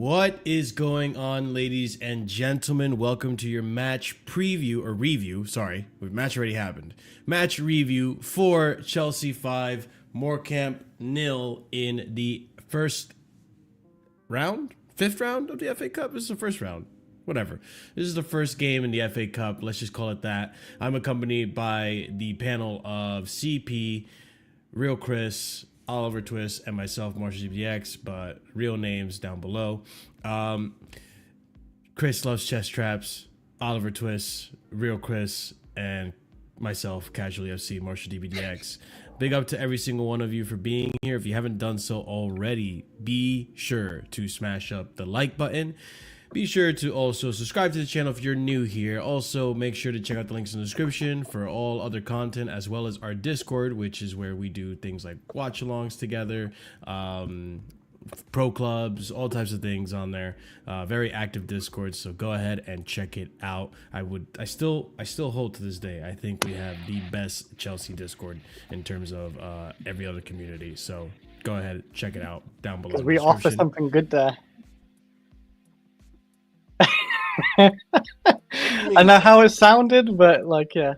What is going on, ladies and gentlemen? Welcome to your match preview or review. Sorry, match already happened. Match review for Chelsea 5, Morecambe 0 in the first round? Fifth round of the FA Cup? This is the first round. Whatever. This is the first game in the FA Cup. Let's just call it that. I'm accompanied by the panel of CP, Real Chris, Oliver Twist, and myself, Marshall GBX, but real names down below. Chris loves chest traps, Oliver Twist, Real Chris, and myself, Casually FC, Marshall DBDX. Big up to every single one of you for being here. If you haven't done so already, be sure to smash up the like button. Be sure to also subscribe to the channel if you're new here. Also, make sure to check out the links in the description for all other content, as well as our Discord, which is where we do things like watch-alongs together, pro clubs, all types of things on there. Very active Discord, so go ahead and check it out. I still hold to this day, I think we have the best Chelsea Discord in terms of every other community. So go ahead, check it out down below. Because we offer something good there. I know how it sounded, but like, yeah,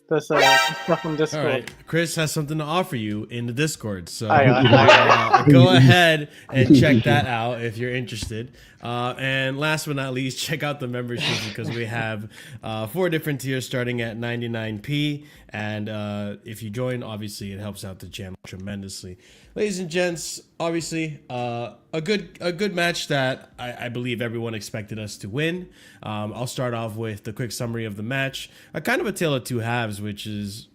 there's stuff on Discord. All right, Chris has something to offer you in the Discord, so I go ahead and check that out if you're interested. And last but not least, check out the membership because we have 4 different tiers starting at 99p, and if you join, obviously it helps out the channel tremendously. Ladies and gents, obviously a good match that I believe everyone expected us to win. I'll start off with the quick summary of the match. A kind of a tale of two halves, which is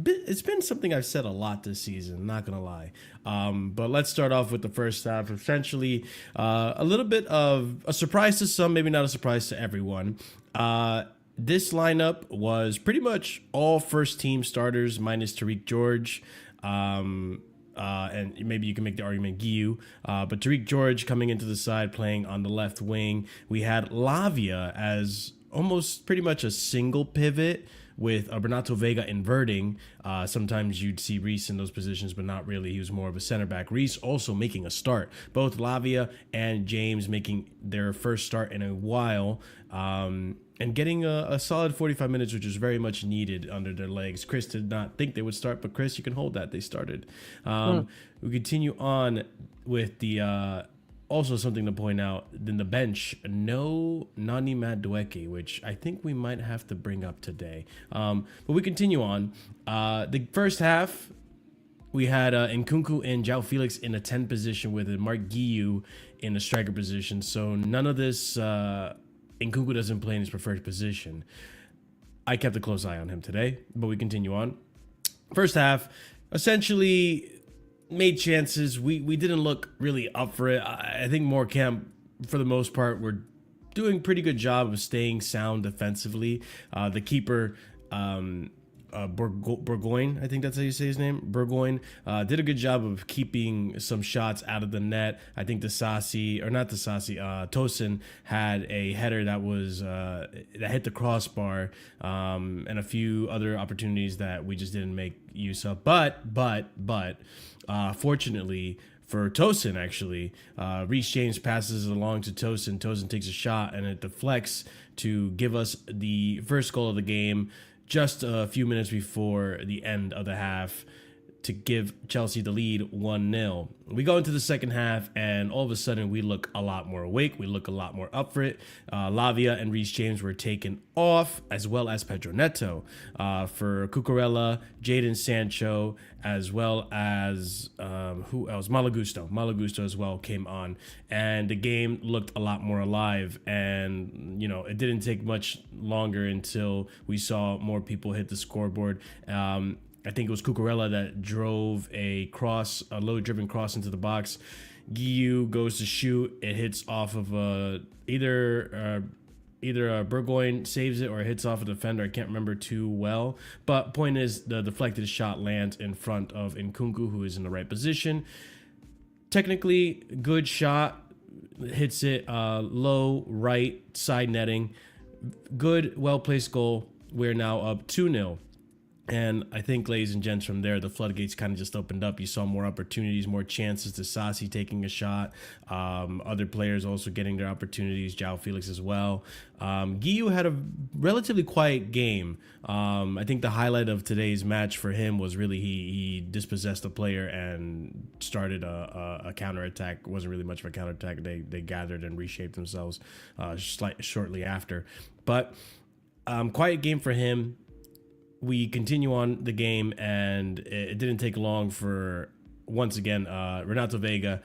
it's been something I've said a lot this season, not gonna lie. But let's start off with the first half. Essentially, a little bit of a surprise to some, maybe not a surprise to everyone. This lineup was pretty much all first team starters minus Tariq George. And maybe you can make the argument Guiu, but Tariq George coming into the side playing on the left wing. We had Lavia as almost pretty much a single pivot with Bernardo Vega inverting. Sometimes you'd see Reece in those positions, but not really. He was more of a center back. Reece also making a start. Both Lavia and James making their first start in a while. And getting a solid 45 minutes, which was very much needed under their legs. Chris did not think they would start, but Chris, you can hold that. They started. We continue on with the also something to point out. Then the bench, no Nani Madueke, which I think we might have to bring up today. But we continue on. The first half, we had Nkunku and Joao Felix in a 10 position with Mark Guiu in the striker position. So none of this... Nkunku doesn't play in his preferred position. I kept a close eye on him today, but we continue on. First half, essentially made chances. We didn't look really up for it. I think Morecambe, for the most part, were doing a pretty good job of staying sound defensively. The keeper... Burgoyne, I think that's how you say his name. Burgoyne did a good job of keeping some shots out of the net. I think Tosin had a header that was that hit the crossbar, and a few other opportunities that we just didn't make use of. But fortunately for Tosin, actually, Reece James passes it along to Tosin. Tosin takes a shot and it deflects to give us the first goal of the game, just a few minutes before the end of the half, to give Chelsea the lead 1-0. We go into the second half, and all of a sudden, we look a lot more awake. We look a lot more up for it. Lavia and Reece James were taken off, as well as Pedro Neto. For Cucurella, Jadon Sancho, as well as, who else? Malagusto. Malagusto as well came on. And the game looked a lot more alive. And, you know, it didn't take much longer until we saw more people hit the scoreboard. I think it was Cucurella that drove a low-driven cross into the box. Guiu goes to shoot. It hits off of either Burgoyne saves it or it hits off a defender. I can't remember too well. But point is, the deflected shot lands in front of Nkunku, who is in the right position. Technically, good shot. Hits it low right side netting. Good, well-placed goal. We're now up 2-0. And I think, ladies and gents, from there, the floodgates kind of just opened up. You saw more opportunities, more chances to Sassi taking a shot. Other players also getting their opportunities, Joao Felix as well. Guiu had a relatively quiet game. I think the highlight of today's match for him was really he dispossessed a player and started a counterattack. It wasn't really much of a counterattack. They gathered and reshaped themselves shortly after. But quiet game for him. We continue on the game, and it didn't take long for, once again, Renato Vega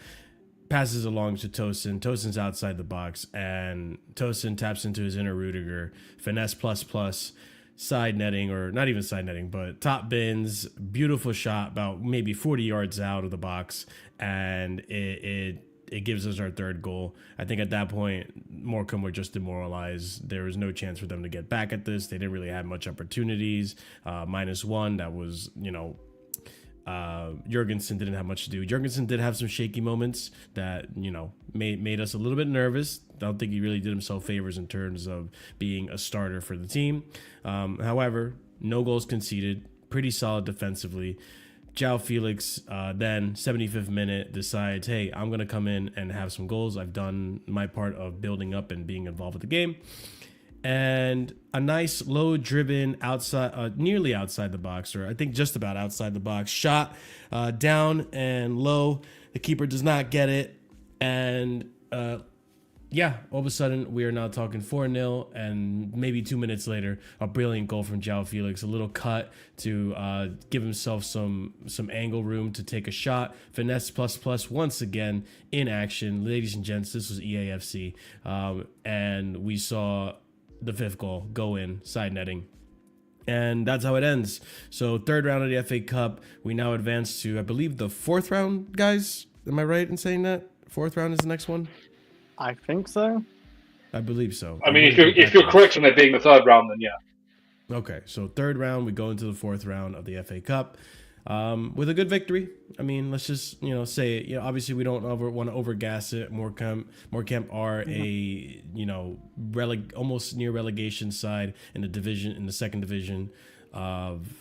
passes along to TOSIN. TOSIN's outside the box, and TOSIN taps into his inner Rudiger. Finesse plus, side netting, or not even side netting, but top bins. Beautiful shot, about maybe 40 yards out of the box, and it gives us our third goal. I think at that point, Morecambe were just demoralized. There was no chance for them to get back at this. They didn't really have much opportunities. -1, that was, Jurgensen didn't have much to do. Jurgensen did have some shaky moments that, made us a little bit nervous. I don't think he really did himself favors in terms of being a starter for the team. However, no goals conceded. Pretty solid defensively. Joao Felix, then 75th minute, decides, hey, I'm going to come in and have some goals. I've done my part of building up and being involved with the game. And a nice low-driven outside, nearly outside the box, or I think just about outside the box, shot down and low. The keeper does not get it. And all of a sudden, we are now talking 4-0, and maybe 2 minutes later, a brilliant goal from Joao Felix, a little cut to give himself some angle room to take a shot. Finesse plus once again in action. Ladies and gents, this was EAFC, and we saw the 5th goal go in, side netting. And that's how it ends. So 3rd round of the FA Cup, we now advance to, I believe, the 4th round, guys. Am I right in saying that? 4th round is the next one? I think so. I believe so. I mean, if you're correct on it being the 3rd round, then yeah. Okay, so 3rd round, we go into the 4th round of the FA Cup with a good victory. I mean, let's just say it. Obviously we don't want to overgas it. Morecambe are a almost near relegation side in the 2nd division of.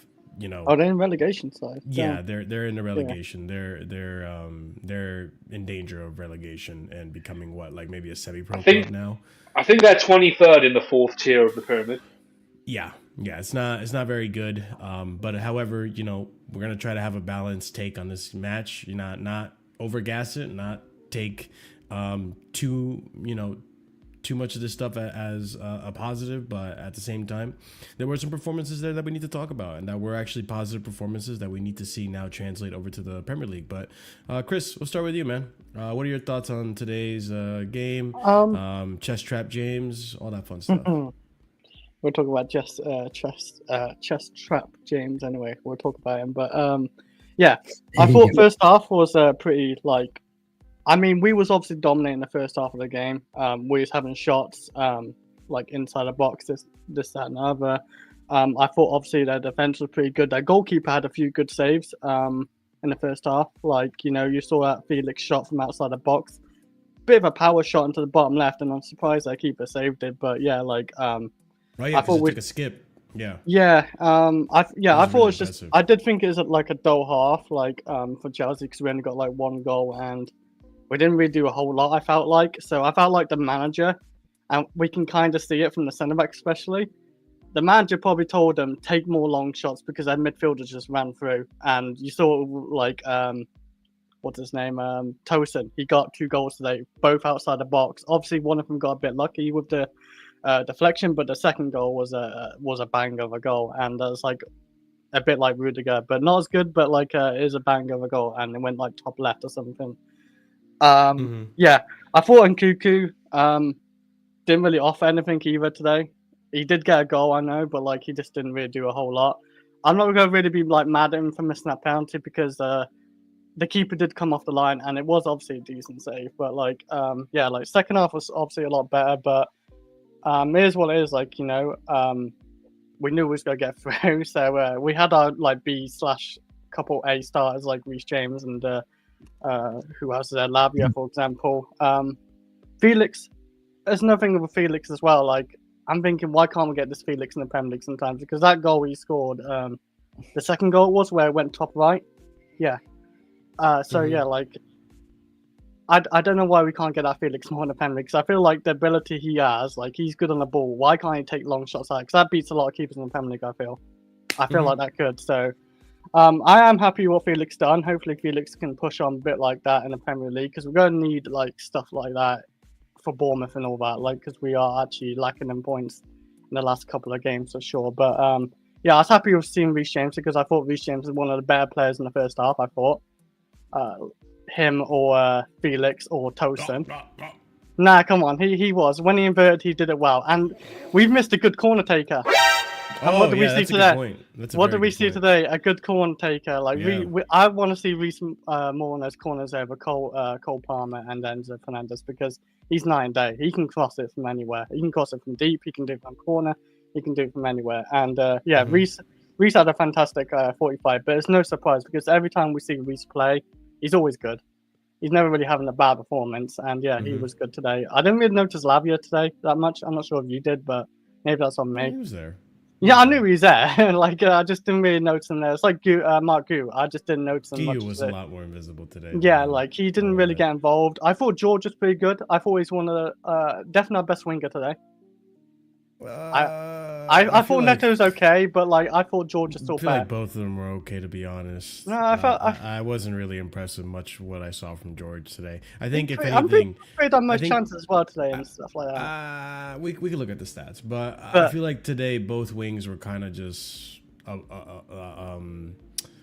Oh, they're in relegation side. Yeah, they're in the relegation. Yeah. They're in danger of relegation and becoming maybe a semi-pro club now. I think they're 23rd in the 4th tier of the pyramid. Yeah, it's not very good. But however, we're gonna try to have a balanced take on this match. Not overgas it, not take too much of this stuff as a positive, but at the same time, there were some performances there that we need to talk about, and that were actually positive performances that we need to see now translate over to the Premier League. But Chris, we'll start with you, man. What are your thoughts on today's game? Chest trap James, all that fun stuff. We'll talk about chest trap James anyway. We'll talk about him, but I thought first half was pretty I mean, we was obviously dominating the first half of the game. We was having shots inside the box, this, that, and the other. I thought obviously their defense was pretty good. Their goalkeeper had a few good saves in the first half. You saw that Felix shot from outside the box. Bit of a power shot into the bottom left, and I'm surprised their keeper saved it. But yeah, I thought we took a skip. Yeah. Yeah. I thought really it was impressive. I did think it was a dull half, for Chelsea, because we only got 1 goal and we didn't really do a whole lot. I felt like the manager, and we can kind of see it from the centre back especially. The manager probably told them take more long shots because their midfielders just ran through, and you saw what's his name, TOSIN. He got 2 goals today, both outside the box. Obviously, one of them got a bit lucky with the deflection, but the second goal was a bang of a goal, and it was a bit like Rudiger, but not as good. But it is a bang of a goal, and it went top left or something. Yeah, I thought Nkunku didn't really offer anything either today. He did get a goal, I know, but he just didn't really do a whole lot. I'm not gonna really be mad at him for missing that penalty because the keeper did come off the line, and it was obviously a decent save. But second half was obviously a lot better, but it is what it is. We knew we was gonna get through, so we had our B/couple A starters like Reece James and who else is there? Lavia, for example. Felix, there's nothing with Felix as well. I'm thinking, why can't we get this Felix in the Premier League sometimes? Because that goal he scored The second goal was where it went top right. Yeah. Yeah, like I don't know why we can't get that Felix more in the Premier League, because I feel like the ability he has, like he's good on the ball. Why can't he take long shots out? Because that beats a lot of keepers in the Premier League. I feel like that could. So I am happy with what Felix done. Hopefully Felix can push on a bit like that in the Premier League, because we're going to need like stuff like that for Bournemouth and all that, like because we are actually lacking in points in the last couple of games for sure. But yeah, I was happy with seeing Reece James, because I thought Reece James was one of the better players in the first half. I thought him or Felix or Tosin. Nah, come on, he was. When he inverted, he did it well, and we've missed a good corner taker. And what did we see today? What did we see today? A good corner taker. Like I want to see Reece more on those corners over Cole Palmer and Enzo Fernandez, because he's night and day. He can cross it from anywhere. He can cross it from deep. He can do it from corner. He can do it from anywhere. And Reece had a fantastic 45, but it's no surprise, because every time we see Reece play, he's always good. He's never really having a bad performance, and he was good today. I didn't really notice Lavia today that much. I'm not sure if you did, but maybe that's on me. He was there. Yeah, I knew he was there. Like I just didn't really notice him there. It's like Mark Gu. I just didn't notice him much. Gu was a lot more invisible today. Yeah, like he didn't really get involved. I thought George was pretty good. I thought he's one of the definitely our best winger today. I thought Neto was okay, but like I thought George was still better. Like both of them were okay, to be honest. No, I wasn't really impressed with much what I saw from George today. I think if anything, I'm pretty done most chances as well today and stuff like that. We can look at the stats, but I feel like today both wings were kind of just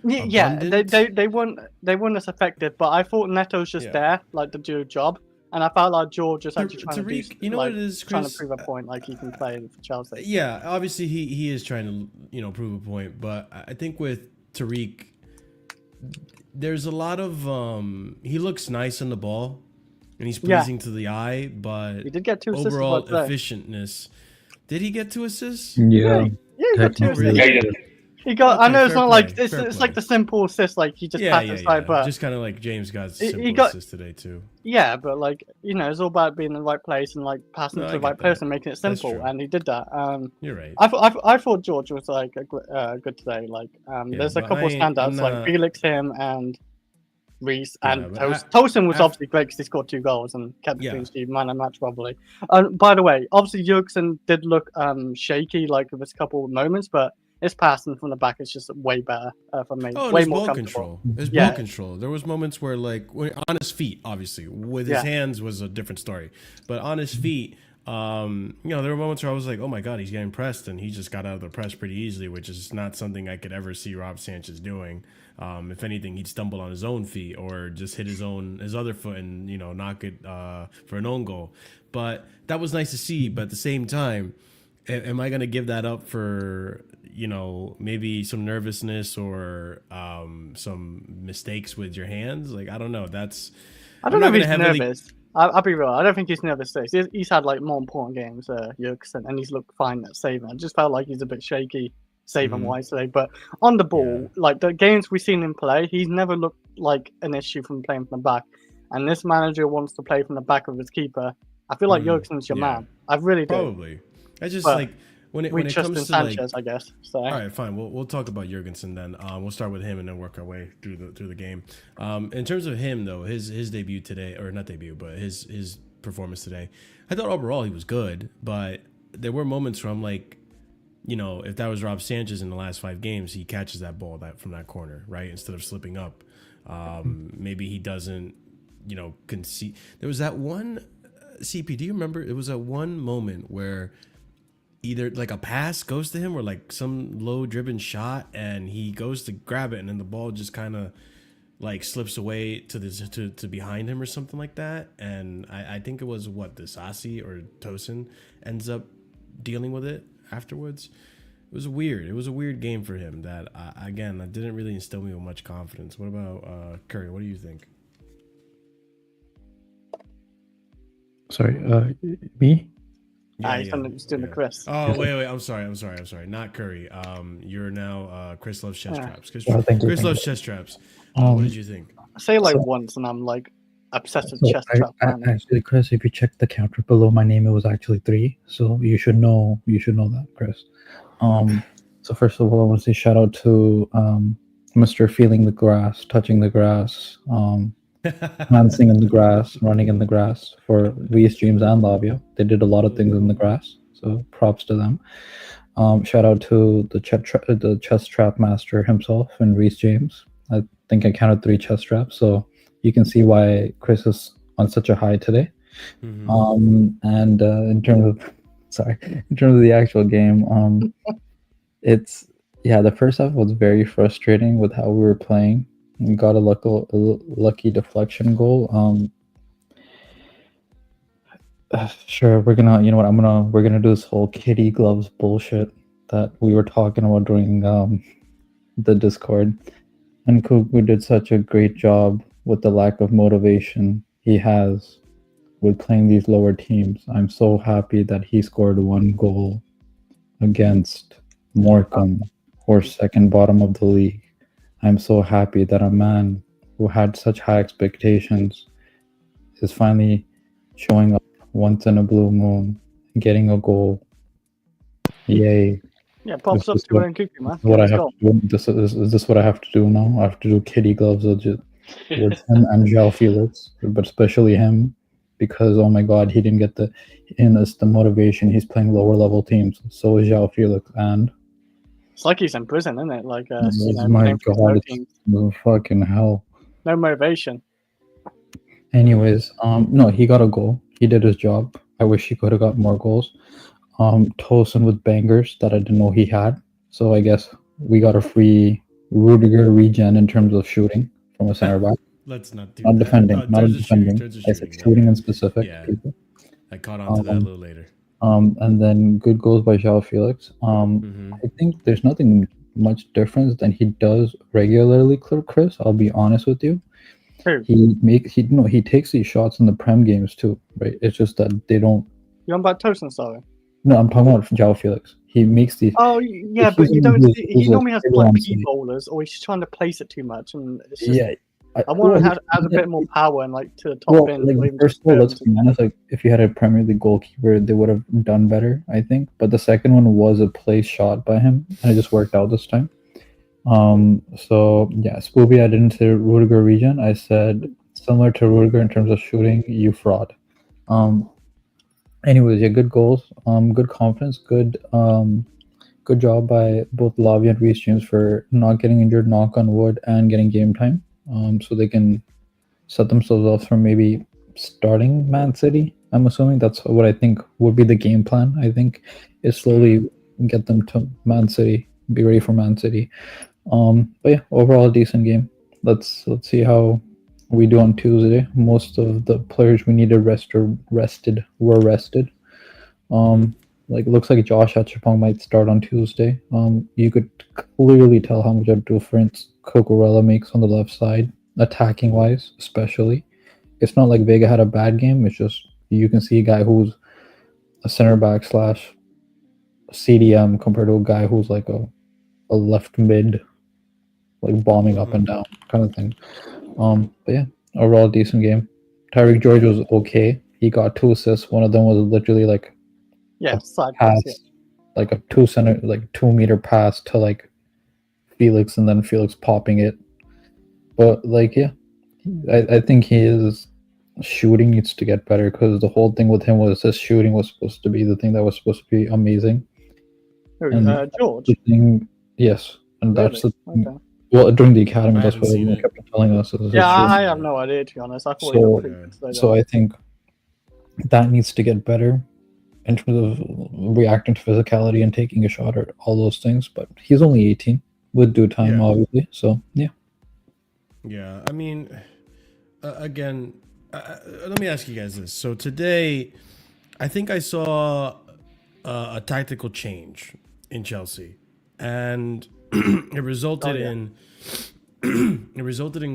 yeah, they weren't as effective, but I thought Neto's just there, like to do a job. And I felt like George was actually trying to do, what it is, Chris? Trying to prove a point, like he can play for Chelsea. Yeah, obviously he is trying to prove a point, but I think with Tariq, there's a lot of he looks nice on the ball, and he's pleasing to the eye, but he did get 2 assists. Overall efficientness. Did he get 2 assists? Yeah, he got 2 assists. He got. Okay, I know it's not like it's like the simple assist, like he just passed aside, but just kind of like James got simple assist today too. Yeah, but like it's all about being in the right place and like passing to the right person, making it simple, and he did that. You're right. I thought George was like good today. Like there's a couple of standouts like Felix, him, and Reece, and Tosin was obviously great because he scored 2 goals and kept the clean sheet, man of the match probably. By the way, obviously Jurgensen did look shaky like with a couple of moments, but his passing from the back is just way better for me. Oh, way more ball control. His ball control. There was moments where, like, on his feet, obviously, with his hands was a different story. But on his feet, there were moments where I was like, oh my God, he's getting pressed, and he just got out of the press pretty easily, which is not something I could ever see Rob Sanchez doing. If anything, he'd stumble on his own feet or just hit his other foot and knock it for an own goal. But that was nice to see. But at the same time, am I going to give that up for maybe some nervousness or some mistakes with your hands? Like, I don't know. I don't know if he's nervous. I'll be real. I don't think he's nervous. He's had like more important games, Jurgensen, and he's looked fine at saving. I just felt like he's a bit shaky saving wise today. But on the ball, like the games we've seen him play, he's never looked like an issue from playing from the back. And this manager wants to play from the back of his keeper. I feel like Jurgensen's your man. I really do. Probably. I just like. When it comes to Sanchez, I guess. So. All right, fine. We'll talk about Jurgensen then. We'll start with him and then work our way through the game. In terms of him though, his debut today, or not debut, but his performance today, I thought overall he was good, but there were moments where I'm like, if that was Rob Sanchez in the last 5 games, he catches that ball from that corner, right, instead of slipping up. Maybe he doesn't, concede. There was that one CP. Do you remember? It was that one moment where either like a pass goes to him or like some low driven shot and he goes to grab it and then the ball just kind of like slips away to behind him or something like that. And I think it was Disasi or Tosin ends up dealing with it afterwards. It was weird. It was a weird game for him that again, that didn't really instill me with much confidence. What about Curry? What do you think? Sorry, me? He's doing the Chris. Oh, wait. I'm sorry. Not Curry. You're now Chris loves chest traps. Chris loves chest traps. What did you think? I say like once, and I'm like obsessed with chest traps. Actually, Chris, if you check the counter below my name, it was actually 3. So you should know that, Chris. So So first of all, I want to say shout out to Mr. Feeling the Grass, Touching the Grass, dancing in the grass, running in the grass for Reese James and Lavia. They did a lot of things in the grass, so props to them. Shout out to the chest trap master himself and Reese James. I think I counted 3 chest traps, so you can see why Chris is on such a high today. And in terms of the actual game, it's the first half was very frustrating with how we were playing. We got a lucky deflection goal. Sure, we're gonna do this whole kitty gloves bullshit that we were talking about during the Discord. And Nkunku did such a great job with the lack of motivation he has with playing these lower teams. I'm so happy that he scored 1 goal against Morecambe, or second bottom of the league. I'm so happy that a man who had such high expectations is finally showing up once in a blue moon, getting a goal. Yay. Yeah, pops up to Nkunku, man. What I have to do, is this what I have to do now? I have to do kitty gloves with him and Joao Felix, but especially him, because oh my god, he didn't get the motivation. He's playing lower level teams. So is Joao Felix, and it's like he's in prison, isn't it? Like, my god, it's fucking hell. No motivation. Anyways, no, he got a goal. He did his job. I wish he could have got more goals. TOSIN with bangers that I didn't know he had. So I guess we got a free Rudiger regen in terms of shooting from a center back. Let's not do not that. defending. No, not defending. I said shooting in specific. Yeah. People. I caught on to that a little later. And then good goals by Joao Felix. I think there's nothing much difference than he does regularly, Chris. I'll be honest with you. Who? He takes these shots in the Prem games too, right? It's just that they don't. You're on about Tosin, sorry. No, I'm talking about Joao Felix. He makes these. Oh yeah, but you don't. He normally has like p-bowlers, or he's trying to place it too much, and it's just, I want to add a bit more power and like to the top end. Like, first of all, let's be honest. Like, if you had a Premier League goalkeeper, they would have done better, I think. But the second one was a place shot by him, and it just worked out this time. So yeah, Spoopy, I didn't say Rudiger region. I said similar to Rudiger in terms of shooting. You fraud. Anyways, yeah, good goals. Good confidence. Good job by both Lavia and Reece James for not getting injured. Knock on wood, and getting game time. So they can set themselves up for maybe starting Man City. I'm assuming that's what I think would be the game plan. I think is slowly get them to Man City, be ready for Man City. But yeah, overall a decent game. Let's see how we do on Tuesday. Most of the players we needed were rested. Like it looks like Josh Hatchapong might start on Tuesday. You could clearly tell how much of a difference Cucurella makes on the left side, attacking wise, especially. It's not like Vega had a bad game. It's just you can see a guy who's a center back / CDM compared to a guy who's like a left mid, like bombing up and down kind of thing. But yeah, overall decent game. Tyreek George was okay. He got 2 assists. One of them was literally like side pass, yeah. like a 2 meter pass to like Felix, and then Felix popping it. But like yeah, I think his shooting needs to get better, because the whole thing with him was his shooting was supposed to be the thing that was supposed to be amazing. George? Yes, and Really? that's the thing. Okay. Well, during the academy, that's what everyone kept telling us. I have no idea, to be honest. I thought so I think that needs to get better in terms of reacting to physicality and taking a shot or all those things. But he's only 18 with due time, obviously. So yeah. Yeah, I mean, again, let me ask you guys this. So today, I think I saw a tactical change in Chelsea, and it resulted in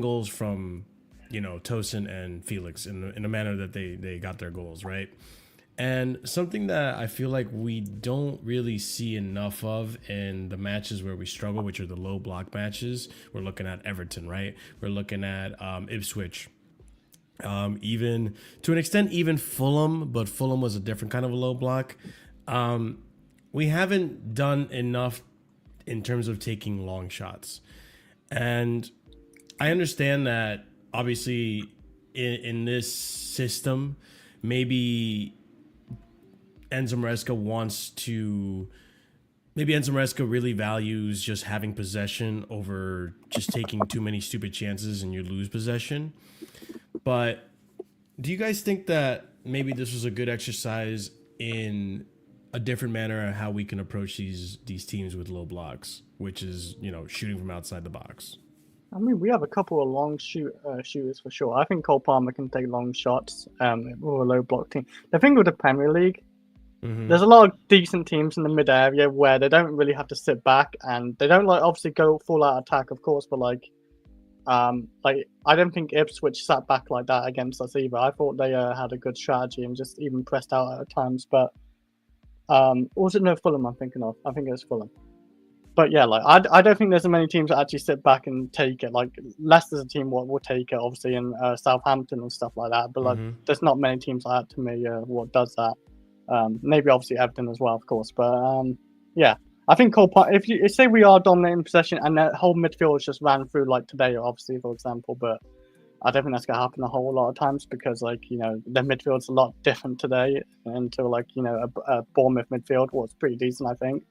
goals from Tosin and Felix in a manner that they got their goals, right? And something that I feel like we don't really see enough of in the matches where we struggle, which are the low block matches. We're looking at Everton, right? We're looking at Ipswich. Even to an extent, even Fulham, but Fulham was a different kind of a low block. We haven't done enough in terms of taking long shots. And I understand that obviously in this system, maybe Enzo Maresca really values just having possession over just taking too many stupid chances and you lose possession. But do you guys think that maybe this was a good exercise in a different manner of how we can approach these teams with low blocks, which is, shooting from outside the box? I mean, we have a couple of long shooters for sure. I think Cole Palmer can take long shots with a low block team. The thing with the Premier League, there's a lot of decent teams in the mid area where they don't really have to sit back and they don't obviously go full out attack, of course, but I don't think Ipswich sat back like that against us either. I thought they had a good strategy and just even pressed out at times. But was it no Fulham I'm thinking of? I think it was Fulham. But yeah, I don't think there's many teams that actually sit back and take it. Like Leicester's a team will take it, obviously, and Southampton and stuff like that. But there's not many teams like that to me. What does that? Maybe obviously Everton as well, of course. But yeah, I think Cole Palmer. If you say we are dominating possession and that whole midfield just ran through like today, obviously, for example, but I don't think that's gonna happen a whole lot of times because the midfield's a lot different today until a Bournemouth midfield was pretty decent, I think.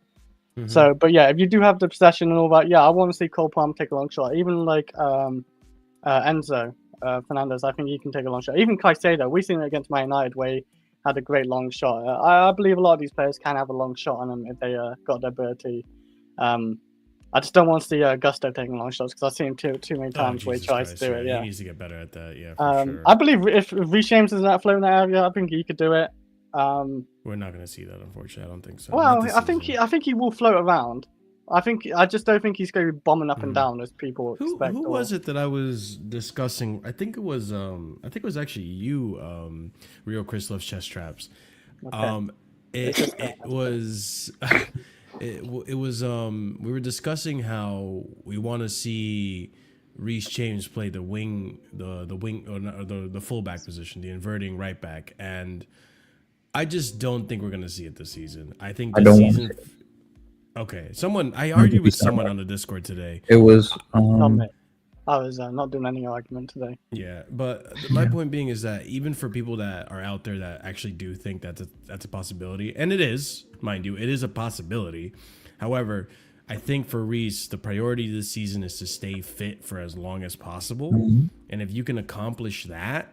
So, but yeah, if you do have the possession and all that, yeah, I want to see Cole Palmer take a long shot. Even Enzo Fernandez, I think he can take a long shot. Even Caicedo, we've seen it against Man United where he had a great long shot. I believe a lot of these players can have a long shot on them if they got the ability. I just don't want to see Gusto taking long shots because I've seen him too many times where he tries to do it. Yeah, he needs to get better at that. Yeah, for sure. I believe if Reece James is not floating that area, I think he could do it. We're not going to see that, unfortunately. I don't think so. Well, I think he will float around. I just don't think he's going to be bombing up and down as people expect. Who was it that I was discussing? I think it was actually you, Rio Krislov's Chest Traps. Okay. It was we were discussing how we want to see Reece James play the wing or the fullback position, the inverting right back, and I just don't think we're going to see it this season. I think this season. Okay, I argued with someone on the Discord today. It was. I was not doing any argument today. Yeah, but my point being is that even for people that are out there that actually do think that's a possibility, and it is, mind you, it is a possibility. However, I think for Reece, the priority this season is to stay fit for as long as possible. And if you can accomplish that,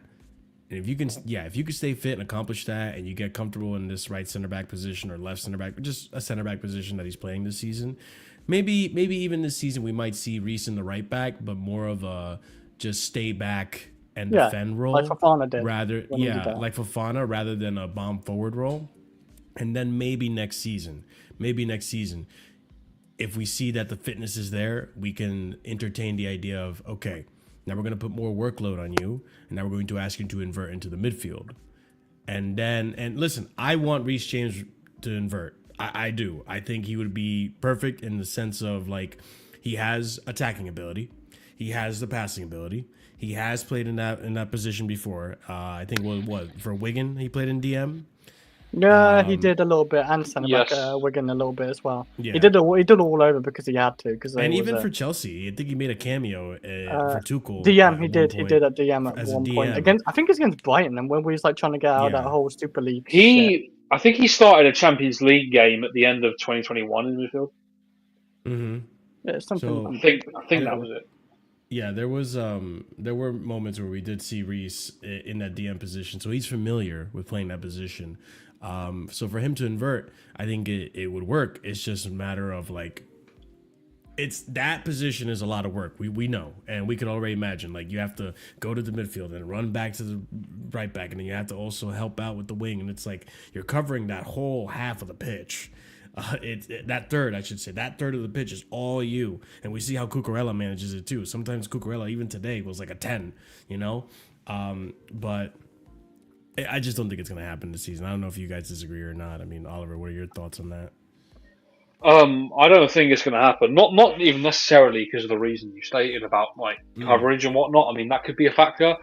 and if you can stay fit and accomplish that, and you get comfortable in this right center back position or left center back, just a center back position that he's playing this season, maybe even this season we might see Reece in the right back, but more of a just stay back and defend role, like Fofana did. Like Fofana, rather than a bomb forward role. And then maybe next season, if we see that the fitness is there, we can entertain the idea of, okay, now we're going to put more workload on you, and now we're going to ask you to invert into the midfield. And listen, I want Reece James to invert. I do. I think he would be perfect in the sense of he has attacking ability, he has the passing ability, he has played in that position before. I think for Wigan he played in DM. Yeah, he did a little bit, and centre back Wigan a little bit as well. Yeah. He did all over because he had to. And even for Chelsea, I think he made a cameo for Tuchel. DM, he did at DM at one point. I think it's against Brighton, and when we was trying to get out of that whole Super League. I think he started a Champions League game at the end of 2021 in midfield. Yeah, something. I think that was it. Yeah, there were moments where we did see Reece in that DM position, so he's familiar with playing that position. So for him to invert, I think it would work. It's just a matter of it's that position is a lot of work. We know, and we can already imagine. You have to go to the midfield and run back to the right back, and then you have to also help out with the wing, and it's you're covering that whole half of the pitch. That third of the pitch is all you, and we see how Cucurella manages it too. Sometimes Cucurella, even today, was like a 10, but I just don't think it's going to happen this season. I don't know if you guys disagree or not. I mean, Oliver, what are your thoughts on that? I don't think it's going to happen. Not even necessarily because of the reason you stated about coverage and whatnot. I mean, that could be a factor.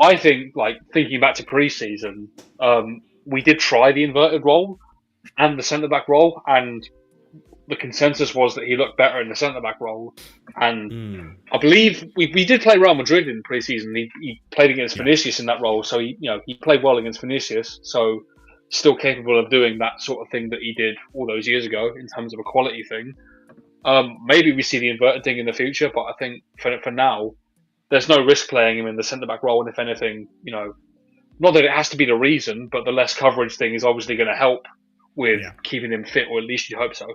I think, thinking back to pre-season, we did try the inverted role and the centre back role, and the consensus was that he looked better in the centre back role, and I believe we did play Real Madrid in pre-season. He played against Vinicius in that role, so he played well against Vinicius. So still capable of doing that sort of thing that he did all those years ago in terms of a quality thing. Maybe we see the inverted thing in the future, but I think for now, there's no risk playing him in the centre back role. And if anything, not that it has to be the reason, but the less coverage thing is obviously going to help with keeping him fit, or at least you hope so.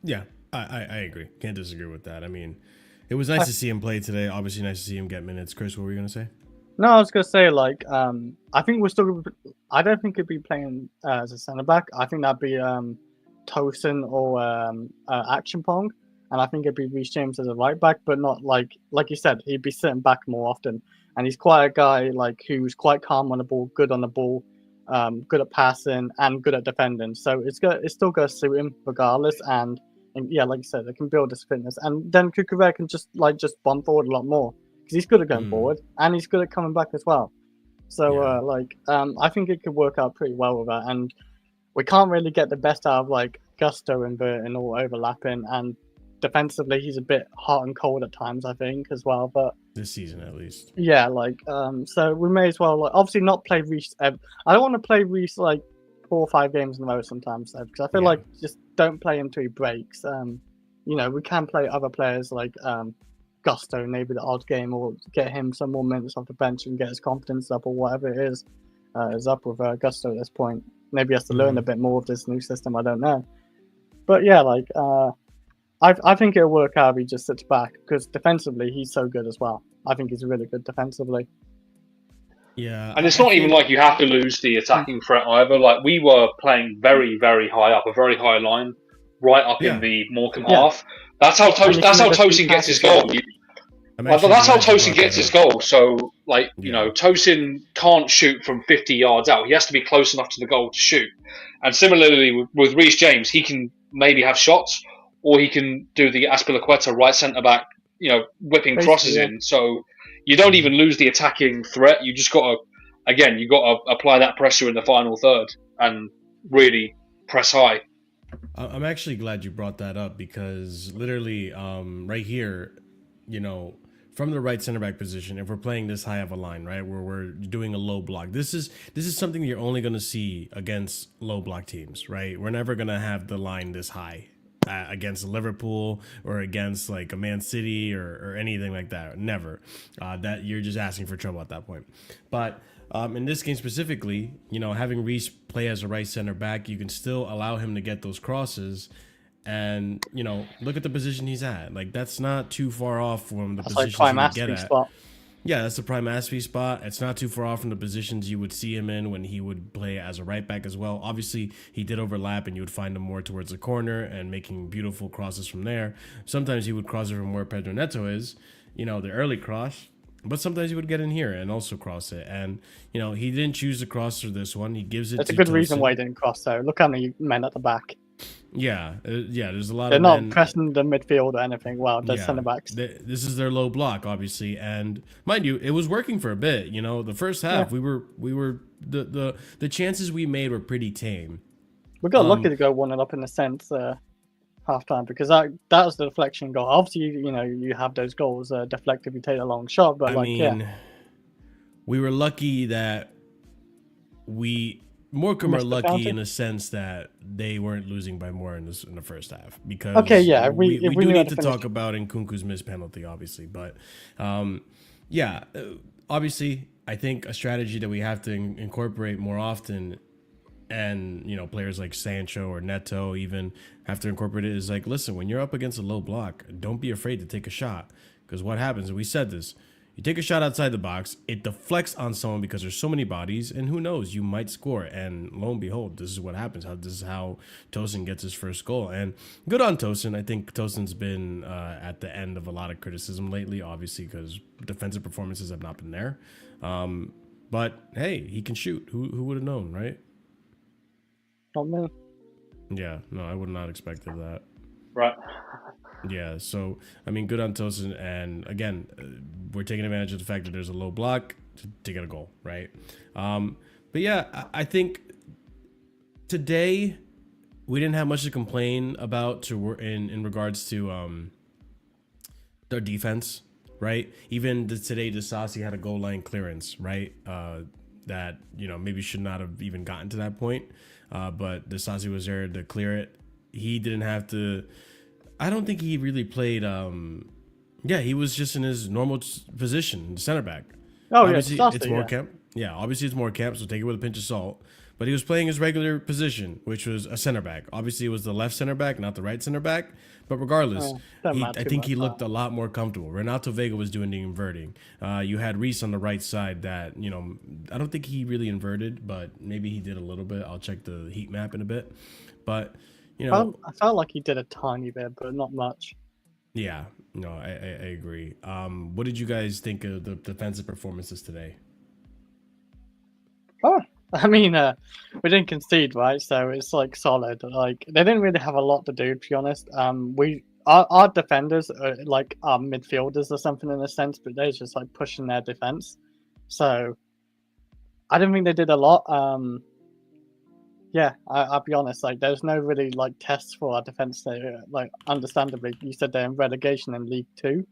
Yeah, I agree. Can't disagree with that. I mean, it was nice to see him play today. Obviously, nice to see him get minutes. Chris, what were you going to say? No, I was going to say, like, I think we're still. I don't think he'd be playing as a centre back. I think that'd be Tosin or Action Pong, and I think it'd be Reece James as a right back, but not like you said, he'd be sitting back more often. And he's quite a guy like who's quite calm on the ball, good on the ball, good at passing, and good at defending. So it's still going to suit him regardless. And yeah, like you said, it can build his fitness, and then Cucurella can just bomb forward a lot more because he's good at going forward and he's good at coming back as well. So I think it could work out pretty well with that. And we can't really get the best out of Gusto inverting or overlapping, and defensively he's a bit hot and cold at times, I think, as well. But this season at least. Yeah, so we may as well obviously not play Reece. I don't want to play Reece 4 or 5 games in a row sometimes, because I feel just don't play him till he breaks. We can play other players like Gusto, maybe the odd game, or get him some more minutes off the bench and get his confidence up, or whatever it is up with Gusto at this point. Maybe he has to learn a bit more of this new system. I don't know, but yeah, I think it'll work out if he just sits back, because defensively he's so good as well. I think he's really good defensively. Yeah, and it's not even like you have to lose the attacking threat either. We were playing very, very high up, a very high line, right up in the Morecambe half. That's how Tosin gets his goal. That's how Tosin gets his goal. So, Tosin can't shoot from 50 yards out. He has to be close enough to the goal to shoot. And similarly with Reece James, he can maybe have shots, or he can do the Azpilicueta right centre back, whipping crosses in. So you don't even lose the attacking threat. You just got to apply that pressure in the final third and really press high. I'm actually glad you brought that up, because literally right here, from the right center back position, if we're playing this high of a line, right, where we're doing a low block, this is something you're only going to see against low block teams, right? We're never going to have the line this high against Liverpool or against a Man City or anything like that. Never. That you're just asking for trouble at that point. But in this game specifically, having Reece play as a right center back, you can still allow him to get those crosses. And look at the position he's at. That's not too far off from the positions he would get at. Spot. Yeah, that's the prime Aspie spot. It's not too far off from the positions you would see him in when he would play as a right back as well. Obviously, he did overlap, and you would find him more towards the corner and making beautiful crosses from there. Sometimes he would cross it from where Pedro Neto is, the early cross. But sometimes he would get in here and also cross it. And, he didn't choose to cross through this one. He gives it to That's a good Tosin. reason why he didn't cross, though. Look how many men at the back. Yeah, there's a lot They're of not men pressing the midfield or anything. Wow, they're centre backs. This is their low block, obviously, and mind you, it was working for a bit. The first half we were the chances we made were pretty tame. We got lucky to go 1-0 up in a sense half time, because that was the deflection goal. Obviously, you have those goals deflect if you take a long shot, but we were lucky that Morecambe are lucky in a sense that they weren't losing by more in the first half, because we do need to talk about Nkunku's missed penalty, obviously, but obviously I think a strategy that we have to incorporate more often, and players like Sancho or Neto even have to incorporate it, is listen, when you're up against a low block, don't be afraid to take a shot, because what happens, and we said this, you take a shot outside the box, it deflects on someone because there's so many bodies, and who knows, you might score. And lo and behold, this is what happens. This is how Tosin gets his first goal. And good on Tosin. I think Tosin's been at the end of a lot of criticism lately, obviously, because defensive performances have not been there. But hey, he can shoot. Who would have known, right? Not me. Yeah, no, I would not expected that. Right. Yeah, so, good on Tosin, and again, we're taking advantage of the fact that there's a low block to get a goal, right? But yeah, I think today we didn't have much to complain about in regards to their defense, right? Even today, Disasi had a goal line clearance, right? That maybe should not have even gotten to that point, but Disasi was there to clear it. He didn't have to. I don't think he really played. Yeah, he was just in his normal position, center back. Oh Obviously, yeah, it's Morecambe. Yeah, obviously it's Morecambe, so take it with a pinch of salt. But he was playing his regular position, which was a center back. Obviously, it was the left center back, not the right center back. But regardless, I think he looked a lot more comfortable. Renato Vega was doing the inverting. You had Reese on the right side that, I don't think he really inverted, but maybe he did a little bit. I'll check the heat map in a bit. But, I felt like he did a tiny bit, but not much. Yeah, no, I agree. What did you guys think of the defensive performances today? Oh, I mean, we didn't concede, right? So it's like solid. Like they didn't really have a lot to do, to be honest. Our defenders are like our midfielders or something in a sense, but they're just like pushing their defense. So I don't think they did a lot. Yeah, I'll be honest. Like, there's no really like tests for our defense. There. Like, understandably, you said they're in relegation in League 2.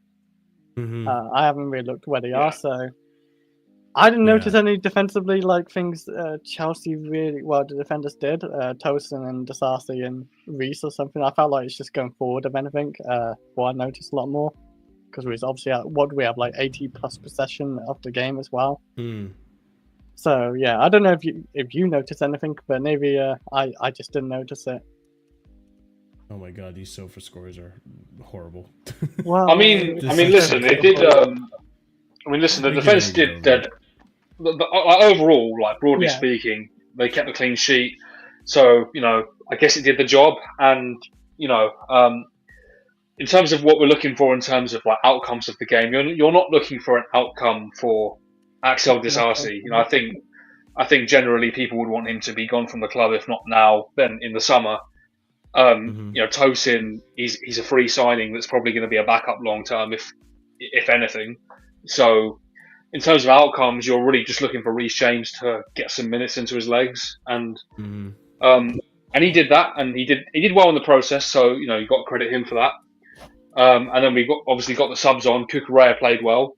Mm-hmm. I haven't really looked where they are, so I didn't notice any defensively like things. Chelsea really well. The defenders did. Tosin and Disasi and Reese or something. I felt like it's just going forward. If anything, well, I noticed a lot more because we was obviously what do we have, like 80+ possession of the game as well. So yeah, I don't know if you noticed anything, but maybe I just didn't notice it. Oh my god, these sofa scores are horrible. Well, I mean, listen, they did. The defense did. Overall, like broadly speaking, they kept a clean sheet. So I guess it did the job. And in terms of what we're looking for in terms of like outcomes of the game, you're not looking for an outcome for Axel Disasi. I think generally people would want him to be gone from the club, if not now, then in the summer. Tosin, he's a free signing that's probably going to be a backup long term, if anything. So in terms of outcomes, you're really just looking for Reece James to get some minutes into his legs, and he did that, and he did well in the process. So you got to credit him for that. And then we obviously got the subs on. Cucurella played well.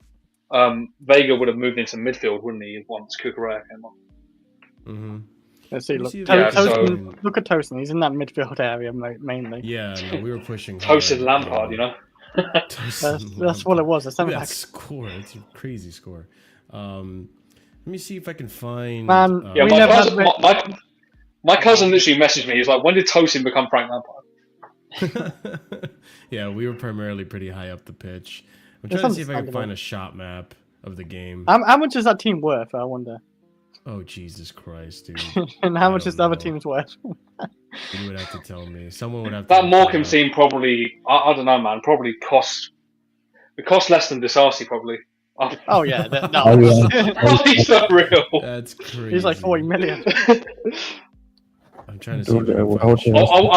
Vega would have moved into midfield, wouldn't he, once Cucurella came on? Let's see. Look at Tosin. He's in that midfield area mainly. Yeah, no, we were pushing. Tosin Lampard, That's what it was. That score. It's a crazy score. Let me see if I can find. Man, my cousin literally messaged me. He's like, "When did Tosin become Frank Lampard?" Yeah, we were primarily pretty high up the pitch. I'm trying to see if I can find a shot map of the game. How much is that team worth? I wonder. Oh, Jesus Christ, dude. And how much is the other team's worth? You would have to tell me. Someone would have to. That Morecambe team probably, I don't know, man, probably cost less than Disasi, probably. Oh, yeah. He's not real. That's crazy. He's like 40 million. I'm trying to see. I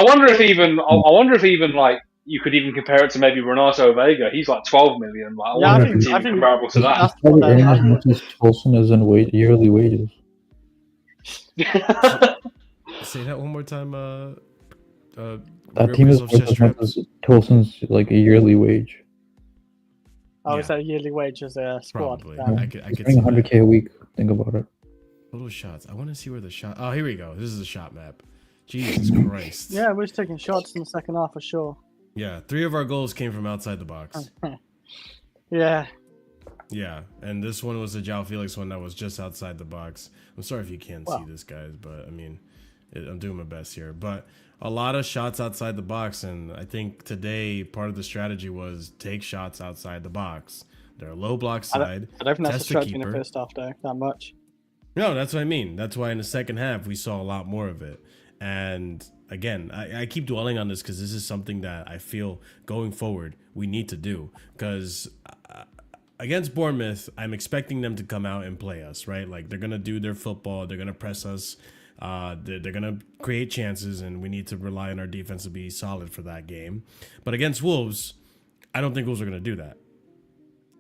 wonder if even like you could even compare it to maybe Renato Vega. He's like 12 million. Like, I think comparable to that. As much as Tosin is in yearly wages. Say that one more time. That team is worth as much as Tosin's like a yearly wage. Oh, is that a yearly wage as a squad? Probably. I could bring 100K a week. Think about it. Total shots. I want to see where the shot. Oh, here we go. This is a shot map. Jesus Christ. Yeah, we're just taking shots in the second half for sure. Yeah, 3 of our goals came from outside the box. Yeah. Yeah, and this one was the Joao Felix one that was just outside the box. I'm sorry if you can't see this, guys, but I mean, I'm doing my best here. But a lot of shots outside the box, and I think today part of the strategy was take shots outside the box. They're a low block side. I don't think that's a strategy in the first half, though, that much. No, that's what I mean. That's why in the second half we saw a lot more of it. And again, I keep dwelling on this because this is something that I feel going forward we need to do. Because against Bournemouth, I'm expecting them to come out and play us, right? Like they're going to do their football. They're going to press us. They're going to create chances, and we need to rely on our defense to be solid for that game. But against Wolves, I don't think Wolves are going to do that.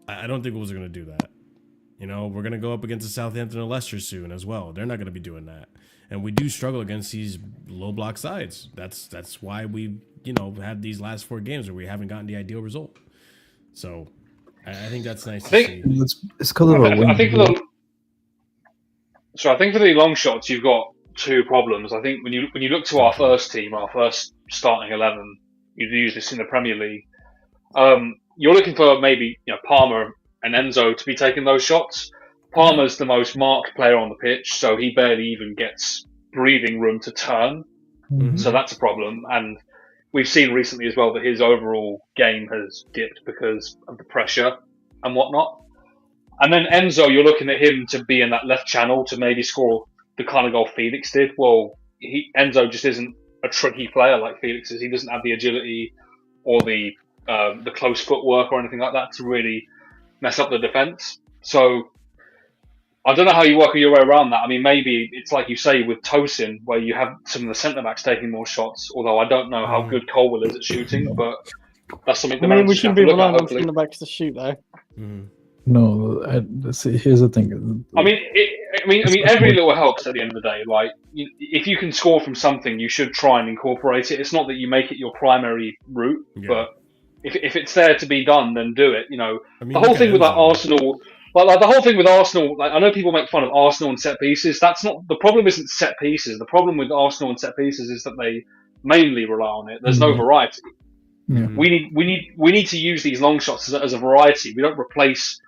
I don't think Wolves are going to do that. We're going to go up against the Southampton and Leicester soon as well. They're not going to be doing that. and we do struggle against these low block sides. That's why we had these last 4 games where we haven't gotten the ideal result. So I think that's nice to see. It's because of our wing. I think for the long shots, you've got 2 problems. I think when you look to our first team, our first starting 11, you'd use this in the Premier League. You're looking for maybe Palmer and Enzo to be taking those shots. Palmer's the most marked player on the pitch, so he barely even gets breathing room to turn. So that's a problem. And we've seen recently as well that his overall game has dipped because of the pressure and whatnot. And then Enzo, you're looking at him to be in that left channel to maybe score the kind of goal Felix did. Well, Enzo just isn't a tricky player like Felix is. He doesn't have the agility or the close footwork or anything like that to really mess up the defence. So I don't know how you work your way around that. I mean, maybe it's like you say with Tosin, where you have some of the centre-backs taking more shots, although I don't know how good Colwell is at shooting, but that's something the we shouldn't be relying on hopefully. centre-backs to shoot, though. No, see, here's the thing. I mean, every little helps at the end of the day. Like, if you can score from something, you should try and incorporate it. It's not that you make it your primary route, but if it's there to be done, then do it. The whole thing with Arsenal... Like the whole thing with Arsenal, like I know people make fun of Arsenal and set pieces. That's not the problem. Isn't set pieces. The problem with Arsenal and set pieces is that they mainly rely on it. There's no variety. Yeah. We need to use these long shots as a variety. We don't replace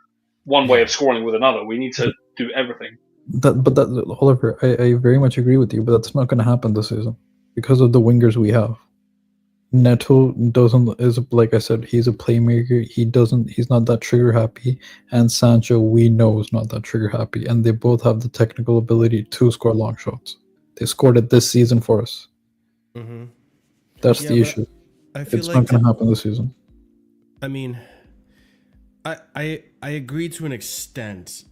one way of scoring with another. We need to do everything. Oliver, I very much agree with you, but that's not going to happen this season because of the wingers we have. Neto is like I said, he's a playmaker. He's not that trigger happy, and Sancho we know is not that trigger happy, and they both have the technical ability to score long shots. They scored it this season for us. That's the issue. It's not going to happen this season. I mean, I agree to an extent,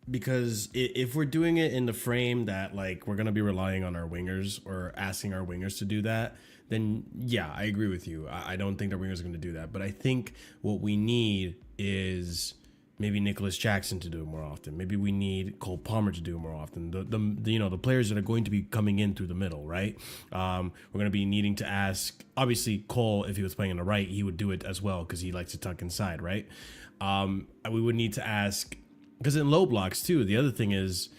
because if we're doing it in the frame that like we're going to be relying on our wingers or asking our wingers to do that, then yeah, I agree with you. I don't think our wingers are going to do that. But I think what we need is maybe Nicholas Jackson to do it more often. Maybe we need Cole Palmer to do it more often. The players that are going to be coming in through the middle, right? We're going to be needing to ask, obviously Cole, if he was playing on the right, he would do it as well because he likes to tuck inside, right? We would need to ask, because in low blocks too, the other thing is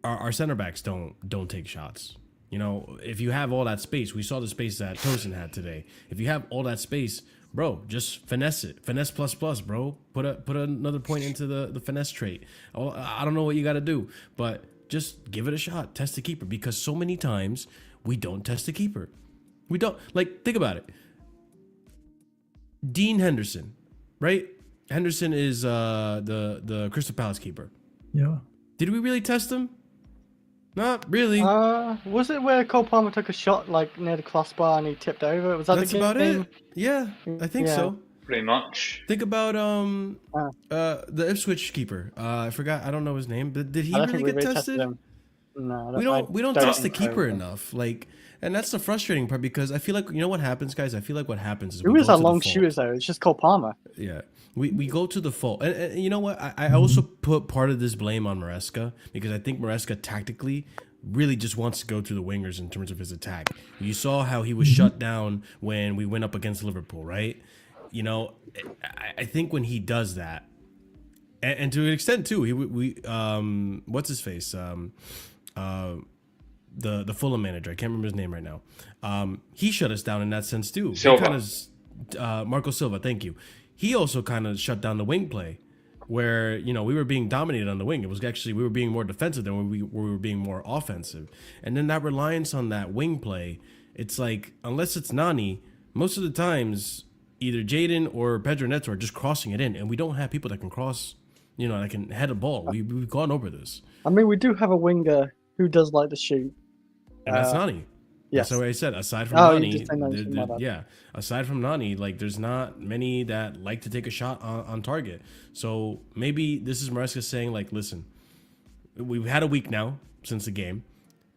our center backs don't take shots. If you have all that space, we saw the space that TOSIN had today. If you have all that space, bro, just finesse it. Finesse plus, bro. Put another point into the finesse trait. I don't know what you got to do, but just give it a shot. Test the keeper, because so many times we don't test the keeper. We don't. Like, think about it. Dean Henderson, right? Henderson is the Crystal Palace keeper. Yeah. Did we really test him? Not really. Was it where Cole Palmer took a shot like near the crossbar and he tipped over? Was that That's the about game? it. Yeah, I think so. Pretty much. Think about the Ipswich keeper. I forgot. I don't know his name. But did he really get tested? No, we don't test the keeper enough. Like, and that's the frustrating part, because I feel like what happens, guys. I feel like what happens is who is our long shooters though? It's just Cole Palmer. Yeah. We go to the fault. And you know what? I also put part of this blame on Maresca, because I think Maresca tactically really just wants to go to the wingers in terms of his attack. You saw how he was shut down when we went up against Liverpool, right? I think when he does that, and to an extent too, what's his face? The Fulham manager, I can't remember his name right now. He shut us down in that sense too. Marco Silva, thank you. He also kind of shut down the wing play, where we were being dominated on the wing. It was actually we were being more defensive than we were being more offensive. And then that reliance on that wing play, it's like, unless it's Nani, most of the times either Jaden or Pedro Neto are just crossing it in, and we don't have people that can cross, that can head a ball. We've gone over this. I mean, we do have a winger who does like to shoot, and that's Nani. Yes. That's what I said. Aside from Nani, aside from Nani, like there's not many that like to take a shot on target. So maybe this is Maresca saying, like, listen, we've had a week now since the game.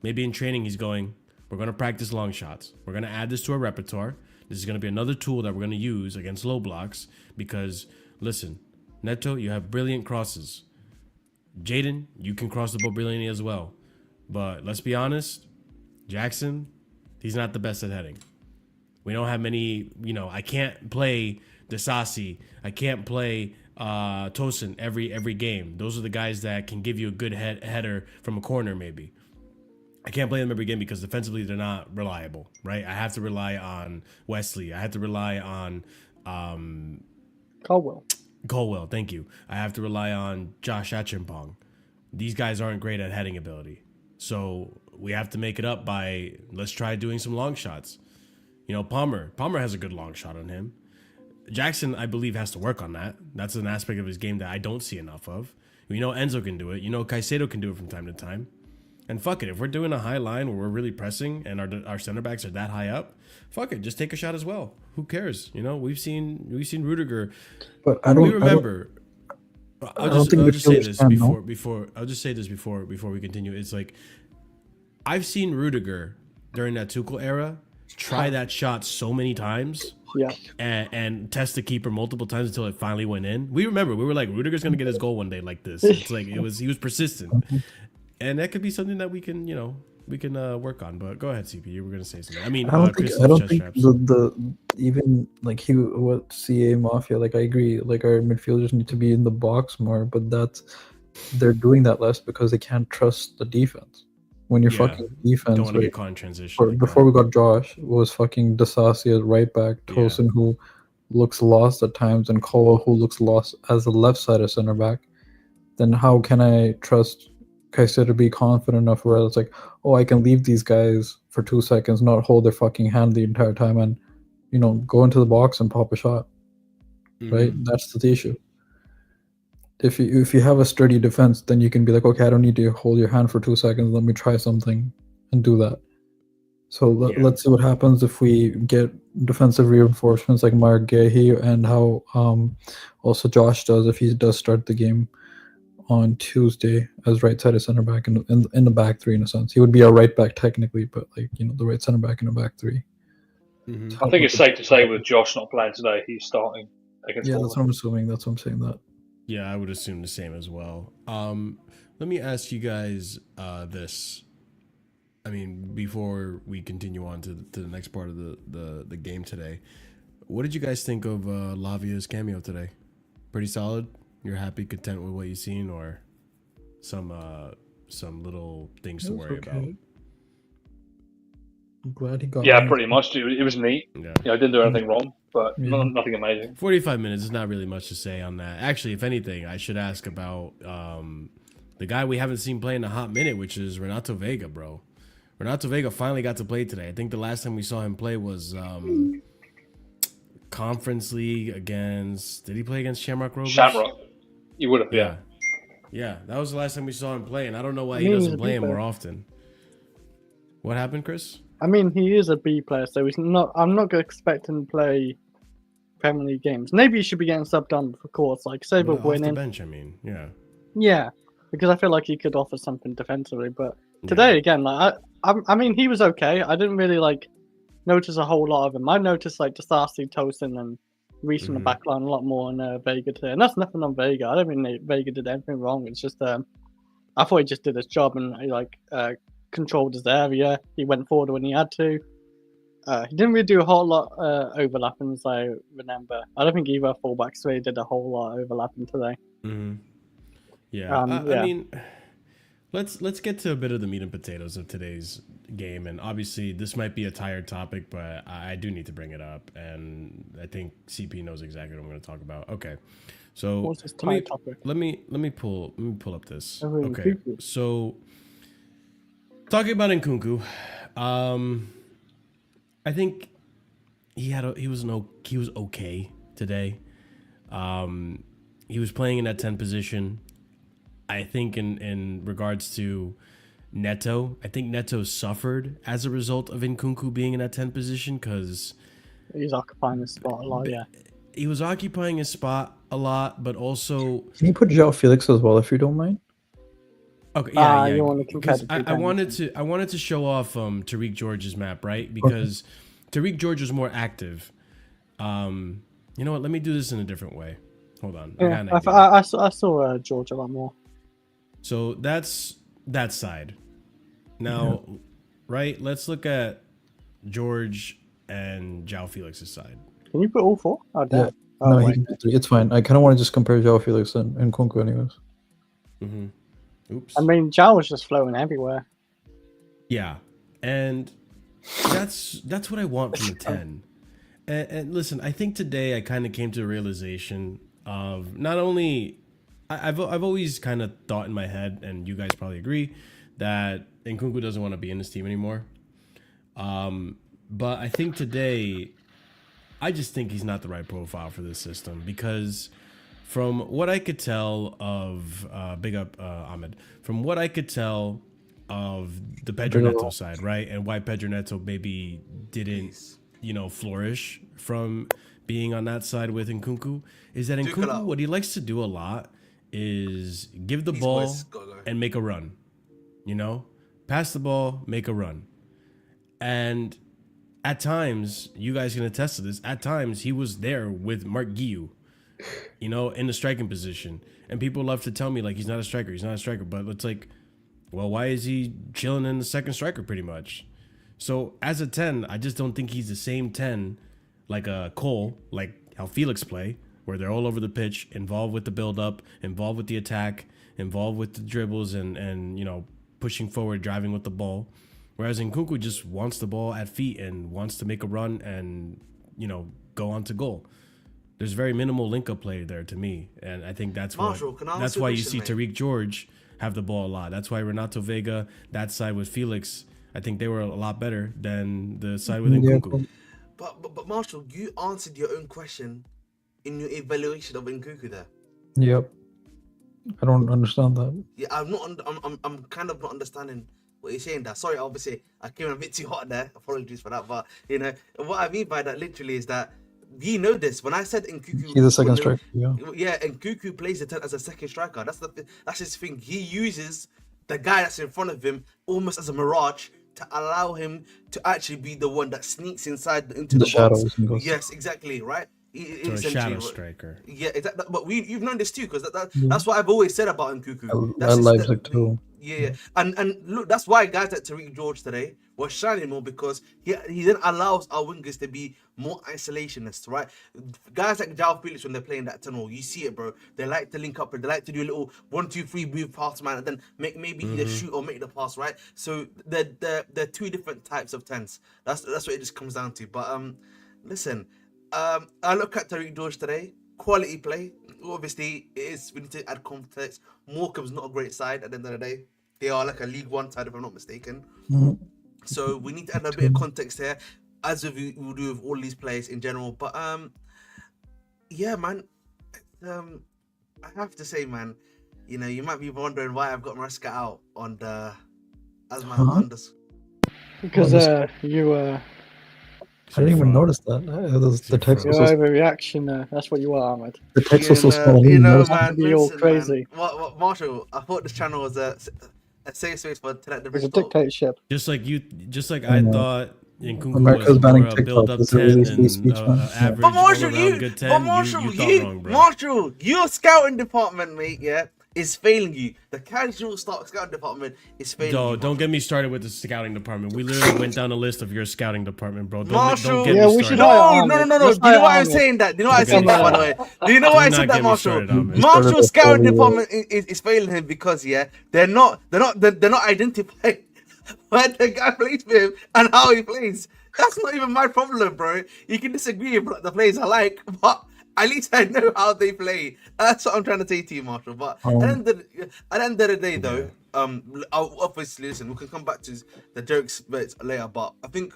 Maybe in training he's going, we're going to practice long shots. We're going to add this to our repertoire. This is going to be another tool that we're going to use against low blocks, because, listen, Neto, you have brilliant crosses. Jaden, you can cross the ball brilliantly as well. But let's be honest, Jackson, he's not the best at heading. We don't have many, I can't play Disasi. I can't play TOSIN every game. Those are the guys that can give you a good header from a corner maybe. I can't play them every game because defensively they're not reliable, right? I have to rely on Wesley. I have to rely on Colwell, thank you. I have to rely on Josh Achimpong. These guys aren't great at heading ability. So we have to make it up by, let's try doing some long shots. Palmer has a good long shot on him. Jackson, I believe, has to work on that. That's an aspect of his game that I don't see enough of. Enzo can do it. Caicedo can do it from time to time. And fuck it, if we're doing a high line where we're really pressing and our center backs are that high up, fuck it, just take a shot as well. Who cares? We've seen Rudiger. But I don't remember. I'll just say this before we continue. It's like I've seen Rudiger during that Tuchel era try that shot so many times. Yeah. And test the keeper multiple times until it finally went in. We were like, Rudiger's gonna get his goal one day like this. It's like he was persistent. And that could be something that we can work on. But go ahead, CP. You were gonna say something. I don't think the even like CA Mafia. Like I agree. Like our midfielders need to be in the box more, but they're doing that less because they can't trust the defense. When you're fucking defense, don't want to get caught in transition. Before we got Josh, was fucking Disasi as right back, Tosin who looks lost at times, and Kola who looks lost as the left side of center back. Then how can I trust Caicedo to be confident enough where it's like, oh, I can leave these guys for 2 seconds, not hold their fucking hand the entire time, and go into the box and pop a shot. Right? That's the issue. If you have a sturdy defense, then you can be like, okay, I don't need to hold your hand for 2 seconds. Let me try something and do that. So let's see what happens if we get defensive reinforcements like Mark Gahey, and how also Josh does if he does start the game on Tuesday as right-sided center back in the back three in a sense. He would be our right back technically, but the right center back in the back three. I think it's safe to say with Josh not playing today, he's starting against. Yeah, that's what I'm assuming. That's what I'm saying. That. Yeah, I would assume the same as well. Let me ask you guys this. I mean, before we continue on to the next part of the game today, what did you guys think of Lavia's cameo today? Pretty solid? You're happy, content with what you've seen, or some little things to worry about? I'm glad he got. Yeah, pretty much. It was neat. Yeah, I didn't do anything wrong, but nothing amazing. 45 minutes is not really much to say on that. Actually, if anything, I should ask about the guy we haven't seen play in a hot minute, which is Renato Vega, bro. Renato Vega finally got to play today. I think the last time we saw him play was Conference League against. Did he play against Shamrock Rovers? Shamrock. You would have, yeah. Yeah, that was the last time we saw him play, and I don't know why he doesn't play him more often. What happened, Chris? I mean, he is a B player, so he's not. I'm not going to expect him to play Premier League games. Maybe he should be getting subbed on, of course. Like, say we're winning. Off the bench, I mean, yeah. Yeah, because I feel like he could offer something defensively. But today, again, like I mean, he was okay. I didn't really notice a whole lot of him. I noticed Disasi, Tosin, and Reece in the back line a lot more than Vega today. And that's nothing on Vega. I don't think Vega did anything wrong. It's just I thought he just did his job and he controlled his area. He went forward when he had to. He didn't really do a whole lot overlapping, as I remember. I don't think either fullbacks really did a whole lot overlapping today. Yeah, I mean, let's get to a bit of the meat and potatoes of today's game. And obviously, this might be a tired topic, but I do need to bring it up. And I think CP knows exactly what I'm going to talk about. Okay, so let me pull up this. Okay, so talking about Nkunku, I think he was okay today. He was playing in that 10 position. I think in regards to Neto, I think Neto suffered as a result of Nkunku being in that 10 position because he's occupying his spot a lot. Yeah, he was occupying his spot a lot, but also can you put Joao Felix as well if you don't mind? Okay, yeah. You want to compare I wanted to show off Tariq George's map, right? Because Tariq George was more active. You know what? Let me do this in a different way. Hold on. Yeah, I saw George a lot more. So that's that side. Now, right, let's look at George and Joao Felix's side. Can you put all 4? Oh, damn. Yeah. Oh, No, wait. he can do 3. It's fine. I kind of want to just compare Joao Felix and Nkunku anyways. Oops. I mean, Joao was just floating everywhere. Yeah, and that's what I want from a 10. And listen, I think today I kind of came to a realization of not only I've always kind of thought in my head, and you guys probably agree, that Nkunku doesn't want to be in this team anymore. But I think today, I just think he's not the right profile for this system, because from what I could tell of big up Ahmed, from what I could tell of the Pedro Neto side, right, and why Pedro Neto maybe didn't, flourish from being on that side with Nkunku, is that Nkunku, what he likes to do a lot is give the ball and make a run. Pass the ball, make a run. And at times, you guys can attest to this, at times he was there with Mark Guiu, in the striking position. And people love to tell me, like, he's not a striker. But it's like, well, why is he chilling in the second striker pretty much? So as a 10, I just don't think he's the same 10 like a Cole, like how Felix play, where they're all over the pitch, involved with the build-up, involved with the attack, involved with the dribbles and pushing forward, driving with the ball. Whereas Nkunku just wants the ball at feet and wants to make a run and, go on to goal. There's very minimal link-up play there to me. And I think that's why you see Tariq George have the ball a lot. That's why Renato Vega, that side with Felix, I think they were a lot better than the side with Nkunku. But Marshall, you answered your own question in your evaluation of Nkunku there. Yep. I don't understand that. Yeah, I'm kind of not understanding what you're saying there. Sorry, obviously I came in a bit too hot there. Apologies for that. But what I mean by that literally is that you know this. When I said Nkunku, He's a second striker. Yeah. Yeah, Nkunku plays as a second striker. That's his thing. He uses the guy that's in front of him almost as a mirage to allow him to actually be the one that sneaks inside into the shadows. Yes, exactly, right. So a shadow striker. Yeah, exactly. But you've known this too, because that's what I've always said about Nkunku. I Leipzig too. Yeah, and look, that's why guys like Tariq George today were shining more, because he then allows our wingers to be more isolationist, right? Guys like Joao Felix, when they're playing that tunnel, you see it, bro. They like to link up, they like to do a little 1-2-3 move past man, and then maybe either shoot or make the pass, right? So they're two different types of 10s. That's what it just comes down to. But listen, I look at Tariq George today. Quality play. Obviously, we need to add context. Morecambe's not a great side at the end of the day. They are like a League One side, if I'm not mistaken. So we need to add a bit of context here, as we will do with all these players in general. But yeah, man. I have to say, man, you might be wondering why I've got Maresca out on the as my unders. Because you I didn't even notice that. The text was so overreaction. That's what you are, Ahmed. The text was so small. Man, be all crazy. What, Marshall? I thought this channel was a safe space for the It's a dictatorship. Just like I thought Nkunku America's was banning more a build-up TikTok. 10 It's a really and average But Marshall, all-around good 10. You thought wrong, bro. Marshall, your scouting department, mate, is failing you. The casual scouting department is failing you. Don't get me started with the scouting department. We literally went down a list of your scouting department, bro. Marshall, don't get me started. No. Do you know why I'm saying that? Do you know why I said that, by the way? Do you know why I said that, Marshall? Marshall's scouting department is failing him because they're not identifying where the guy plays for him and how he plays. That's not even my problem, bro. You can disagree with the players I like, but at least I know how they play. That's what I'm trying to say to you, Marshall. But at the end of the day, though, I'll obviously listen. We can come back to the jokes later. But I think,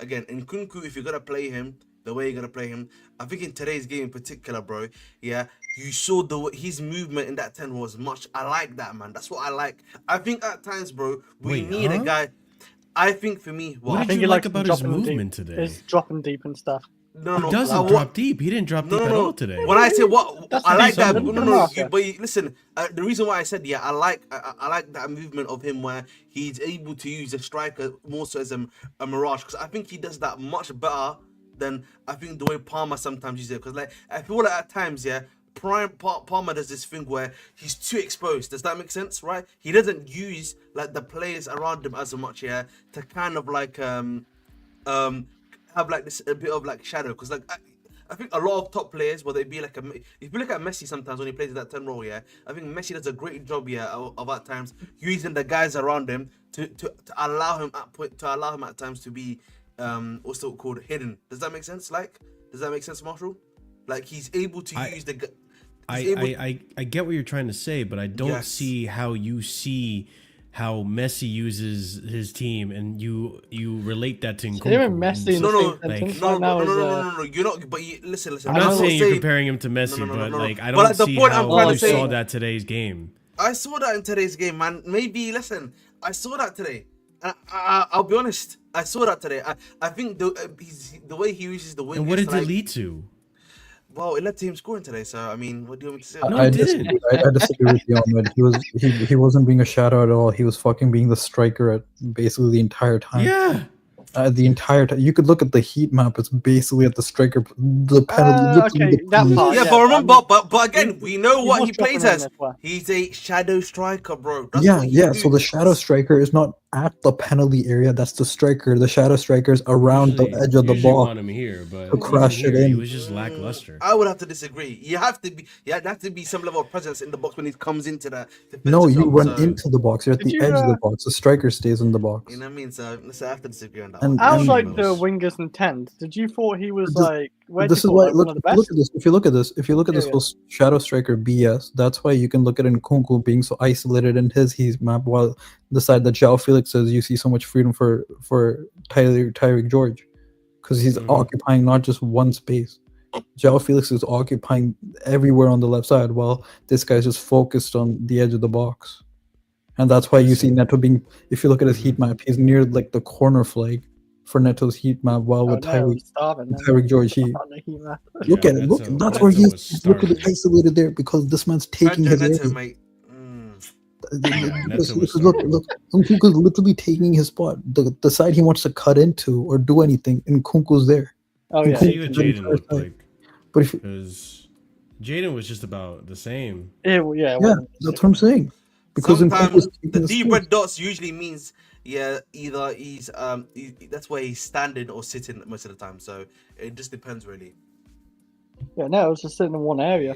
again, in Nkunku, if you're gonna play him the way you're gonna play him, I think in today's game in particular, bro, you saw his movement in that 10 was much. I like that, man. That's what I like. I think at times, bro, we need a guy. I think for me, what did you like about his movement today? He's dropping deep and stuff. No, he doesn't drop deep. He didn't drop deep at all today. When I say I like that. But listen, the reason why I said I like that movement of him where he's able to use a striker more so as a mirage, because I think he does that much better than I think the way Palmer sometimes uses it. Because like I feel like at times Palmer does this thing where he's too exposed. Does that make sense, right? He doesn't use like the players around him as much, yeah, to kind of like have like this a bit of like shadow. Because like I think a lot of top players, whether it be like if you look at Messi sometimes when he plays that 10 role, yeah, I think Messi does a great job, yeah, of at times using the guys around him to allow him at times to be what's it called, hidden. Does that make sense? Like, does that make sense, Marshall? Like he's able to use the. I get what you're trying to say, but I don't see how you see how Messi uses his team, and you relate that to Nkunku. Even Messi, No. You're not. But listen. I'm not saying you're comparing him to Messi, but like I don't see how you saw that today's game. I saw that in today's game, man. Maybe listen, I saw that today. I'll be honest. I saw that today. I think the way he uses the wing. And what did it lead to? Well, it led to him scoring today. So I mean, what do you want me to say? No, it didn't. I disagree with you on that. He wasn't being a shadow at all. He was fucking being the striker at basically the entire time. Yeah. The entire time, you could look at the heat map. It's basically at the striker, the penalty. Okay, that part, yeah, but remember, but again, we know what he plays as. He's a shadow striker, bro. That's So the shadow striker is not at the penalty area. That's the striker. The shadow striker is around the edge of the ball. Want him here, but to crash it in. He was just lackluster. I would have to disagree. You have to be some level of presence in the box when he comes into the. No, you run into the box. You're at the edge of the box. The striker stays in the box. You know what I mean? So let's have to disagree on that. How's like the wingers intent? Did you thought he was like? This is why. Look at this. If you look at this whole shadow striker BS, that's why you can look at Nkunku being so isolated in his heat map, while the side that Joao Felix says you see so much freedom for Tyreek George, because he's occupying not just one space. Joao Felix is occupying everywhere on the left side, while this guy's just focused on the edge of the box, and that's why you see Neto being. If you look at his heat map, he's near like the corner flag for Neto's heat map, while with Tyreek George, look at it. Look, that's where he's literally isolated there, because this man's taking his Neto, mate. Look, Nkunku's literally taking his spot. The side he wants to cut into or do anything, Nkunku's there. Oh yeah. See what Jaden looked like. But if Jaden was just about the same. Yeah, that's what I'm saying. Because sometimes the deep red dots usually means either he's that's where he's standing or sitting most of the time. So it just depends really. Yeah, no, I was just sitting in one area.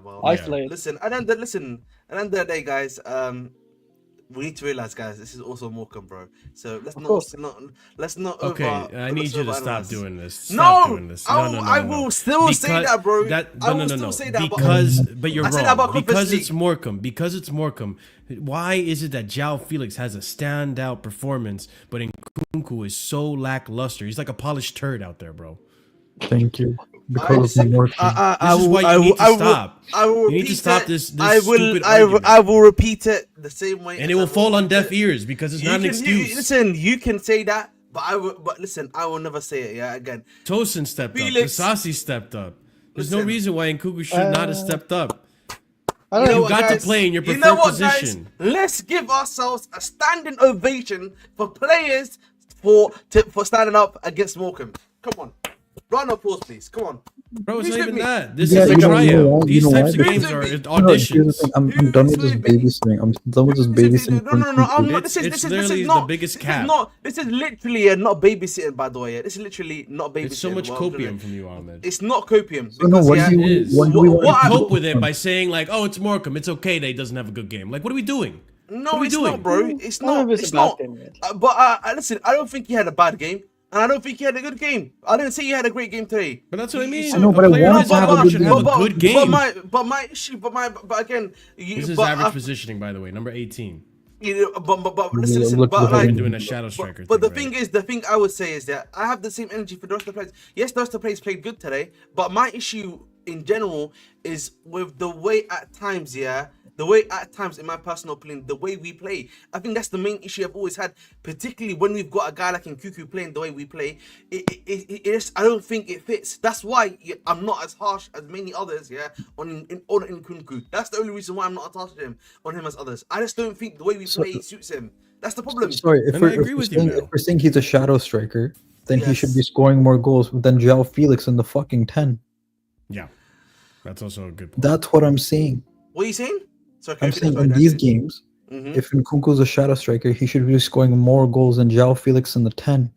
Well, isolated. Listen, at the end of the day, guys, we need to realize, guys, this is also Morecambe, bro. So let's not. Okay, I need you to stop doing this. No, I will still say that, bro. But you're wrong. Because it's Morecambe. Why is it that Joao Felix has a standout performance, but Nkunku is so lackluster? He's like a polished turd out there, bro. Thank you. Because of more. This is why you need to stop. You need to stop this stupid argument. I will repeat it the same way. And it will fall on deaf ears because it's not an excuse. Listen, you can say that, but listen, I will never say it. Yeah, again. TOSIN stepped up. Sassi stepped up. There's no reason why Nkunku should not have stepped up. You got to play in your preferred position. Guys? Let's give ourselves a standing ovation for players for standing up against Morecambe. Come on. Round of applause, please. Come on. Bro, it's not even that. This is a tryout. These types of games are auditions. I'm done with this babysitting. I'm done with this babysitting. No. I'm not. This is literally the biggest cap. This is literally not babysitting, by the way. This is literally not babysitting. It's so much copium from you, Ahmed. It's not copium. What cope with it by saying like, oh, it's Morecambe. It's okay that he doesn't have a good game. Like, what are we doing? No, it's not, bro. It's not. It's not. But listen, I don't think he had a bad game. And I don't think he had a good game. I didn't say he had a great game today. But that's what I mean. No, but I want to have a good game. But again, this is average positioning, by the way, number 18. But listen, but like doing a shadow striker. But the thing I would say is that I have the same energy for the rest of the players. Yes, the rest of the players played good today, but my issue in general is with the way at times, in my personal opinion, the way we play. I think that's the main issue I've always had, particularly when we've got a guy like Nkunku playing the way we play. I don't think it fits. That's why I'm not as harsh as many others, on Nkunku. That's the only reason why I'm not as harsh on him as others. I just don't think the way we play suits him. That's the problem. Sorry, if we're saying he's a shadow striker, then he should be scoring more goals than Joao Felix in the fucking 10. Yeah. That's also a good point. That's what I'm saying. What are you saying? Sorry, I'm saying in these games, if Nkunku's a shadow striker, he should be scoring more goals than Joao Felix in the 10.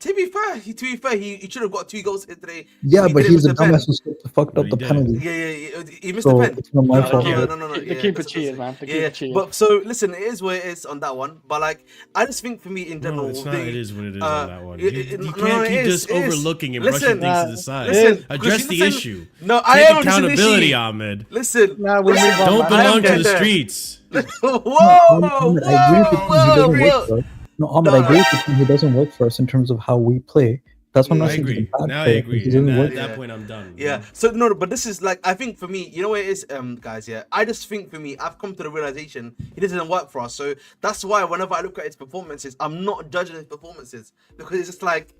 To be fair, he should have got 2 goals today. Yeah, but he's a the pen. dumbass who fucked up the penalty. Yeah. He missed So the pen. it's not my fault. No. The keeper cheated, man. The keeper cheated. But so listen, it is what it is on that one. But like, I just think for me in general, No, it's not. It is what it is on that one. You no, can't keep it just is. overlooking and Listen, brushing things to the side. listen, Address the issue. No, I Take am accountability, issue. Ahmed. Listen, Nah, we move on, Don't man. belong to the there. streets. Ahmed, I agree with you. He doesn't work for us. No, Ahmed, I agree with you. He doesn't work for us in terms of how we play. That's what I'm not I saying. agree. He's a bad Now I player. agree. He doesn't And work. at that point, I'm done. Yeah. So no, but this is like, I think for me, you know what it is, guys. Yeah, I just think for me, I've come to the realization he doesn't work for us. So that's why whenever I look at his performances, I'm not judging his performances because it's just like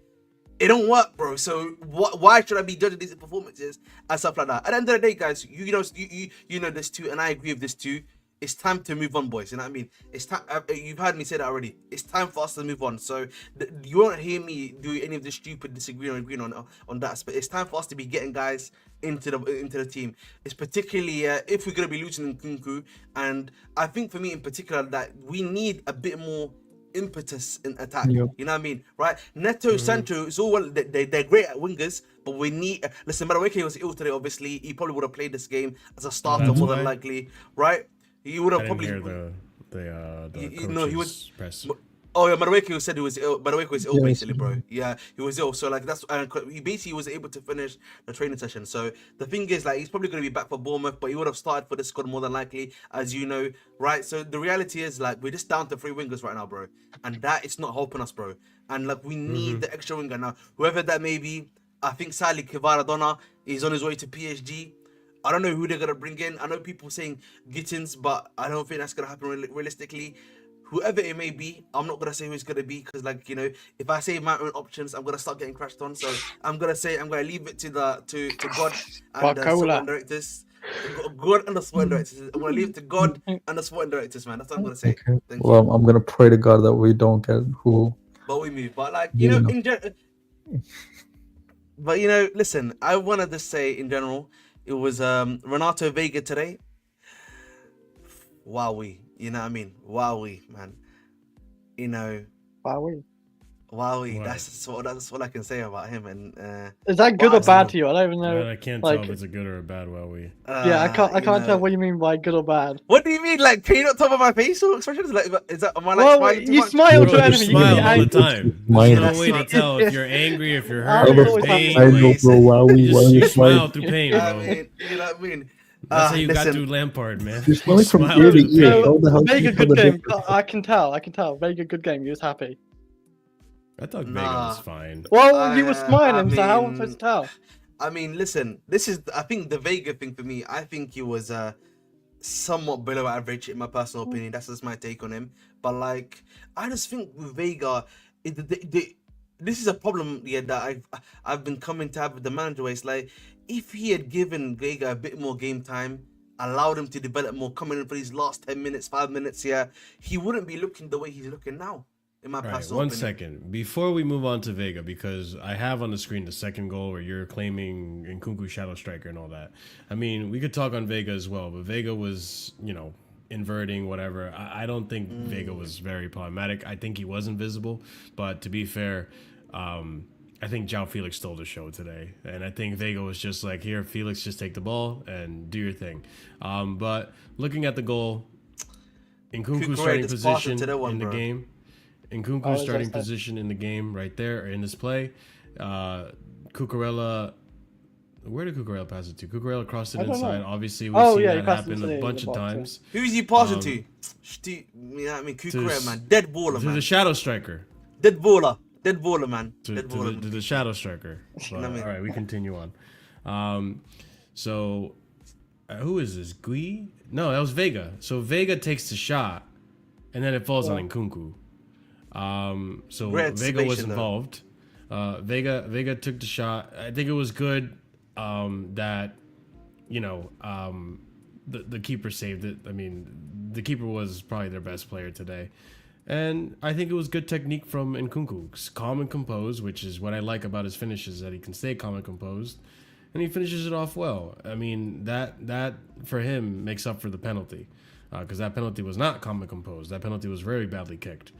it don't work, bro. So why should I be judging these performances and stuff like that? At the end of the day, guys, you know this too, and I agree with this too. It's time to move on, boys. You know what I mean? It's time. You've heard me say that already. It's time for us to move on. So you won't hear me do any of this stupid disagreeing or agreeing on that. But it's time for us to be getting guys into the team. It's particularly if we're gonna be losing Nkunku, and I think for me in particular that we need a bit more impetus in attack. Yeah. You know what I mean? Right? Neto, Sancho, it's all well. They're great at wingers, but we need. Listen, Madueke was ill today. Obviously, he probably would have played this game as a starter more than likely. Right? He would have I probably. Didn't hear the coach's No, he was. press. Oh yeah, Madueke said he was ill. Madueke was ill Yes. basically, bro. Yeah, he was ill. So like that's he basically was able to finish the training session. So the thing is, like, he's probably going to be back for Bournemouth, but he would have started for the squad more than likely, as you know, right? So the reality is, like, we're just down to 3 wingers right now, bro, and that is not helping us, bro. And like, we need the extra winger now, whoever that may be. I think sadly Kvaradona is on his way to PSG. I don't know who they're gonna bring in. I know people saying Gittins, but I don't think that's gonna happen realistically. Whoever it may be, I'm not gonna say who it's gonna be because, like, you know, if I say my own options, I'm gonna start getting crashed on. So I'm gonna leave it to God and the sporting directors. God and the sporting directors. I'm gonna leave it to God and the sporting directors, man. That's what I'm gonna say. Okay. Thank Well, you. I'm gonna pray to God that we don't get who. But we move. But like, you know, in general. But you know, listen, I wanted to say in general, it was Renato Vega today. Wowie, you know what I mean? Wowie, man. You know, Wowie. wowie. Wow. That's what I can say about him. And Is that good or bad to you? I don't even know. I can't like- tell if it's a good or a bad Wowie. Yeah, I can't tell what you mean by good or bad. What do you mean? Like, can you not tell by my facial expressions? Like, is that am I like Well, smiling too you much? smile Bro, to you anything. You can smile be all the angry. time. Smile. There's no way to tell if you're angry, if you're I hurt, was if always pain. happy. I know, bro. Wow, You why are just you you smile smiling? through pain, I bro. mean, you know what I mean? That's how you got Listen, through Lampard, man. You're smiling from Smile ear to through ear. pain. How the hell Very can you good tell the game. difference? I can tell. Very good game. You was happy. I thought Vega Nah. was fine. Well, you were smiling, I so how am I mean, supposed to tell? I mean, listen, this is, I think the Vega thing for me, I think he was somewhat below average in my personal opinion. That's just my take on him. But like, I just think with Vega, this is a problem that I've been coming to have with the manager. Where it's like, if he had given Vega a bit more game time, allowed him to develop more, coming in for these last 10 minutes, 5 minutes here, he wouldn't be looking the way he's looking now. In my All right, personal one opinion. second. Before we move on to Vega, because I have on the screen the second goal where you're claiming Nkunku shadow striker and all that. I mean, we could talk on Vega as well, but Vega was, you know, inverting, whatever. I don't think Vega was very problematic. I think he was invisible, but to be fair, I think Joao Felix stole the show today. And I think Vega was just like, here, Felix, just take the ball and do your thing. But looking at the goal, Nkunku starting position in the game. Nkunku's starting position in the game right there, or in this play. Cucurella, where did Cucurella pass it to? Cucurella crossed it inside. know. Obviously, we've seen that passed happen into a bunch the of box, yeah. times. Who's he passing to? You know what I mean? Cucurella, man. Dead baller, To man. the shadow striker. Dead baller, man. To Dead baller. the shadow striker. But, all right, we continue on. So, who is this? Gui? No, that was Vega. So Vega takes the shot, and then it falls on Nkunku. So Great Vega was anticipation, involved. Vega took the shot. I think it was good that, you know, the keeper saved it. I mean, the keeper was probably their best player today. And I think it was good technique from Nkunku. Calm and composed, which is what I like about his finishes, that he can stay calm and composed. and he finishes it off well. I mean, that for him makes up for the penalty, because that penalty was not calm and composed. That penalty was very badly kicked.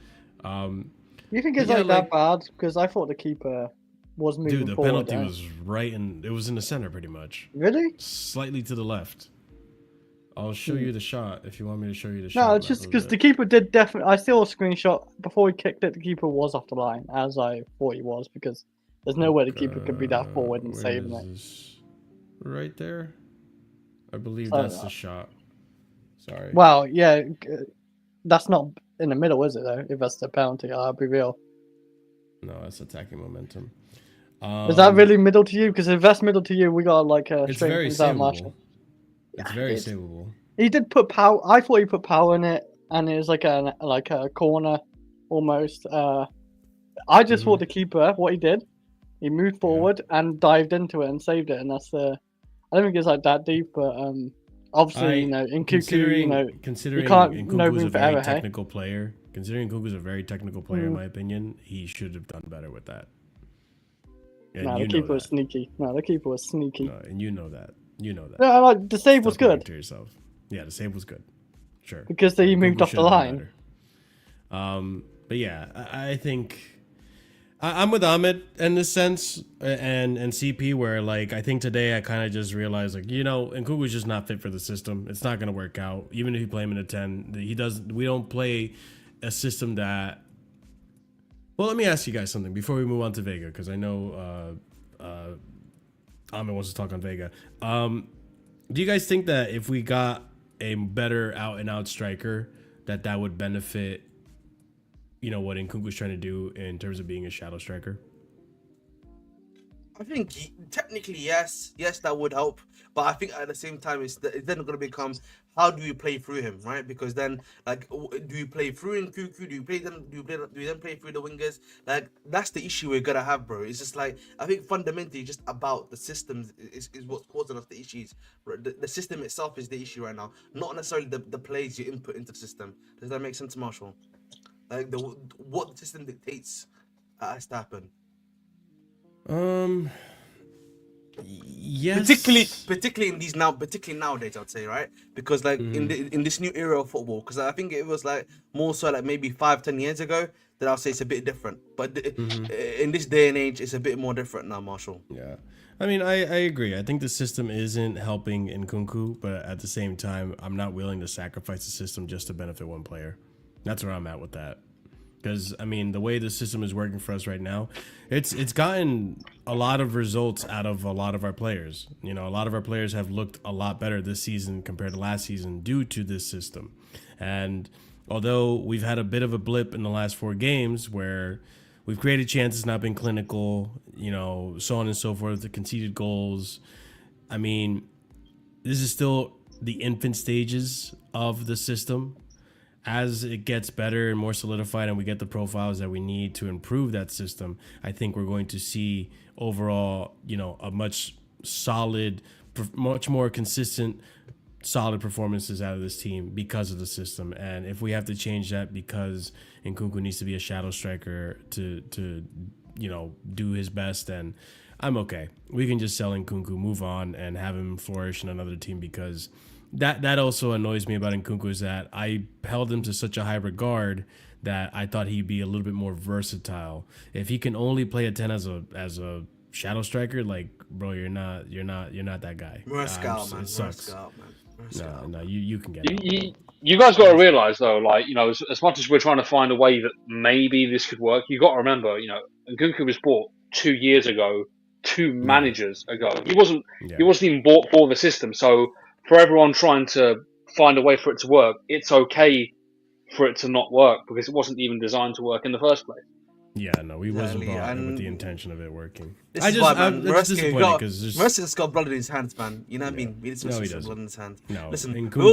You think it's that bad? Because I thought the keeper was moving dude, the forward. penalty was right it was in the center pretty much. Really? Slightly to the left. I'll show you the shot if you want me to show you the shot. No, it's just because the keeper did definitely. I saw a screenshot before he kicked it. The keeper was off the line, as I thought he was, because there's no way the keeper could be that forward and saving it. Right there, I believe that's the shot. Sorry. Well, yeah, that's not in the middle, is it? Though, if that's the penalty, I'll be real. No, that's attacking momentum. Is that really middle to you? Because if that's middle to you, we got like a it's straight very out Marshall. It's very savable. He did put power. I thought he put power in it, and it was like a corner almost. I just thought the keeper, what he did, he moved forward and dived into it and saved it, and that's I don't think it's like that deep, but obviously in Nkunku, considering you can't Nkunku's a very technical player. Considering Nkunku's a very technical player, in my opinion, he should have done better with that. No, the keeper was sneaky. No, the keeper was sneaky. No, and you know that. You know that. No, like, the save was good. To yourself. Yeah, the save was good. Sure. Because he moved off the line. But yeah, I think I'm with Ahmed in this sense, and CP, where like I think today I kind of just realized like Nkunku's just not fit for the system. It's not gonna work out. Even if you play him in a 10, we don't play a system that. Well, let me ask you guys something before we move on to Vega, because I know Ahmed wants to talk on Vega. Do you guys think that if we got a better out-and-out striker, that would benefit, what Nkunku's trying to do in terms of being a shadow striker? I think technically yes, that would help, but I think at the same time it's then going to become how do you play through him, right? Because then like do you play through Nkunku? Do you then play through the wingers? Like that's the issue we're gonna have, bro. It's just like I think fundamentally just about the systems is what's causing us the issues. The system itself is the issue right now, not necessarily the plays you input into the system. Does that make sense, Marshall? Like what the system dictates has to happen. Yes. Particularly nowadays, I'd say, right? Because like in this new era of football, because I think it was like more so like maybe 5-10 years ago, then I'll say it's a bit different. But in this day and age, it's a bit more different now, Marshall. Yeah. I mean, I agree. I think the system isn't helping Nkunku, but at the same time, I'm not willing to sacrifice the system just to benefit one player. That's where I'm at with that. Because, I mean, the way the system is working for us right now, it's gotten a lot of results out of a lot of our players. A lot of our players have looked a lot better this season compared to last season due to this system. And although we've had a bit of a blip in the last 4 games where we've created chances, not been clinical, so on and so forth, the conceded goals. I mean, this is still the infant stages of the system. As it gets better and more solidified and we get the profiles that we need to improve that system, I think we're going to see overall, a much more consistent, solid performances out of this team because of the system. And if we have to change that because Nkunku needs to be a shadow striker to do his best, then I'm okay. We can just sell Nkunku, move on, and have him flourish in another team, because that also annoys me about Nkunku is that I held him to such a high regard that I thought he'd be a little bit more versatile. If he can only play a 10 as a shadow striker, like, bro, you're not that guy. It sucks. No, you can get it. You guys got to realize though, like, as much as we're trying to find a way that maybe this could work, you got to remember, Nkunku was bought 2 years ago, 2 managers ago. He wasn't even bought for the system. So for everyone trying to find a way for it to work, it's okay for it to not work because it wasn't even designed to work in the first place. Yeah, no, he wasn't brought in with the intention of it working. I'm disappointed because Maresca's got blood in his hands, man. You know what I mean? He doesn't have blood in his hands. No, listen, after we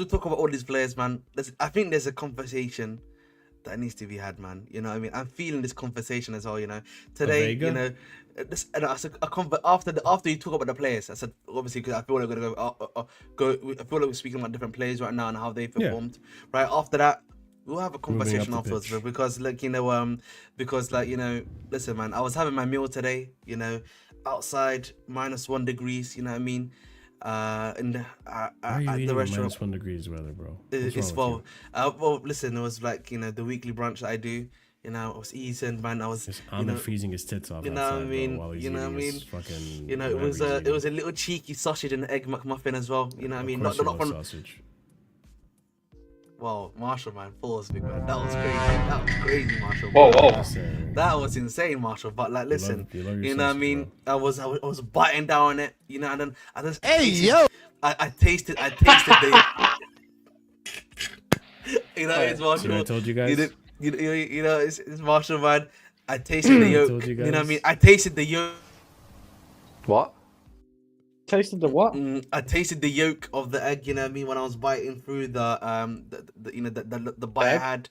talk about all these players, man, I think there's a conversation that needs to be had, man. You know what I mean? I'm feeling this conversation as well. Today, and I said, after you talk about the players, I said obviously because I feel like we're gonna go. I feel like we're speaking about different players right now and how they performed. Right after that, We'll have a Moving up conversation the afterwards, pitch. bro. Because listen, man. I was having my meal today. Outside -1 degrees. You know what I mean? And Why are you at the eating in restaurant. -1 degrees weather, bro? What's It's wrong with well, listen. It was like the weekly brunch that I do. I was eating, man. I was you? Ahmed freezing his tits off you know what I outside, mean? bro, while he's You know eating what I his mean? fucking. it whatever was he's it was a eating. little cheeky sausage and an egg McMuffin as well. You know what I mean? Of course you Not love from. sausage. Well, Marshall, man, pause, big man. That was crazy. That was crazy, Marshall. Whoa, bro. whoa. Listen, That was insane, Marshall. But like, listen, you love your you know what I sausage, mean? bro. I was biting down on it, and then I just Hey, tasted, yo! I tasted the. It's See what Marshall. I told you guys? It's Marshall, man. I tasted the I yolk. told you You know what I guys. mean? I tasted the yolk. What? Tasted the what? I tasted the yolk of the egg. You know what I mean? When I was biting through the bite I Egg? had.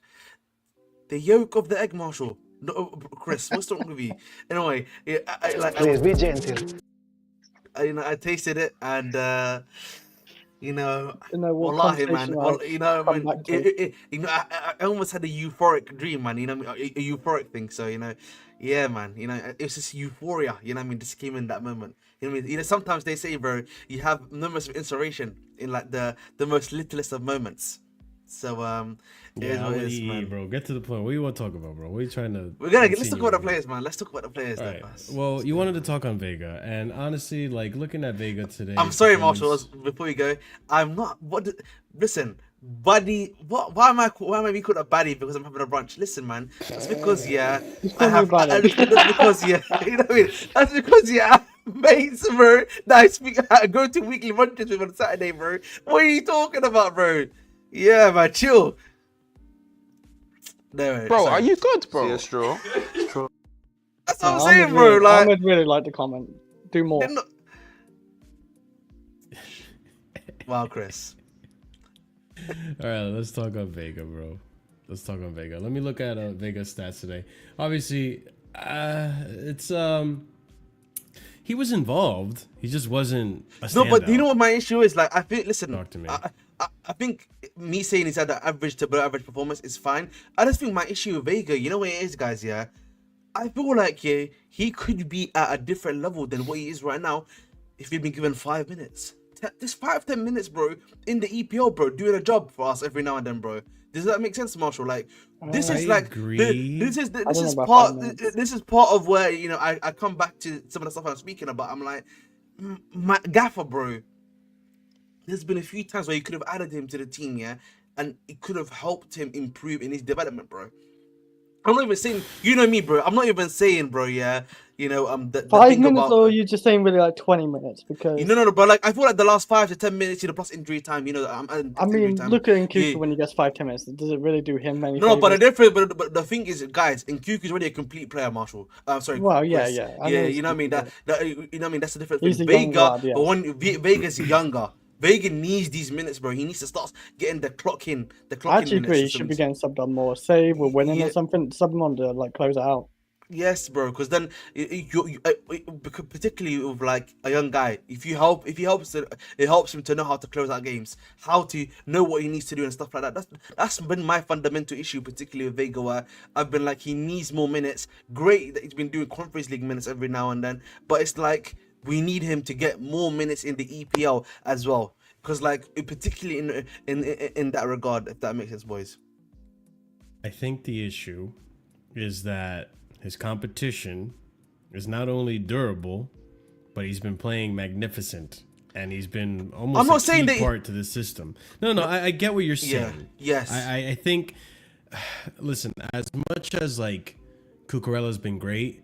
The yolk of the egg, Marshall. No, Chris, what's wrong with you? Anyway, Please be gentle. I tasted it and You know what wallahi, man. conversation Well, I've come back to. I almost had a euphoric dream, man. You know what I mean? A euphoric thing. So yeah, man. It's just euphoria. You know what I mean? Just came in that moment. You know what I mean? Sometimes they say, bro, you have moments of inspiration in like the most littlest of moments. So it is Yeah, what I'm it is, gonna eat, man. bro. Get to the point. What do you want to talk about, bro? What are you trying to? Let's talk about the insinuate? players, man. Let's talk about the players. All then, right. guys. Well, you wanted to talk on Vega, and honestly, like looking at Vega today. I'm sorry, Marshall. Before we go, I'm not. Listen, buddy. Why am I being called a baddie because I'm having a brunch? Listen, man. That's because I have. baddie. That's because you know what I mean. That's because I have mates, bro. That I go to weekly brunches with on Saturday, bro. What are you talking about, bro? Yeah, man. Chill. No, Bro, sorry. are you good, bro? See a straw? That's what I'm saying, bro. I Like, would really like to comment. Do more. they're not- wow, Chris. All right, let's talk on Vega, bro. Let's talk on Vega. Let me look at Vega's stats today. Obviously, it's he was involved. He just wasn't a No, but standout. you know what my issue is? Like, I think, listen, Talk to me. I think me saying he's had an average to below average performance is fine. I just think my issue with Vega, you know what it is, guys, yeah? I feel like, yeah, he could be at a different level than what he is right now if he'd been given 5 minutes. Just 5-10 minutes, bro, in the EPL, bro, doing a job for us every now and then, bro. Does that make sense, Marshall? Like, this is I like agree. this is don't know about part 5 minutes. this is part of where I come back to some of the stuff I'm speaking about. I'm like, my gaffer, bro. There's been a few times where you could have added him to the team, yeah, and it could have helped him improve in his development, bro. I'm not even saying, you know me, bro. I'm not even saying, bro, yeah, the 5 thing minutes, about, or you just saying really like 20 minutes? Because no, but like I feel like the last 5 to 10 minutes, plus injury time, I mean, look at Nkunku when he gets 5-10 minutes. Does it really do him any? No, but the favours? difference, but the thing is, guys, Nkunku's already a complete player, Marshall. Sorry. Well, yeah, Chris. yeah. I know Yeah, he's you know what I mean. complete That you know what I mean. That's the difference. He's With a young Vega, lad, yeah. but when Vega's younger, Vega needs these minutes, bro. He needs to start getting the clock in. I actually agree. He should be getting subbed on more. Say we're winning Yeah. or something, sub him on to like close it out. Yes, bro. Because then, particularly with like a young guy, if he helps, it helps him to know how to close out games, how to know what he needs to do and stuff like that. That's been my fundamental issue, particularly with Vega, where I've been like, he needs more minutes. Great that he's been doing Conference League minutes every now and then, but it's like we need him to get more minutes in the EPL as well. Because like, particularly in that regard, if that makes sense, boys. I think the issue is that his competition is not only durable, but he's been playing magnificent, and he's been almost I'm not a saying key that part to the system. No, I get what you're saying. Yes. I think, listen, as much as like Cucurella's been great,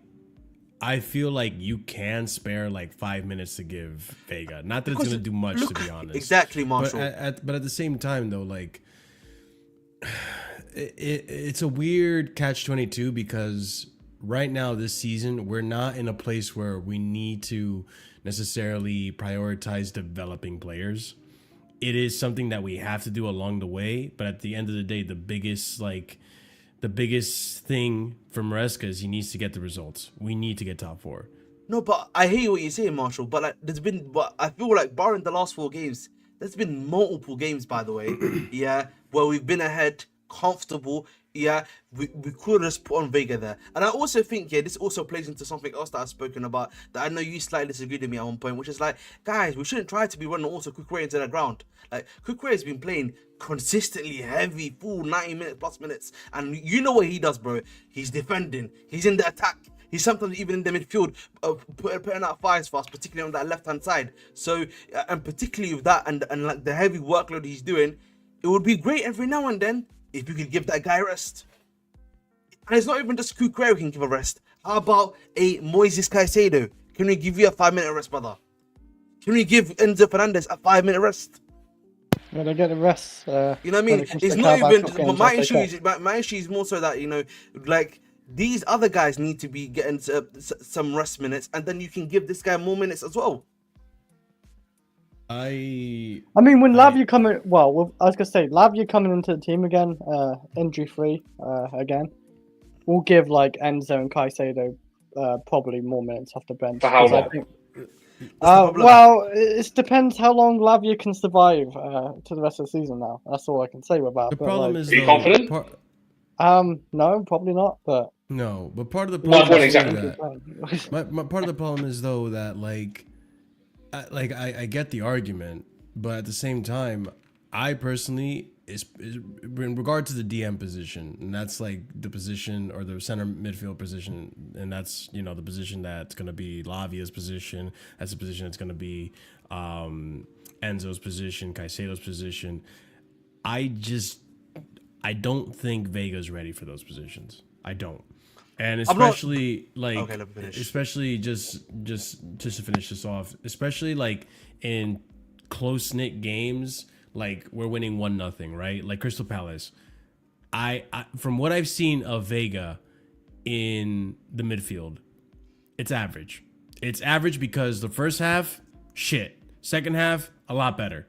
I feel like you can spare like 5 minutes to give Vega. Not that it's gonna do much, to be honest. Exactly, Marshall. But at the same time, though, like it's a weird catch-22 because right now this season we're not in a place where we need to necessarily prioritize developing players. It is something that we have to do along the way, but at the end of the day, the biggest thing for Maresca is he needs to get the results. We need to get top 4. No, but I hear what you're saying, Marshall. But like, but I feel like barring the last 4 games, there's been multiple games, by the way, yeah, where we've been ahead comfortable, yeah, we could just put on Vega there. And I also think, yeah, this also plays into something else that I've spoken about that I know you slightly disagreed with me at one point, which is like, guys, we shouldn't try to be running also Cucurella into the ground. Like, Cucurella has been playing consistently heavy, full 90 minutes plus minutes, and you know what he does, bro. He's defending, he's in the attack. He's sometimes even in the midfield, putting out fires for us, particularly on that left-hand side. So, and particularly with that and like the heavy workload he's doing, it would be great every now and then if you could give that guy rest. And it's not even just Cucurella who can give a rest. How about a Moises Caicedo? Can we give you a 5-minute rest, brother? Can we give Enzo Fernandez a 5-minute rest? Yeah, they get a rest. You know what I mean? It's not even. But my issue is more so that, you know, like, these other guys need to be getting some rest minutes, and then you can give this guy more minutes as well. I mean, when Lavia coming, well, I was gonna say Lavia coming into the team again, injury free, again, we'll give like Enzo and Caicedo probably more minutes off the bench. For how long? Well, it depends how long Lavia can survive to the rest of the season. Now, that's all I can say about. The problem is, are you confident? No, probably not. But no, but part of the problem exactly. my part of the problem is though that I get the argument, but at the same time, I personally is in regard to the DM position, and that's like the position or the center midfield position, and that's, you know, the position that's going to be Lavia's position. That's the position that's going to be Enzo's position, Caicedo's position. I don't think Vega's ready for those positions. I don't. And especially especially just to finish this off, especially like in close-knit games, like we're winning 1-0, right? Like Crystal Palace. I from what I've seen of Vega in the midfield, it's average. It's average because the first half, shit. Second half, a lot better.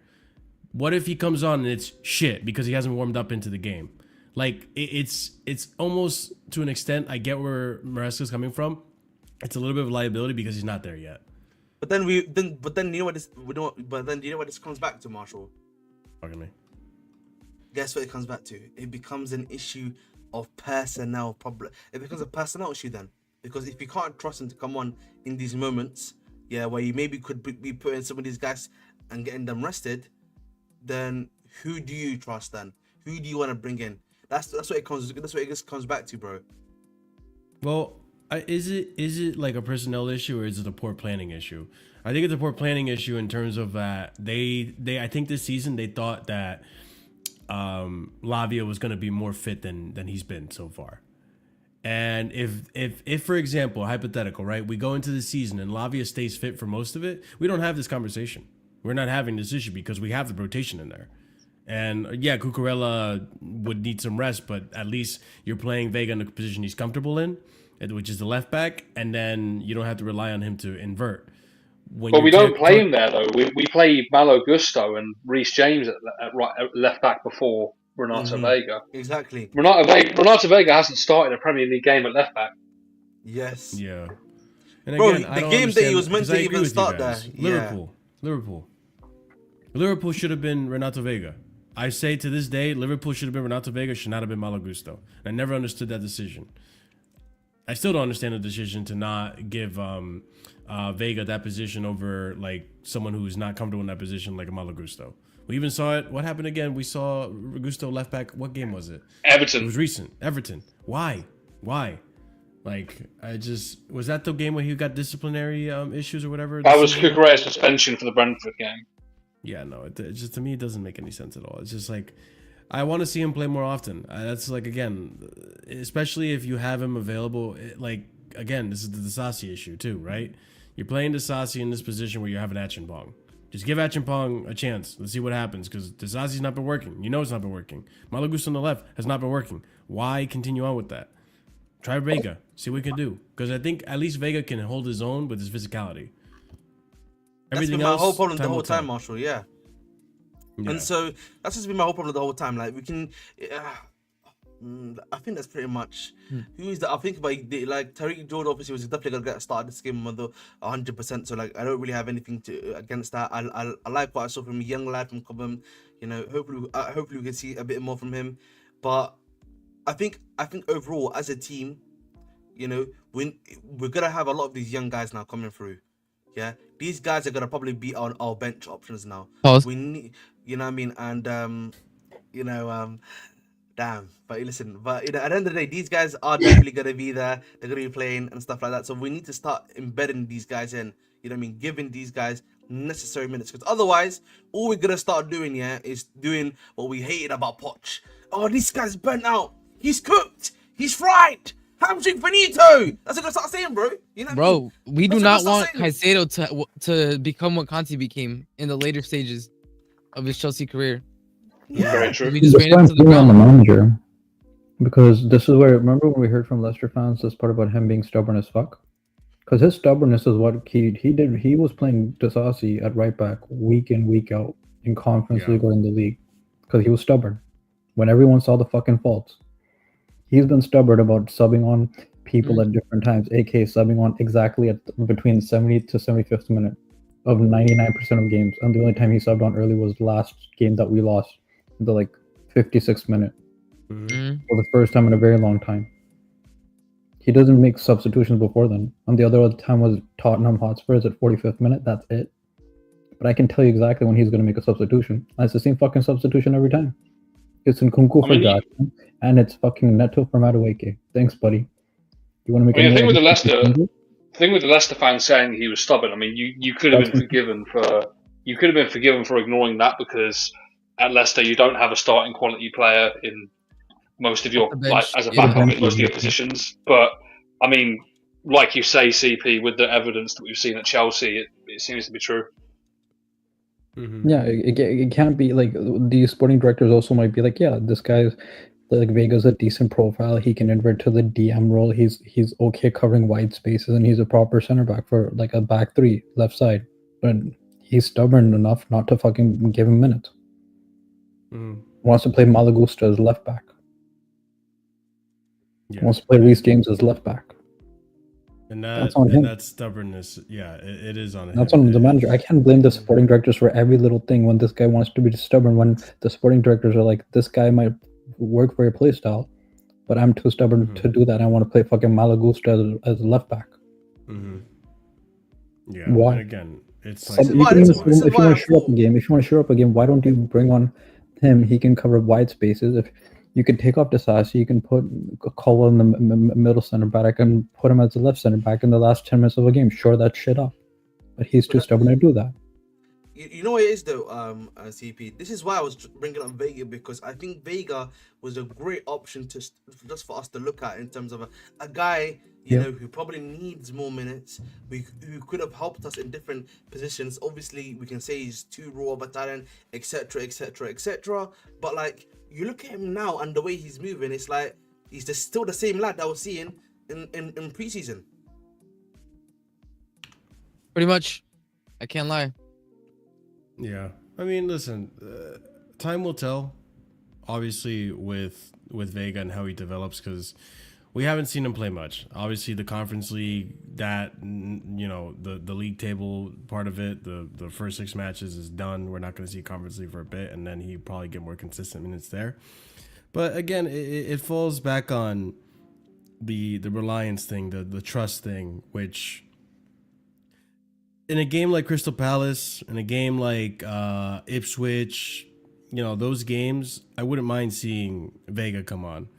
What if he comes on and it's shit because he hasn't warmed up into the game? Like, it's almost, to an extent, I get where Maresca's coming from. It's a little bit of a liability because he's not there yet. But then you know what this you know what this comes back to, Marshall? Fucking me. Guess what it comes back to? It becomes an issue of personnel problem. It becomes a personnel issue then, because if you can't trust him to come on in these moments, yeah, where you maybe could be putting some of these guys and getting them rested, then who do you trust then? Who do you want to bring in? That's what it comes. That's what it just comes back to, bro. Well, is it like a personnel issue or is it a poor planning issue? I think it's a poor planning issue in terms of that they I think this season they thought that Lavia was going to be more fit than he's been so far. And if for example, hypothetical, right, we go into the season and Lavia stays fit for most of it, we don't have this conversation. We're not having this issue because we have the rotation in there. And yeah, Cucurella would need some rest, but at least you're playing Vega in the position he's comfortable in, which is the left back, and then you don't have to rely on him to invert. But we don't play him there though. We play Malo Gusto and Reece James at left back before Renato Vega. Exactly. Renato Vega hasn't started a Premier League game at left back. Yes. Yeah. And bro, again, the game that he was meant to even start there. Liverpool should have been Renato Vega. I say to this day, Liverpool should have been Renato Vega, should not have been Malo Gusto. I never understood that decision. I still don't understand the decision to not give Vega that position over like someone who's not comfortable in that position like a Malo Gusto. We even saw it. What happened again? We saw Gusto left back. What game was it? Everton. It was recent. Everton. Why? Like, was that the game where he got disciplinary issues or whatever? That was Cucurella's suspension for the Brentford game. Yeah, no, it just, to me, it doesn't make any sense at all. It's just like, I want to see him play more often. That's like, again, especially if you have him available. Like, again, this is the Disasi issue too, right? You're playing Disasi in this position where you have an Achimpong. Just give Achimpong a chance. Let's see what happens, because Disasi's not been working. You know it's not been working. Malo Gusto on the left has not been working. Why continue on with that? Try Vega. See what we can do. Because I think at least Vega can hold his own with his physicality. Everything else, my whole problem the whole time, Marshall. Yeah. And so that's just been my whole problem the whole time. Like, we can, I think that's pretty much who is that. I think about like Tariq Jordan obviously was definitely gonna get started this game with 100%. So like, I don't really have anything against that. I like what I saw from a young lad from Cobham. You know, hopefully we can see a bit more from him. But I think overall as a team, you know, we're gonna have a lot of these young guys now coming through. Yeah, these guys are gonna probably be on our bench options now. Pause. We need, you know what I mean, and damn. But listen, but at the end of the day, these guys are definitely gonna be there. They're gonna be playing and stuff like that. So we need to start embedding these guys in. You know what I mean? Giving these guys necessary minutes, because otherwise, all we're gonna start doing, is doing what we hated about Poch. Oh, this guy's burnt out. He's cooked. He's fried. Hamstring finito. That's what I'm gonna start saying, bro. You know, Bro, we do That's not what I'm want saying. Caicedo to become what Conte became in the later stages of his Chelsea career. Very true. We just That's ran why him I'm to the putting on the ground. manager. Because this is where, remember when we heard from Leicester fans this part about him being stubborn as fuck? Because his stubbornness is what he did. He was playing Disasi at right back week in, week out in Conference League or in the league. Because he was stubborn. When everyone saw the fucking faults. He's been stubborn about subbing on people at different times, aka subbing on exactly at between 70th to 75th minute of 99% of games. And the only time he subbed on early was the last game that we lost, the 56th minute. Mhm. For the first time in a very long time. He doesn't make substitutions before then. And the other time was Tottenham Hotspurs at 45th minute. That's it. But I can tell you exactly when he's going to make a substitution. And it's the same fucking substitution every time. It's Nkunku for Jackson, and it's fucking Neto for Madueke. Thanks, buddy. You want to make I mean, the thing with the changes? Leicester fans saying he was stubborn. I mean, you could have been forgiven for ignoring that, because at Leicester you don't have a starting quality player in most of your the bench. as a Yeah. backup in most of your positions. But I mean, like you say, CP, with the evidence that we've seen at Chelsea, it seems to be true. Yeah, it can't be like these sporting directors also might be like, yeah, this guy's Vega's a decent profile. He can invert to the DM role. He's okay covering wide spaces, and he's a proper center back for a back three left side. But he's stubborn enough not to fucking give him minutes. Wants to play Malagusta as left back. Wants to play Reece James as left back. And that's on him. That stubbornness, it is on him. That's on the manager. I can't blame the sporting directors for every little thing when this guy wants to be stubborn, when the sporting directors are like, this guy might work for your play style, but I'm too stubborn to do that. I want to play fucking Malagusta as left back. Yeah. Why? And again, it's if you want to shore up a game, why don't you bring on him? He can cover wide spaces. If you can take off Disasi, you can put Caldwell in the middle center back and put him as the left center back in the last 10 minutes of a game. Shore that shit up. But he's too stubborn to do that. You know what it is though, CP. This is why I was bringing up Vega, because I think Vega was a great option just for us to look at in terms of a guy you know who probably needs more minutes, who could have helped us in different positions. Obviously, we can say he's too raw of a talent, etc., etc., etc. But you look at him now and the way he's moving, it's like he's still the same lad that I was seeing in preseason. Pretty much, I can't lie. Yeah, I mean, listen, time will tell. Obviously, with Vega and how he develops, because we haven't seen him play much. Obviously, the Conference League, that the league table part of it, the first 6 matches is done. We're not going to see Conference League for a bit, and then he probably get more consistent minutes there. But again, it falls back on the reliance thing, the trust thing, which, in a game like Crystal Palace, in a game like Ipswich, those games, I wouldn't mind seeing Vega come on.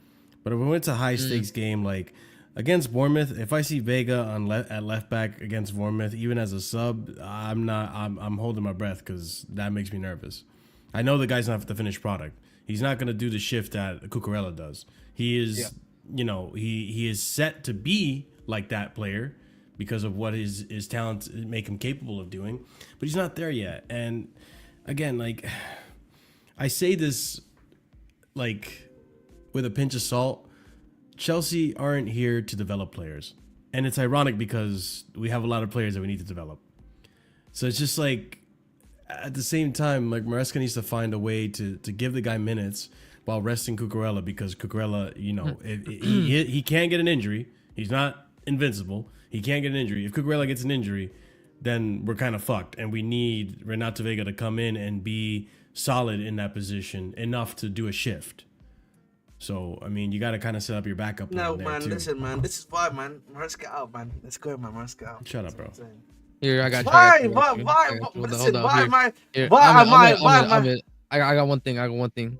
But if we went to high stakes game like against Bournemouth, if I see Vega at left back against Bournemouth, even as a sub, I'm holding my breath, because that makes me nervous. I know the guy's not the finished product. He's not going to do the shift that Cucurella does. He is, he is set to be like that player, because of what his talents make him capable of doing, but he's not there yet. And again, I say this with a pinch of salt, Chelsea aren't here to develop players. And it's ironic because we have a lot of players that we need to develop. So it's just at the same time, Maresca needs to find a way to give the guy minutes while resting Cucurella, because Cucurella, he can't get an injury. He's not invincible. He can't get an injury. If Cucurella gets an injury, then we're kind of fucked. And we need Renato Vega to come in and be solid in that position enough to do a shift. So I mean, you got to kind of set up your backup plan No, there man, too. listen, man. This is why, man. Let's get out, man. Let's go, man. Let's get out. Shut up, bro. Here, I got you. I got you, I got you. Listen, Hold on, why here. am I? Here, Why am I? I got one thing. I got one thing.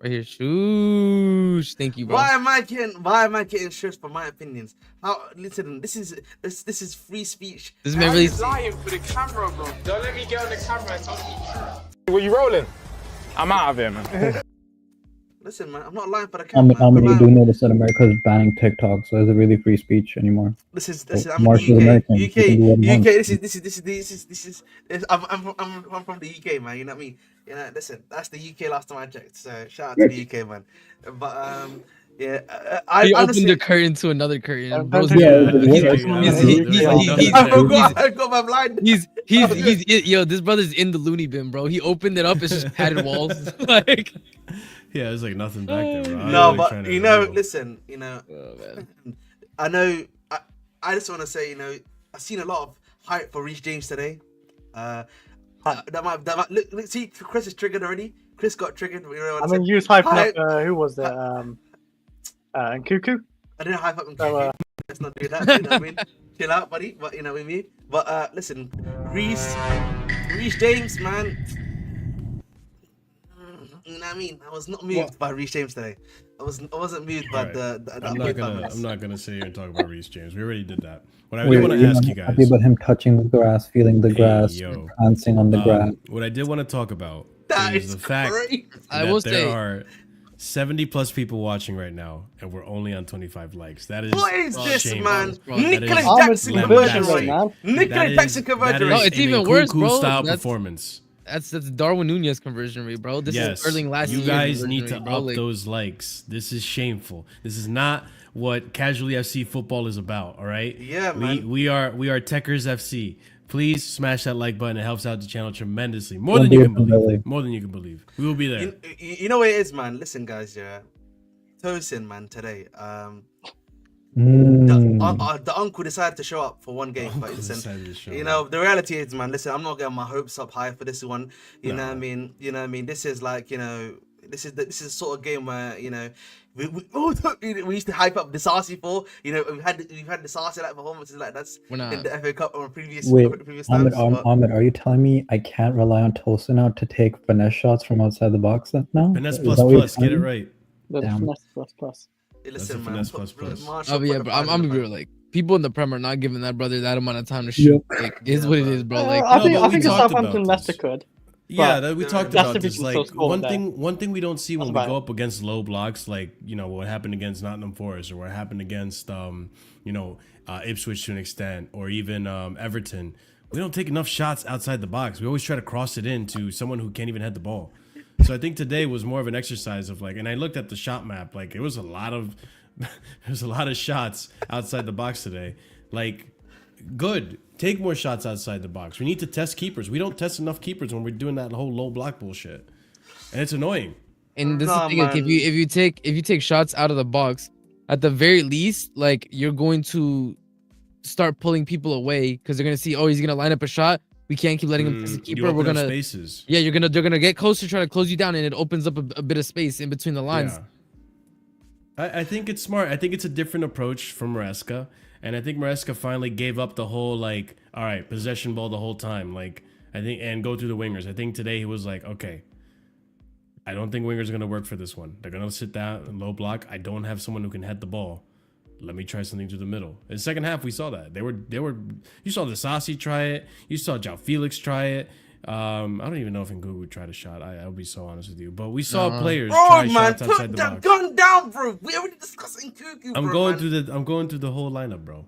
Right here. Shoosh. Thank you, bro. Why am I getting stressed for my opinions? How? Listen, this is free speech. This man really. lying for the camera, bro. Don't let me get on the camera and tell me the truth. Were you rolling? I'm out of here, man. Listen, man, I'm not lying for the camera. You do notice that America is banning TikTok, so is it really free speech anymore? Listen. I'm Marshall's in the American. UK. You can do what you want. This is. I'm from the UK, man. You know what I mean? You know, listen, that's the UK last time I checked. So shout out to the UK, man. But yeah, He honestly, opened a curtain to another curtain. Bro's I got my blind. he's yo, this brother's in the loony bin, bro. He opened it up, it's just padded walls. Like, Yeah, there's like nothing back there, bro. I'm No, really but trying to you know, remember. listen, you know, oh, man. I know. I just want to say, you know, I've seen a lot of hype for Reece James today. That might look. See, Chris is triggered already. Chris got triggered. You know, I mean, you was hyping Hype. up. Who was it? Nkunku. I didn't hype up him. So, Let's not do that. You know what I mean? Chill out, buddy. But you know what I mean. But listen, Reece James, man. You know what I mean? I was not moved by Reece James today. I wasn't moved by Right. the I'm not gonna sit here and talk about Reece James. We already did that. What I Wait, do want to you're ask not you guys. happy about him touching the grass, feeling the Hey, grass, yo. dancing on the grass. What I did want to talk about That is is the fact crazy. I that will there say- are 70 plus people watching right now, and we're only on 25 likes. That is What is this, shameful. man? bro. Nicholas That is Jackson lambastic. conversion rate. man. Nicholas Jackson conversion No, rate. it's even worse, bro. Style That's- performance. That's Darwin Nunez conversion rate, bro. This Yes, is Erling last you year. guys conversion need to rate, bro. up Like, those likes. This is shameful. This is not what Casually FC football is about. All right. Yeah, man. We are Techers FC. Please smash that like button. It helps out the channel tremendously. More We'll than do you it can believe. completely. More than you can believe. We will be there. You know what it is, man. Listen, guys. Yeah, Tosin, man. Today, the uncle decided to show up for one game. But listen, decided to show you up. know, the reality is, man. Listen, I'm not getting my hopes up high for this one. You know No. what I mean? You know what I mean? This is like, you know, this is the sort of game where, you know, we used to hype up Disasi for. You know, we've had Disasi like performances like that's We're not. in the FA Cup or previous Ahmed, times. but- Ahmed, are you telling me I can't rely on Tosin now to take finesse shots from outside the box now? Finesse Is plus that what you're plus. Get it telling me? right. The Damn. finesse plus. Listen, a man. finesse plus plus. Marshall Oh put yeah, the bro. pride I'm in the real. man. Like, people in the Prem are not giving that brother that amount of time to shoot. Like, it is Yeah, what it bro. is, bro. Like, I No, think but we a talked Southampton about Leicester this. could. Yeah, But we talked that's about if he this. can Like still score one there. thing we don't see when That's we about go it. up against low blocks, like what happened against Nottingham Forest, or what happened against Ipswich to an extent, or even Everton. We don't take enough shots outside the box. We always try to cross it into someone who can't even head the ball. So I think today was more of an exercise of like, and I looked at the shot map, like it was a lot of there's a lot of shots outside the box today. Like, good. Take more shots outside the box. We need to test keepers. We don't test enough keepers when we're doing that whole low block bullshit. And it's annoying. and this Nah, is the thing, like, man. if you take shots out of the box, at the very least, like, you're going to start pulling people away because they're gonna see, oh, he's gonna line up a shot. We can't keep letting him pass the You keeper. open We're up gonna spaces. yeah, they're gonna get closer, try to close you down, and it opens up a bit of space in between the lines. Yeah. I think it's smart. I think it's a different approach from Maresca. And I think Maresca finally gave up the whole, like, all right, possession ball the whole time. Like, I think, and go through the wingers. I think today he was like, okay, I don't think wingers are going to work for this one. They're going to sit down and low block. I don't have someone who can head the ball. Let me try something through the middle. In the second half, we saw that. You saw the Sassi try it. You saw Joao Felix try it. I don't even know if Nkunku tried a shot. I'll be so honest with you. But we saw players Bro, try man, shots put outside the that box. gun down, bro. We already discussed Nkunku, I'm bro, going man. through the whole lineup, bro.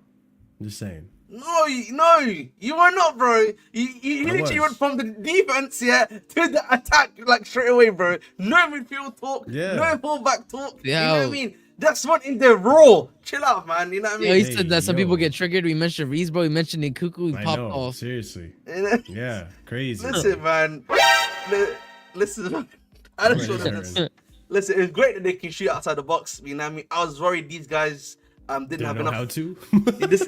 I'm just saying. No, you were not, bro. You I literally was. went from the defense, yeah, to the attack, like straight away, bro. No midfield talk, Yeah. no fullback talk. Yeah. You know what I mean? That's one in the raw. Chill out, man. You know what I mean? Yeah, he Hey, said that some yo. people get triggered. We mentioned Reece, bro. We mentioned Nkunku. He I popped know. off. Seriously. You know? Yeah. Crazy. Listen, man. Listen, man. I just want Right, to listen. It's great that they can shoot outside the box. You know what I mean? I was worried these guys didn't Don't have know enough. how to.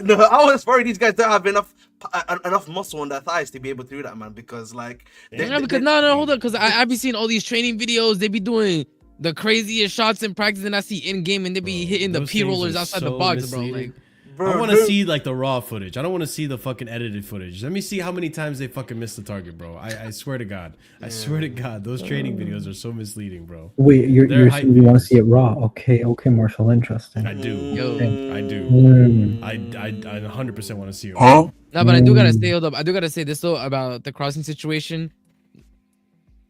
No, I was worried these guys don't have enough muscle on their thighs to be able to do that, man. Because like, Yeah, because no, hold up, because I be seeing all these training videos. They be doing the craziest shots in practice, and I see in game, and they be hitting the Those P things rollers are outside so the box, bro. misleading. Like, I want to see like the raw footage. I don't want to see the fucking edited footage. Let me see how many times they fucking missed the target, bro. I swear to God. I swear to God. Those training videos are so misleading, bro. Wait, you're hype saying you want to videos. see it raw? Okay, Marshall, interesting. I do. Yo. I do. Mm. I 100% want to see it. no, but I do gotta say, hold up. I do gotta say this though about the crossing situation.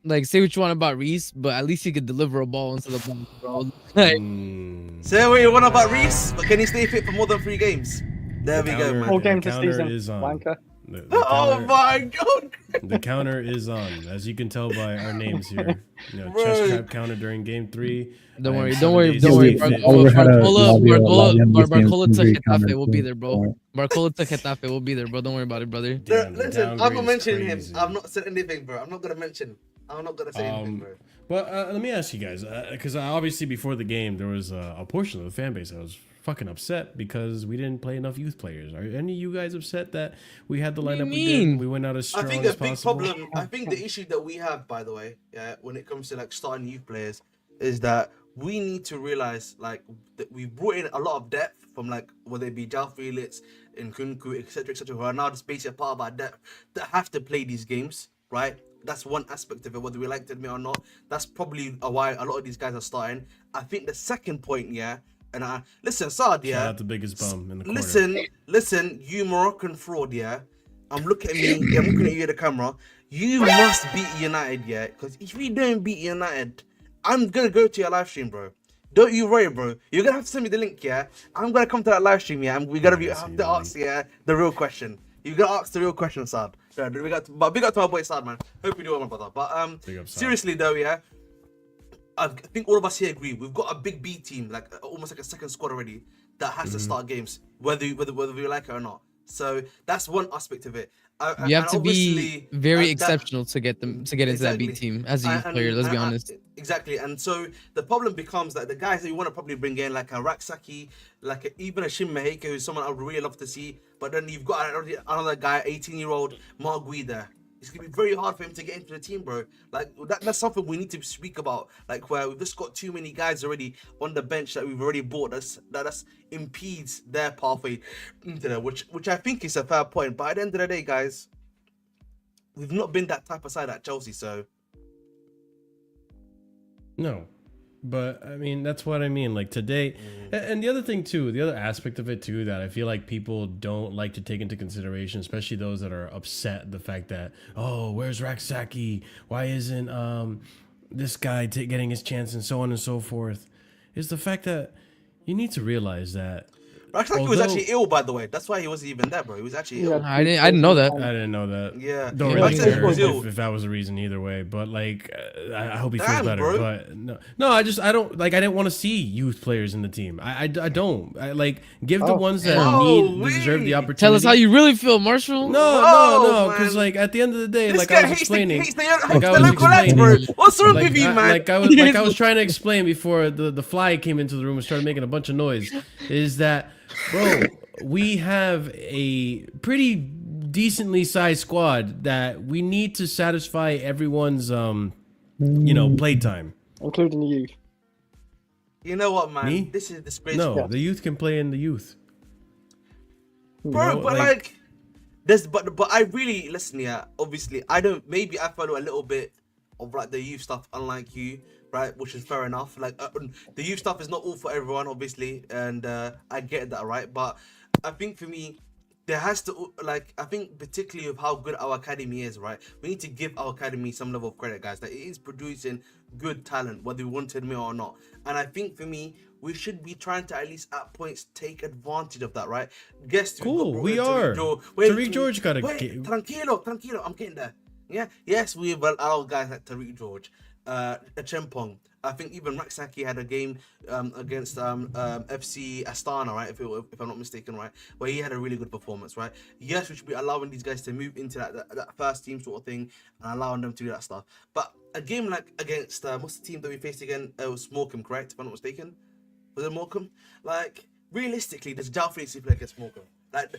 Like, say what you want about Reese, but at least he could deliver a ball into the box, bro. Like, Say what you want about Reese, but can he stay fit for more than 3 games? There we go, counter- man. 4 The games this counter season. is on. Wanker. The Oh counter- my god! The counter is on, as you can tell by our names here. You know, Bro. chest trap counter during game 3. don't I worry, am don't 7 worry, days don't worry. fit. Oliver had a Barcola to Lavia Getafe will be counter there, bro. for- Barcola to Getafe will be there, bro. Don't worry about it, brother. Damn, the Listen, I'm downgrade not is mentioning him. crazy. I've not said anything, bro. I'm not gonna say anything, bro. But let me ask you guys, because obviously before the game there was a portion of the fan base that was fucking upset because we didn't play enough youth players. Are any of you guys upset that we had the What do you lineup we did? mean? And we went out as I strong think as a big possible. problem. I think the issue that we have, by the way, yeah, when it comes to like starting youth players, is that we need to realize like that we brought in a lot of depth from like whether it be Joao Felix, Nkunku, etc., who are now just basically a part of our depth that have to play these games, right? That's one aspect of it, whether we like to admit or not. That's probably why a lot of these guys are starting. I think the second point, yeah, and listen, Saad, yeah. Shout out the biggest bum in the corner. Listen, you Moroccan fraud, yeah. I'm looking at me, I'm looking at you at the camera. You must beat United, yeah. Because if you don't beat United, I'm gonna go to your live stream, bro. Don't you worry, bro. You're gonna have to send me the link, yeah. I'm gonna come to that live stream, yeah. And we gotta have to ask, yeah, the real question. You gotta ask the real question, Saad. Yeah, big up to my boy Saad, man. Hope you do well, my brother. But Big up, Saad. seriously though, yeah. I think all of us here agree. We've got a big B team, like almost like a second squad already, that has to start games, whether we like it or not. So that's one aspect of it. You have to be very exceptional to get into that B team as a youth player. Let's be honest. Exactly, and so the problem becomes that the guys that you want to probably bring in, like a Raksaki, like even a Shin Maheka, who's someone I would really love to see. But then you've got another guy, 18-year-old Mark Gui there. It's gonna be very hard for him to get into the team, bro. Like that's something we need to speak about. Like where we've just got too many guys already on the bench that we've already bought. That impedes their pathway into there, which I think is a fair point. But at the end of the day, guys, we've not been that type of side at Chelsea, so No, but I mean that's what I mean. Like today, and the other thing too, the other aspect of it too that I feel like people don't like to take into consideration, especially those that are upset the fact that where's Raksaki? Why isn't this guy getting his chance and so on and so forth, is the fact that you need to realize that. Raksaki was actually ill, by the way. That's why he wasn't even there, bro. He was actually ill. I didn't know that. I didn't know that. Yeah. Don't Yeah, really Raksaki care was ill. if that was the reason either way. But like, I hope he feels Damn, better. bro. But no, I didn't want to see youth players in the team. I don't. I like give the ones that deserve the opportunity. Tell us how you really feel, Marshall. No, man. because like at the end of the day, This like guy I was explaining, hates the local lads, bro. What's wrong with you, man? like I was trying to explain before the fly came into the room and started making a bunch of noise, is that, bro, we have a pretty decently sized squad that we need to satisfy everyone's playtime. Including the youth. You know what, man? Me? This is disgraceful. No, the youth can play in the youth. Bro, No, but like this, but I really listen. Yeah, obviously, I don't. Maybe I follow a little bit of like the youth stuff, unlike you, right? Which is fair enough. Like the youth stuff is not all for everyone, obviously, and I get that, right? But I think for me, there has to I think particularly of how good our academy is, right? We need to give our academy some level of credit, guys. That it is producing good talent, whether we want to admit or not. And I think for me, we should be trying to at least at points take advantage of that, right? Guess Cool, we are. Tariq George got a tranquilo, I'm getting there. Yeah, yes, we have a lot of guys like Tariq George, Chempong. I think even Raksaki had a game against FC Astana, right? If I'm not mistaken, right, where he had a really good performance, right? Yes, we should be allowing these guys to move into that first team sort of thing and allowing them to do that stuff. But a game like against what's the team that we faced again? It was Morecambe, correct? If I'm not mistaken, was it Morecambe? Like realistically, does Joao Felix play against Morecambe? Like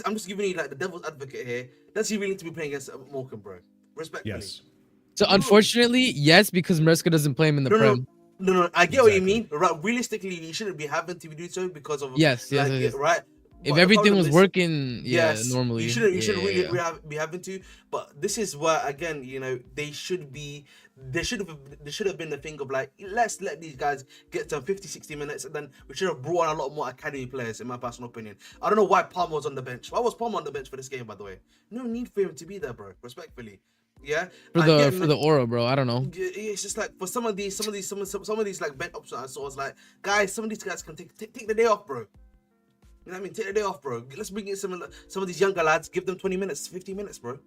I'm just giving you like the devil's advocate here. Does he really need to be playing against Morecambe, bro? Respectfully. Yes. So unfortunately, yes, because Maresca doesn't play him in the Prem. No, I get what you mean. Right, realistically, you shouldn't be having to do so because of Yes, right. If But everything problem was is- working, yes, normally you shouldn't really yeah. be having to. But this is where again, they should be. There should have been the thing of like, let's let these guys get to 50, 60 minutes, and then we should have brought on a lot more academy players, in my personal opinion. I don't know why Palmer was on the bench. Why was Palmer on the bench for this game, by the way? No need for him to be there, bro. Respectfully, yeah. For the aura, bro. I don't know. It's just like for some of these like bench options I saw, it's like, guys, some of these guys can take the day off, bro. You know what I mean? Take the day off, bro. Let's bring in some of these younger lads. Give them 20 minutes, 15 minutes, bro.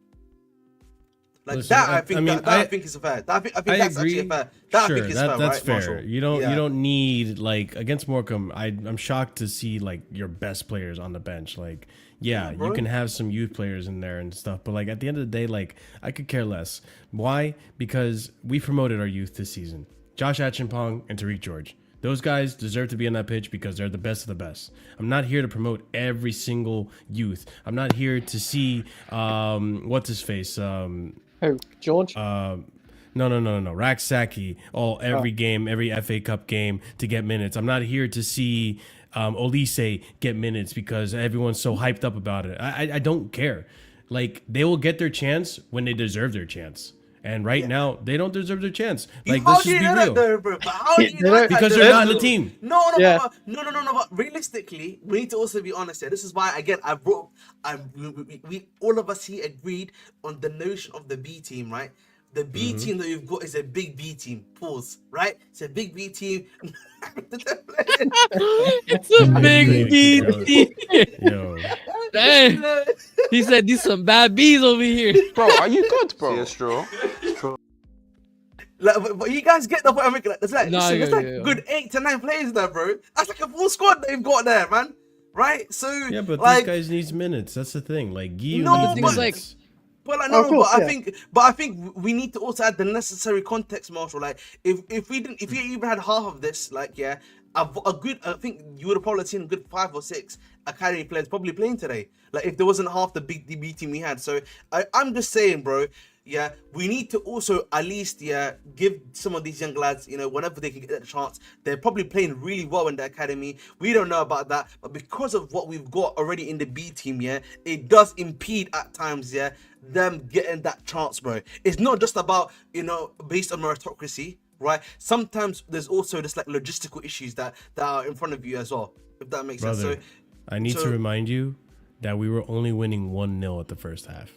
Like Listen, that, I think is fair. I think I that's agree. actually fair. That Sure, I think is fair, that's right, fair. Marshall? You don't need like against Morecambe. I'm shocked to see like your best players on the bench. Like, yeah, bro. you can have some youth players in there and stuff, but like at the end of the day, like I could care less. Why? Because we promoted our youth this season. Josh Achimpong and Tariq George. Those guys deserve to be on that pitch because they're the best of the best. I'm not here to promote every single youth. I'm not here to see what's his face. Who? George? No. Raksaki, every game, every FA Cup game to get minutes. I'm not here to see Olise get minutes because everyone's so hyped up about it. I don't care. Like, they will get their chance when they deserve their chance. And right now, they don't deserve their chance. Like, let's just be real. Because they're not in the team. No. But realistically, we need to also be honest here. This is why, again, we all of us here agreed on the notion of the B team, right? The B team that you've got is a big B team. Pause. Right? It's a big B team. It's a big B. Yo. Dang. He said these some bad bees over here. Bro, are you good, bro? Yeah, straw. Like, but you guys get the point I'm making. There's like, Nah, there's yeah. good 8 to 9 players there, bro. That's like a full squad they've got there, man. Right? So Yeah, but like, these guys needs minutes. That's the thing. Like, Guillaume No, needs but- minutes. But like, Of course, but yeah. I think we need to also add the necessary context, Marshall. Like, if you even had half of this, like, yeah, I think you would have probably seen a good 5 or 6 academy players probably playing today. Like, if there wasn't half the big DB team we had. So I'm just saying, bro. Yeah, we need to also at least give some of these young lads, whenever they can get a chance. They're probably playing really well in the academy. We don't know about that, but because of what we've got already in the B team, it does impede at times, them getting that chance, bro. It's not just about based on meritocracy, right? Sometimes there's also just like logistical issues that are in front of you as well, if that makes sense. Brother, So I need to remind you that we were only winning 1-0 at the first half.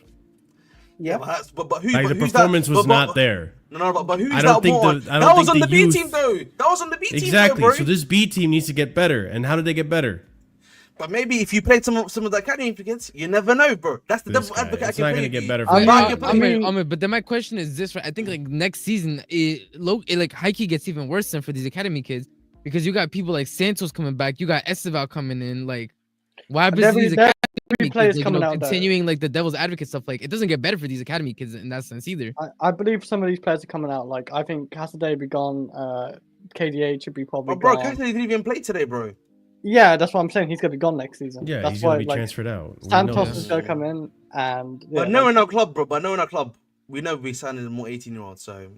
Yeah. but who? Like, but the who's performance that? was But- not there. No, but who's I don't that think more? the- I don't That was think on the the B youth- team though. That was on the B team Exactly. though, bro. So this B team needs to get better. And how did they get better? But maybe if you played some of the academy kids, you never know, bro. That's the This devil guy, advocate. it's I not can gonna play get you. better for I'm you. not gonna play you. But then my question is this, right? I think like next season, like Heike gets even worse than for these academy kids because you got people like Santos coming back, you got Esteval coming in. Like, why happens to these academy players kids, like, coming out there. continuing like the devil's advocate stuff? Like, it doesn't get better for these academy kids in that sense either. I believe some of these players are coming out. Like, I think Cassidy be gone. KDA should be probably But bro, gone. Cassidy didn't even play today, bro. Yeah, that's what I'm saying. He's gonna be gone next season. Yeah, that's he's gonna why, be like, transferred out. We know Santos this. is gonna come in, and But no in our club, bro. But no in our club. We know we signed more 18-year-olds, so.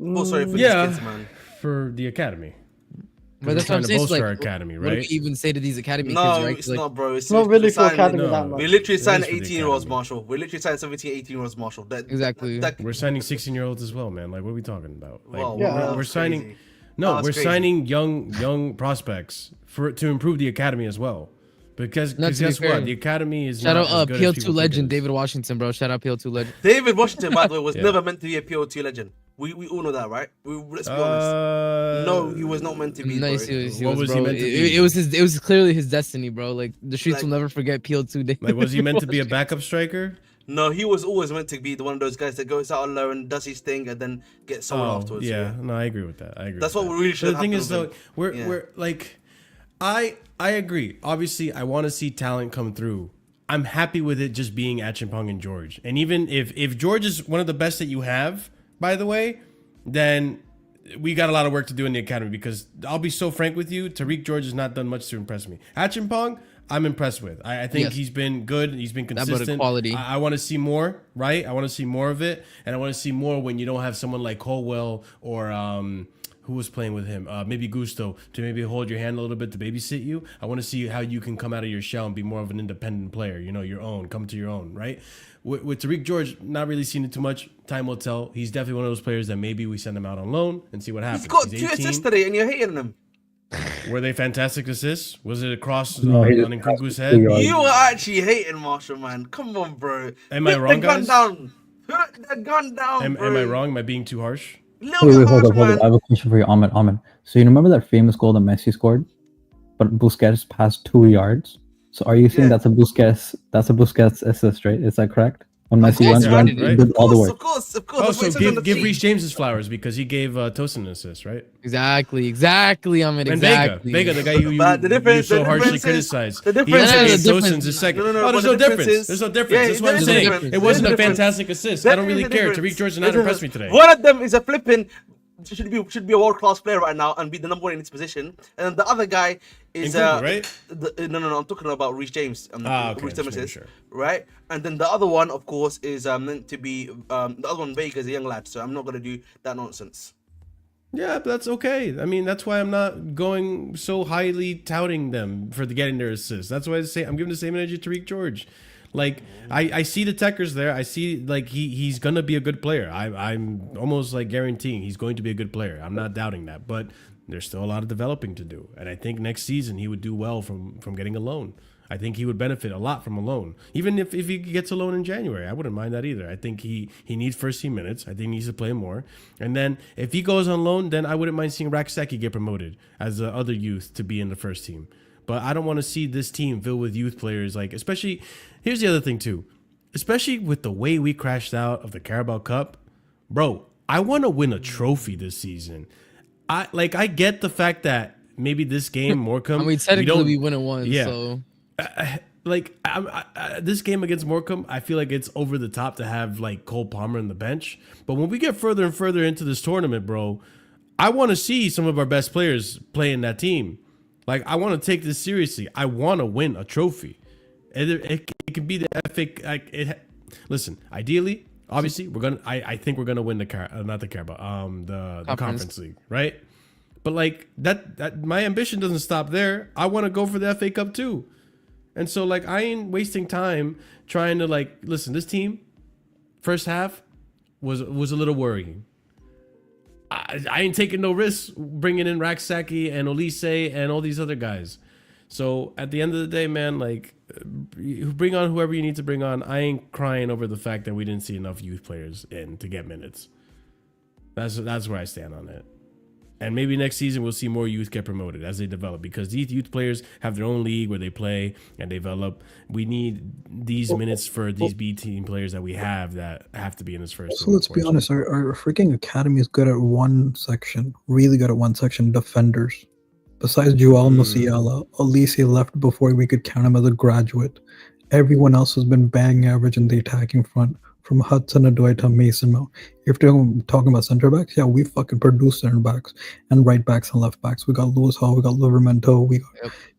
Oh, sorry for Yeah, these kids, man. for the academy. But that's what I'm to saying. So, bolster like, our academy, what do we right? even say to these academy No, kids, right? it's Like, not, bro. It's not really we're for signing- academy no. that much. We literally It signed is for the 18-year-olds, academy. Marshall. We literally signed 17, 18-year-olds, Marshall. Exactly. We're signing 16-year-olds as well, man. Like, what are we talking about? Like, Well, yeah, we're that's signing. crazy. No, That's we're crazy. signing young prospects to improve the academy as well. Because Not to be guess fair. what? The academy is Shout not out as good as PL2 people think it legend is. David Washington, bro. Shout out PL2 legend. David Washington, by the way, was Yeah. never meant to be a PO2 legend. We all know that, right? Let's be honest. No, he was not meant to be. Nice, bro. What was he bro. meant to be? It was clearly his destiny, bro. Like the streets Like- will never forget PL2 David. Like, was he meant to be a backup striker? No, he was always meant to be one of those guys that goes out on low and does his thing and then gets sold afterwards. Yeah, no, I agree with that. I agree. That's with what that. we really should The thing have is, happened though, with him. we're like, I agree. Obviously, I want to see talent come through. I'm happy with it just being Achimpong and George. And even if George is one of the best that you have, by the way, then we got a lot of work to do in the academy because I'll be so frank with you, Tariq George has not done much to impress me. Achimpong, I'm impressed with. I think Yes. he's been good. He's been That bit of consistent. quality. I want to see more, right? I want to see more of it. And I want to see more when you don't have someone like Colwell or who was playing with him? Maybe Gusto, to maybe hold your hand a little bit to babysit you. I want to see how you can come out of your shell and be more of an independent player. You know, your own, come to your own, right? With Tariq George, not really seen it too much. Time will tell. He's definitely one of those players that maybe we send him out on loan and see what happens. He's got 2 assists today, and you're hating him. Were they fantastic assists? Was it across No, on he just Nkunku's passed head? it. You are actually hating Marshall, man. Come on, bro. Am I Put wrong, the gun guys? down. Put the gun down, bro. Am I wrong? Am I being too harsh? Little Wait, bit hold harsh, up, hold up. I man. have a question for you, Ahmed. So you remember that famous goal that Messi scored, but Busquets passed 2 yards? So are you saying Yeah. that's a Busquets assist, right? Is that correct? When Of Messi course, runs right? did all the work. Of course. Oh, That's what so it says on the give team. Reece James his flowers because he gave Tosin an assist, right? Exactly, Ahmed. And Exactly. Vega, the guy you But the difference- so the harshly difference is- criticized. the He difference also is- gave No, Tosin's his second. no, Oh, there's but no the difference difference. is- There's no Yeah, difference. That's what I'm there is a saying. difference. It wasn't a There is a difference. fantastic assist. There I don't is really a care. difference. Tariq George did There's not a impress me difference. today. One of them is a flipping should be a world class player right now and be the number 1 in his position, and then the other guy is Nkunku, right? no, I'm talking about Reece James. Okay, Reece just making James, sure. right? And then the other one, of course, is meant to be the other one. Vega is a young lad, so I'm not gonna do that nonsense. Yeah, but that's okay. I mean, that's why I'm not going so highly touting them for getting their assists. That's why I say I'm giving the same energy to Tariq George. Like I see the techers there. I see like he's gonna be a good player. I'm almost like guaranteeing he's going to be a good player. I'm not doubting that, but there's still a lot of developing to do. And I think next season he would do well from getting a loan. I think he would benefit a lot from a loan. Even if he gets a loan in January, I wouldn't mind that either. I think he needs first team minutes. I think he needs to play more. And then if he goes on loan, then I wouldn't mind seeing Raksaki get promoted as the other youth to be in the first team. But I don't want to see this team filled with youth players. Like, especially, here's the other thing too. Especially with the way we crashed out of the Carabao Cup, bro, I want to win a trophy this season. I get the fact that maybe this game, Morecambe, I mean, technically we win it once. Yeah. So This game against Morecambe, I feel like it's over the top to have like Cole Palmer on the bench. But when we get further and further into this tournament, bro, I want to see some of our best players play in that team. Like, I want to take this seriously. I want to win a trophy. It could be the FA. Listen, ideally, obviously, we're gonna. I think we're gonna win the conference league, right? But like that, my ambition doesn't stop there. I want to go for the FA Cup too. And so, like, I ain't wasting time trying to, like, listen, this team, first half, was a little worrying. I ain't taking no risks bringing in Raksaki and Olise and all these other guys. So, at the end of the day, man, like, bring on whoever you need to bring on. I ain't crying over the fact that we didn't see enough youth players in to get minutes. That's where I stand on it. And maybe next season we'll see more youth get promoted as they develop, because these youth players have their own league where they play and develop. We need these minutes for these B team players that we have that have to be in this first. So let's be honest, our freaking academy is good at one section, really good at one section, defenders. Besides Joao Musiala, Olise left before we could count him as a graduate. Everyone else has been bang average in the attacking front. From Hudson Odoi to Mason Mount. If you're talking about center backs, yeah, we fucking produce center backs and right backs and left backs. We got Lewis Hall, we got Livramento,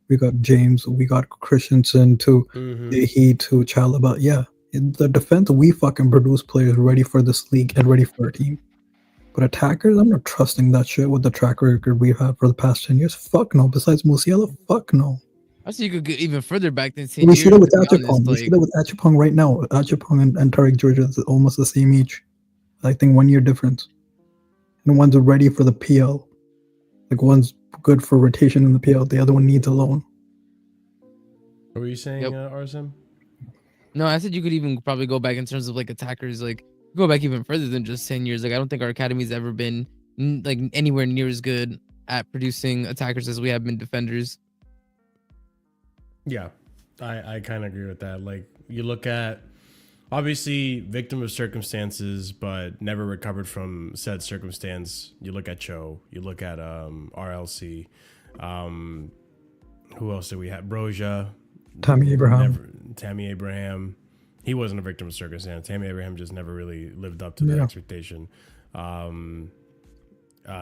we got James, we got Christensen to he to Chalaba. Yeah, in the defense, we fucking produce players ready for this league and ready for a team. But attackers, I'm not trusting that shit with the track record we've had for the past 10 years. Fuck no. Besides Musiala, fuck no. I see you could get even further back than 10 We years. see that with to be Achapong. honest, We see that with Achapong right now. Achapong and Tariq George is almost the same age. I think 1 year difference. And one's ready for the PL. Like, one's good for rotation in the PL. The other one needs a loan. What were you saying, RSM? No, I said you could even probably go back in terms of like attackers, like go back even further than just 10 years. Like, I don't think our academy's ever been like anywhere near as good at producing attackers as we have been defenders. Yeah, I kind of agree with that. Like, you look at, obviously, victim of circumstances, but never recovered from said circumstance. You look at Cho. You look at RLC. Who else did we have? Broja. Tammy Abraham. Tammy Abraham. He wasn't a victim of circumstance. Tammy Abraham just never really lived up to the expectation.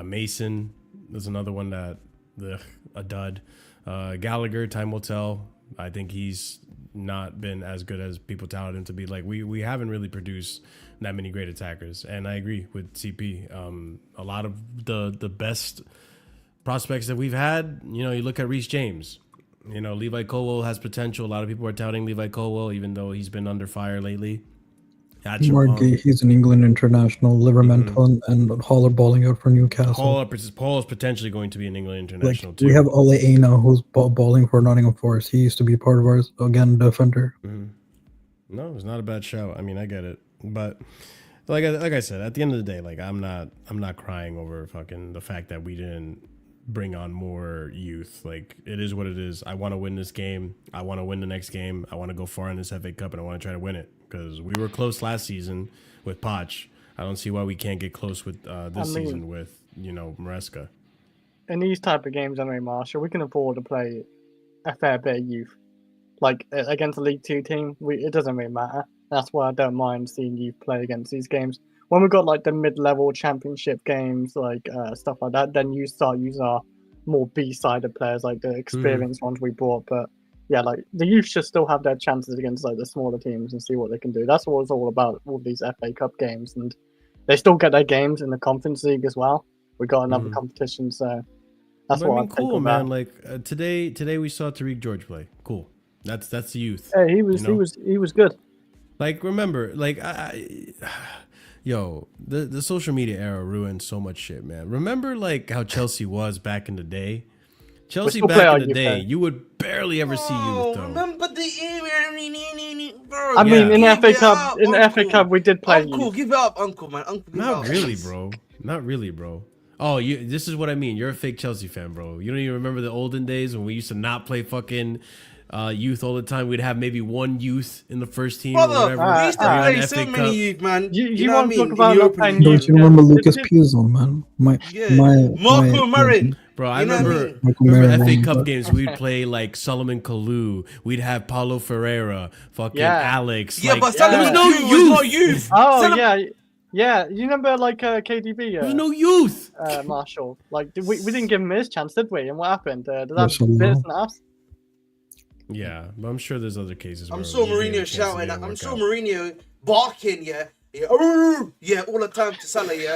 Mason is another one that a dud. Gallagher, time will tell. I think he's not been as good as people touted him to be. Like we haven't really produced that many great attackers, and I agree with CP. A lot of the best prospects that we've had, you know, you look at Reece James. You know, Levi Colwell has potential. A lot of people are touting Levi Colwell, even though he's been under fire lately. He's an England international, Livermental, and Haller balling out for Newcastle. Paul is potentially going to be an England international too. We have Ole Aina, who's balling for Nottingham Forest. He used to be part of ours, again, defender. No, it's not a bad show. I mean, I get it, but like I said, at the end of the day, like I'm not crying over fucking the fact that we didn't bring on more youth. Like, it is what it is. I want to win this game. I want to win the next game. I want to go far in this FA Cup, and I want to try to win it because we were close last season with Poch. I don't see why we can't get close with this season with, you know, Maresca. In these type of games, anyway, Marshall, we can afford to play a fair bit of youth. Like, against a League 2 team, it doesn't really matter. That's why I don't mind seeing youth play against these games. When we've got like the mid-level championship games, like stuff like that, then you start using our more B-sided players, like the experienced ones we brought. But yeah, like the youth should still have their chances against like the smaller teams and see what they can do. That's what it's all about, all these FA Cup games, and they still get their games in the Conference League as well. We got another competition, so that's what I mean. Cool, man. Like today we saw Tariq George play. Cool. That's the youth. Hey, he was good. Like, remember, like yo, the social media era ruined so much shit, man. Remember, like, how Chelsea was back in the day? Chelsea back in the day, you would barely ever see youth, though. Remember the bro? I mean, in the FA Cup, we did play Uncle, youth. give it up, Uncle, man. Uncle, Not really, bro. Not really, bro. Oh, this is what I mean. You're a fake Chelsea fan, bro. You don't even remember the olden days when we used to not play fucking youth all the time. We'd have maybe one youth in the first team or whatever. We used to play so many youth, man. You want to talk about not playing Don't you remember Lucas Piazon, man? Marco Murray. Bro, I remember FA Cup games. We'd play like Solomon Kalou. We'd have Paulo Ferreira, fucking Alex. Yeah, like, but there was no youth. Oh, yeah. You remember like KDB? There was no youth. Marshall. Like, we didn't give him his chance, did we? And what happened? Did that business us? Yeah, but I'm sure there's other cases. I'm sure Mourinho shouting. I'm sure Mourinho barking. Yeah, all the time to Salah. Yeah,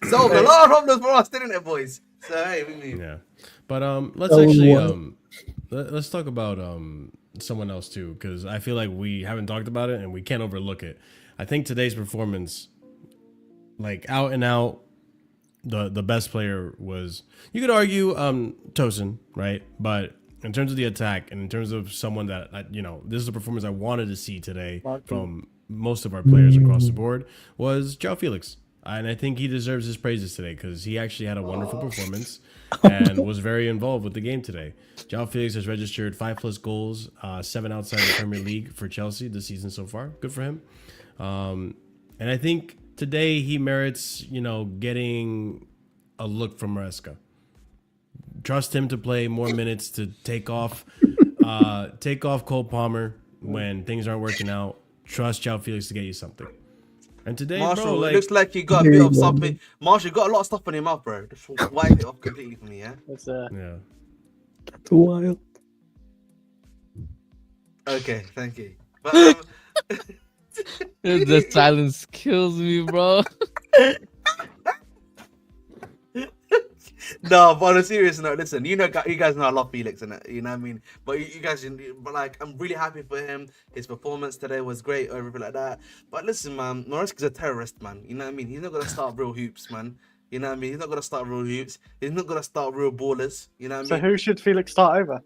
solved a lot of problems for us, didn't it, boys? So hey, we mean. Yeah, but let's actually let's talk about someone else too, because I feel like we haven't talked about it and we can't overlook it. I think today's performance, like out and out, the best player was, you could argue, TOSIN, right? But in terms of the attack and in terms of someone that, you know, this is a performance I wanted to see today from most of our players across the board, was Joao Felix. And I think he deserves his praises today because he actually had a wonderful performance and was very involved with the game today. Joao Felix has registered 5+ goals, 7 outside the Premier League for Chelsea this season so far. Good for him. And I think today he merits, you know, getting a look from Maresca. Trust him to play more minutes, to take off Cole Palmer when things aren't working out. Trust Joao Felix to get you something. And today, Marshall, bro, like, it looks like you got a bit of something. Marshall, you got a lot of stuff in your mouth, bro. Just wipe it off completely for me, yeah? yeah. That's wild. Okay, thank you. But, The silence kills me, bro. no, but on a serious note, listen, you guys know I love Felix, and you know what I mean. But but like, I'm really happy for him. His performance today was great, everything like that. But listen, man, Maresca's a terrorist, man. You know what I mean? He's not gonna start real hoops, man. You know what I mean? He's not gonna start real hoops. He's not gonna start real ballers. You know what I mean? So who should Felix start over?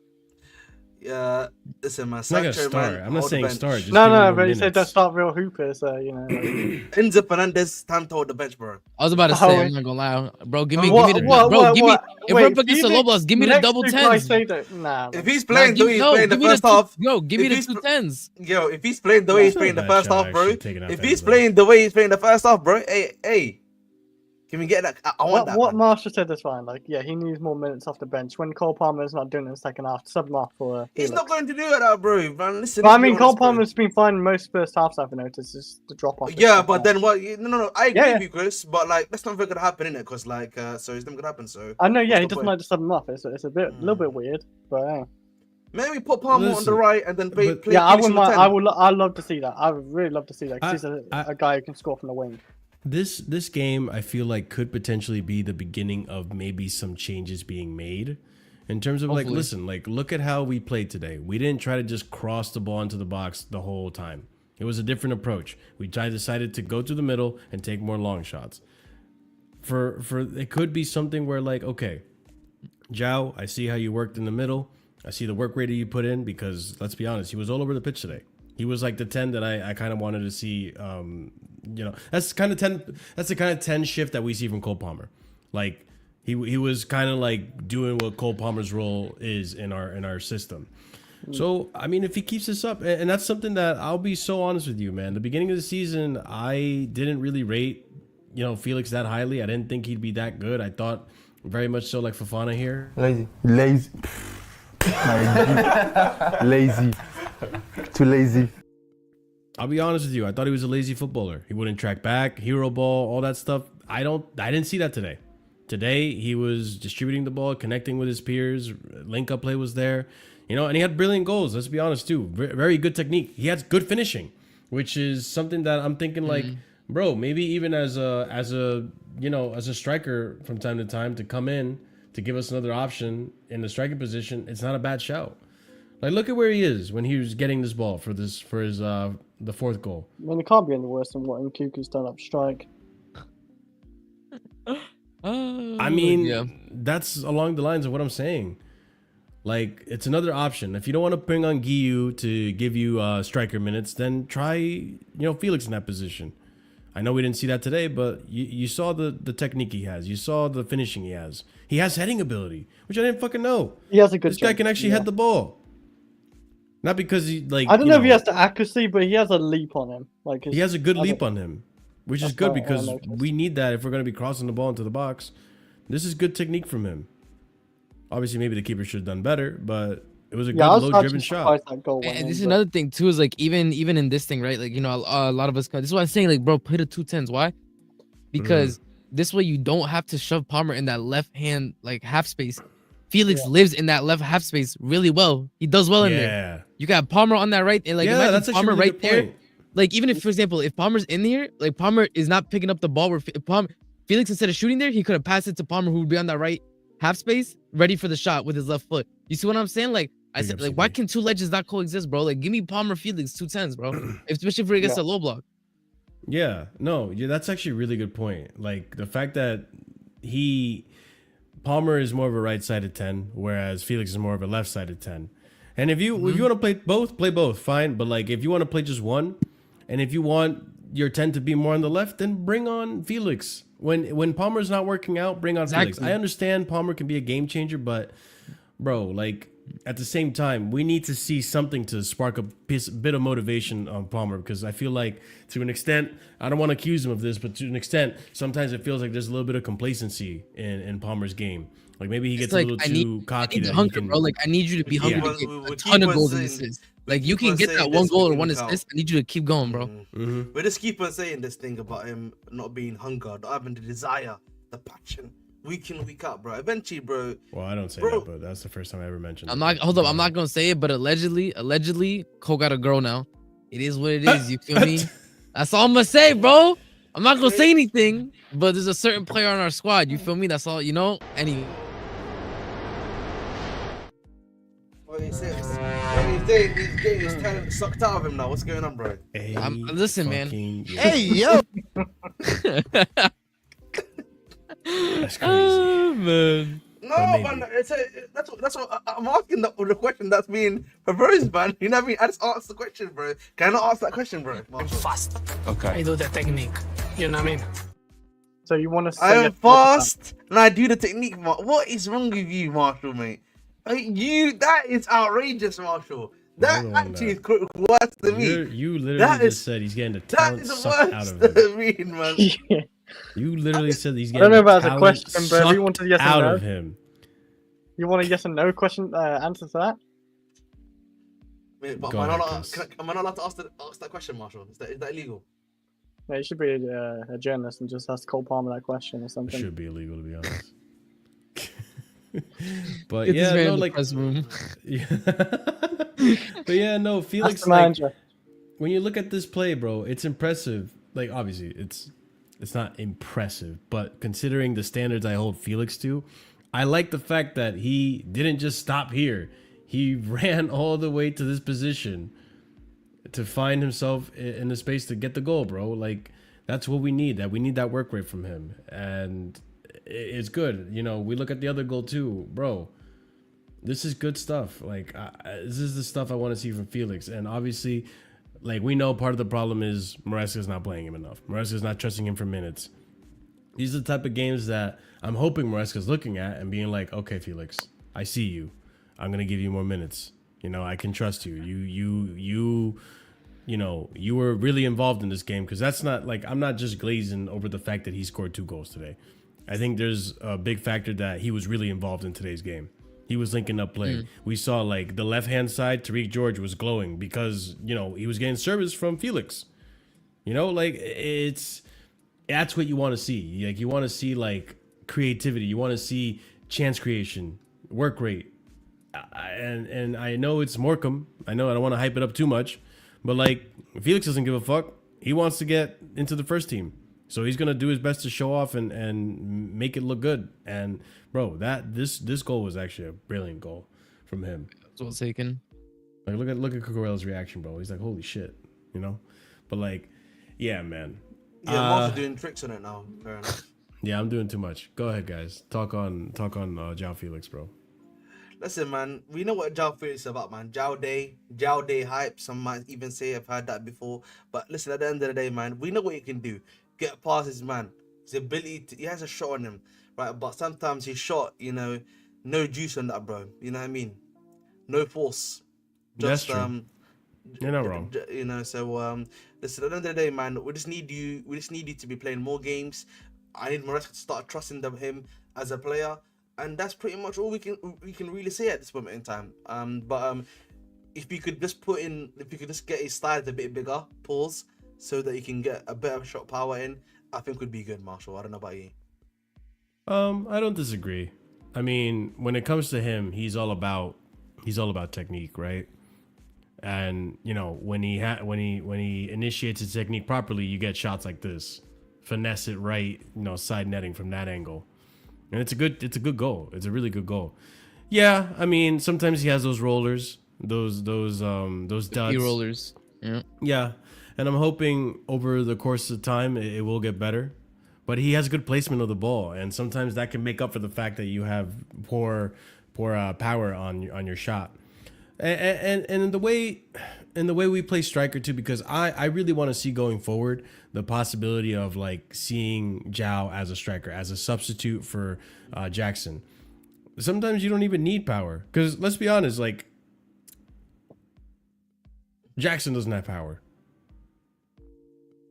Listen, man. I'm not gonna start. I'm not saying start. Just No, but you said don't start real hoopers, so you know. Enzo Fernandez, time to hold the bench, bro. I was about to say, I'm not gonna lie, bro. Give me the if we're putting Salobas, give me the double tens. Nah. If he's playing the way he's playing the first half, give me the 2 10s. Yo, if he's playing the way he's playing the first half, bro. If he's playing the way he's playing the first half, bro. Hey. Can we get that? I want that. What Marshall said is fine. Like, yeah, he needs more minutes off the bench. When Cole Palmer's not doing it in the second half, sub him off for. He's not going to do it, bro. Man, listen. But I mean, Cole Palmer's been fine in most first halves. I've noticed is the drop off. Yeah, but then what? No. I agree with you, Chris. But like, that's not gonna happen, innit? Because like, so it's not gonna happen. So I know. Yeah, he doesn't like to sub him off. It's a little bit weird, but. Maybe put Palmer on the Listen, right and then play. but- play Yeah, I Felix would. on the 10. I'd love to see that. I would really love to see that because he's a guy who can score from the wing. This game, I feel like, could potentially be the beginning of maybe some changes being made in terms of like, Hopefully. listen, like, look at how we played today. We didn't try to just cross the ball into the box the whole time. It was a different approach. We decided to go to the middle and take more long shots. For it could be something where like, okay, Joao, I see how you worked in the middle. I see the work rate that you put in because let's be honest, he was all over the pitch today. He was like the 10 that I kind of wanted to see. That's the kind of 10 shift that we see from Cole Palmer. Like he was kind of like doing what Cole Palmer's role is in our system. So I mean, if he keeps this up, and that's something that I'll be so honest with you, man. The beginning of the season, I didn't really rate Felix that highly. I didn't think he'd be that good. I thought very much so like Fofana here. Lazy. Lazy. Too lazy. I'll be honest with you. I thought he was a lazy footballer. He wouldn't track back, hero ball, all that stuff. I didn't see that today. Today he was distributing the ball, connecting with his peers. Link up play was there, and he had brilliant goals. Let's be honest too. Very good technique. He has good finishing, which is something that I'm thinking like, bro, maybe even as a striker from time to time to come in to give us another option in the striking position. It's not a bad shout. Like look at where he is when he was getting this ball for his the fourth goal. I mean, it can't be any worse than what Nkunku's done up strike. I mean, that's along the lines of what I'm saying. Like, it's another option. If you don't want to bring on Guiu to give you striker minutes, then try, Felix in that position. I know we didn't see that today, but you saw the technique he has. You saw the finishing he has. He has heading ability, which I didn't fucking know. He has a good. This guy can actually head the ball. Not because he like. I don't know if he has the accuracy, but he has a leap on him. Like he has a good leap on him, which is good because noticed. we need that if we're going to be crossing the ball into the box. This is good technique from him. Obviously, maybe the keeper should have done better, but it was a good low-driven shot. And this is another thing too. Is like even in this thing, right? Like a lot of us. This is what I'm saying. Like, bro, put a 2-10s. Why? Because this way you don't have to shove Palmer in that left hand like half space. Felix lives in that left half space really well. He does well in there. You got Palmer on that right, and like imagine Palmer really right there. Like even if, for example, if Palmer's in here, like Palmer is not picking up the ball. Where Felix instead of shooting there, he could have passed it to Palmer, who would be on that right half space, ready for the shot with his left foot. You see what I'm saying? Like I said, like why can two legends not coexist, bro? Like give me Palmer, Felix, 2-10s, bro. Especially if we're against a low block. Yeah, that's actually a really good point. Like the fact that Palmer is more of a right-sided 10, whereas Felix is more of a left-sided 10. And if you want to play both, fine. But like if you want to play just one, and if you want your 10 to be more on the left, then bring on Felix. When Palmer's not working out, bring on Felix. I understand Palmer can be a game changer, but bro, like at the same time, we need to see something to spark a bit of motivation on Palmer, because I feel like to an extent, I don't want to accuse him of this, but to an extent, sometimes it feels like there's a little bit of complacency in Palmer's game. Like maybe he gets a little too cocky. I need hunger, bro. Like I need you to be hungry to get a ton of goals and assists. Like you can get that one goal or one assist. I need you to keep going, bro. We just keep on saying this thing about him not being hunger, not having the desire, the passion, week in, week out, bro. Eventually, bro. Well, I don't say that, but that's the first time I ever mentioned. I'm not gonna say it, but allegedly, Cole got a girl now. It is what it is. You feel me? That's all I'm gonna say, bro. I'm not gonna say anything, but there's a certain player on our squad. You feel me? That's all. Anyway. What he says. He's getting his talent sucked out of him now. What's going on, bro? Hey, listen, man. Hey, yo! That's crazy. Oh, man. No, man. That's what I'm asking the question that's being proposed, man. You know what I mean? I just asked the question, bro. Can I not ask that question, bro? I'm fast. Okay. I do the technique. You know what I mean? So you want to say I'm fast and I do the technique, what is wrong with you, Marshall, mate? That is outrageous, Marshall. That actually is worse than me. You literally just said he's getting the talent sucked out of him. Man. You literally said he's I don't getting know the about the talent question, bro. You want a yes out or no? of him. You want a yes and no question answer to that? Wait, but Go am I not ahead, allowed to ask that question, Marshall? Is that illegal? No, you should be a journalist and just ask Cole Palmer that question or It something. should be illegal, to be honest. But Get this yeah, man no, in the like, press room. yeah. But yeah, no, Felix, That's the like, manager. when you look at this play, bro, it's impressive. Like, obviously, it's not impressive, but considering the standards I hold Felix to, I like the fact that he didn't just stop here. He ran all the way to this position to find himself in the space to get the goal, bro. Like, that's what we need. That we need that work rate from him, and it's good. You know, we look at the other goal too, bro. This is good stuff. Like, this is the stuff I want to see from Felix, and obviously, like, we know part of the problem is Maresca's not playing him enough. Maresca's not trusting him for minutes. These are the type of games that I'm hoping Maresca's looking at and being like, okay, Felix, I see you. I'm gonna give you more minutes. You know, I can trust you. You know, you were really involved in this game, because that's not like, I'm not just glazing over the fact that he scored 2 goals today. I think there's a big factor that he was really involved in today's game. He was linking up play. We saw, like, the left-hand side, Tariq George was glowing because, you know, he was getting service from Felix. You know, like, that's what you want to see. Like, you want to see, like, creativity. You want to see chance creation, work rate. And I know it's Morecambe. I know I don't want to hype it up too much. But, like, Felix doesn't give a fuck. He wants to get into the first team. So he's going to do his best to show off and make it look good. And, bro, this goal was actually a brilliant goal from him. That's well taken. Like, look at Cucurella's reaction, bro. He's like, holy shit, you know? But, like, yeah, man. Yeah, Mark's doing tricks on it now. Fair enough. Yeah, I'm doing too much. Go ahead, guys. Talk on Joao Felix, bro. Listen, man, we know what Joao Felix is about, man. Joao Day hype. Some might even say I've heard that before. But listen, at the end of the day, man, we know what he can do. Get past his man. His ability he has a shot on him, right? But sometimes his shot, you know, no juice on that, bro. You know what I mean? No force. Just, that's true. You're not wrong. You know, so listen, at the end of the day, man, we just need you to be playing more games. I need Maresca to start trusting him as a player. And that's pretty much all we can really say at this moment in time. But if you could just get his slides a bit bigger, pause, so that you can get a better shot power in, I think would be good, Marshall. I don't know about you. I don't disagree. I mean, when it comes to him, he's all about technique, right? And you know, when he initiates his technique properly, you get shots like this, finesse it right, you know, side netting from that angle. And it's a good goal. It's a really good goal. Yeah, I mean, sometimes he has those rollers, those duds. Rollers. Yeah. Yeah, and I'm hoping over the course of time it will get better. But he has good placement of the ball, and sometimes that can make up for the fact that you have poor power on your shot. And in the way we play striker too, because I really want to see going forward the possibility of like seeing Joao as a striker, as a substitute for Jackson. Sometimes you don't even need power, because let's be honest, like Jackson doesn't have power.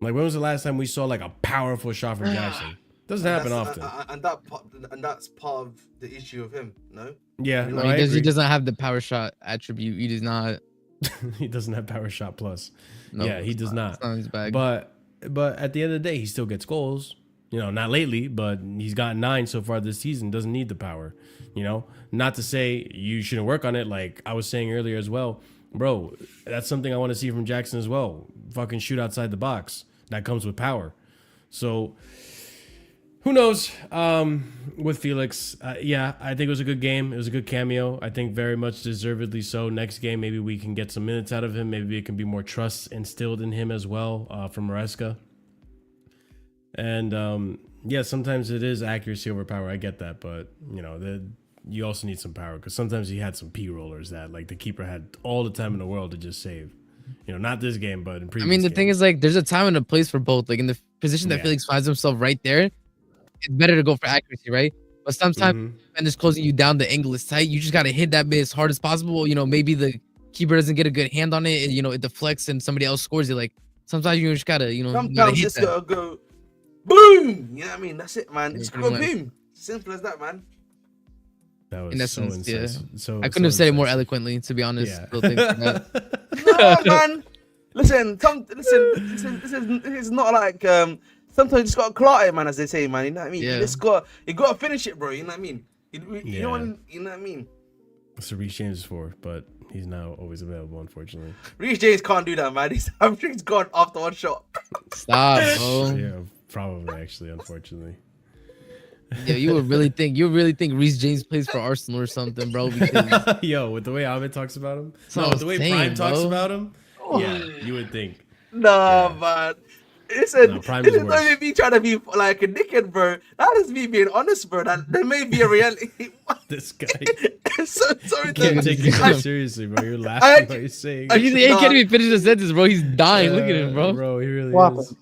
Like, when was the last time we saw like a powerful shot from Jackson? Doesn't happen often. And that's part of the issue of him, no? Yeah, No, no, he does not have the power shot attribute. He does not. He doesn't have power shot plus. No, yeah, he does not. It's not his bag. But at the end of the day, he still gets goals. You know, not lately, but he's got 9 so far this season. Doesn't need the power. You know, not to say you shouldn't work on it. Like I was saying earlier as well, bro. That's something I want to see from Jackson as well. Fucking shoot outside the box. That comes with power. So who knows? With Felix, yeah, I think it was a good game. It was a good cameo. I think very much deservedly so. Next game, maybe we can get some minutes out of him. Maybe it can be more trust instilled in him as well from Maresca. And yeah, sometimes it is accuracy over power. I get that, but you know, you also need some power, because sometimes he had some P rollers that like the keeper had all the time in the world to just save. You know, not this game, but in previous. I mean, the thing is, like, there's a time and a place for both. Like in the position that Yeah. Felix finds himself right there, it's better to go for accuracy, right? But sometimes when it's closing you down, the angle is tight. You just gotta hit that bit as hard as possible. You know, maybe the keeper doesn't get a good hand on it, and you know it deflects, and somebody else scores it. Like sometimes you just gotta, you Sometimes gotta hit just that. gotta go boom. You know what I mean? That's it, man. Yeah, Just pretty go much. boom. Simple as that, man. That was In essence, so incisive. yeah. So I couldn't have said it more incisive. eloquently, to be honest. Yeah. Still think that. No, man. Listen, this is not like sometimes you just gotta clout it, man, as they say, man. You know what I mean? Yeah. You gotta finish it, bro. You know what I mean? You Yeah. know what I mean? That's what Reece James is for, but he's now always available, unfortunately. Reece James can't do that, man. His hamstring's gone after one shot. Stop, bro. Yeah, probably actually, unfortunately. Yeah, you would really think Reece James plays for Arsenal or something, bro? Because Yo, with the way Ahmed talks about him, That's what I'm with the way saying, Prime talks bro. about him, yeah, you would think. Nah, Yeah. man. Listen, No, Prime this is is worse. not even me trying to be like a dickhead, bro. That is me being honest, bro. That there may be a reality. This guy so sorry, you can't take it I- too seriously, bro. You're laughing while you're saying it. he can't even finish the sentence, bro. He's dying. Look at him, bro. Bro, he really What is.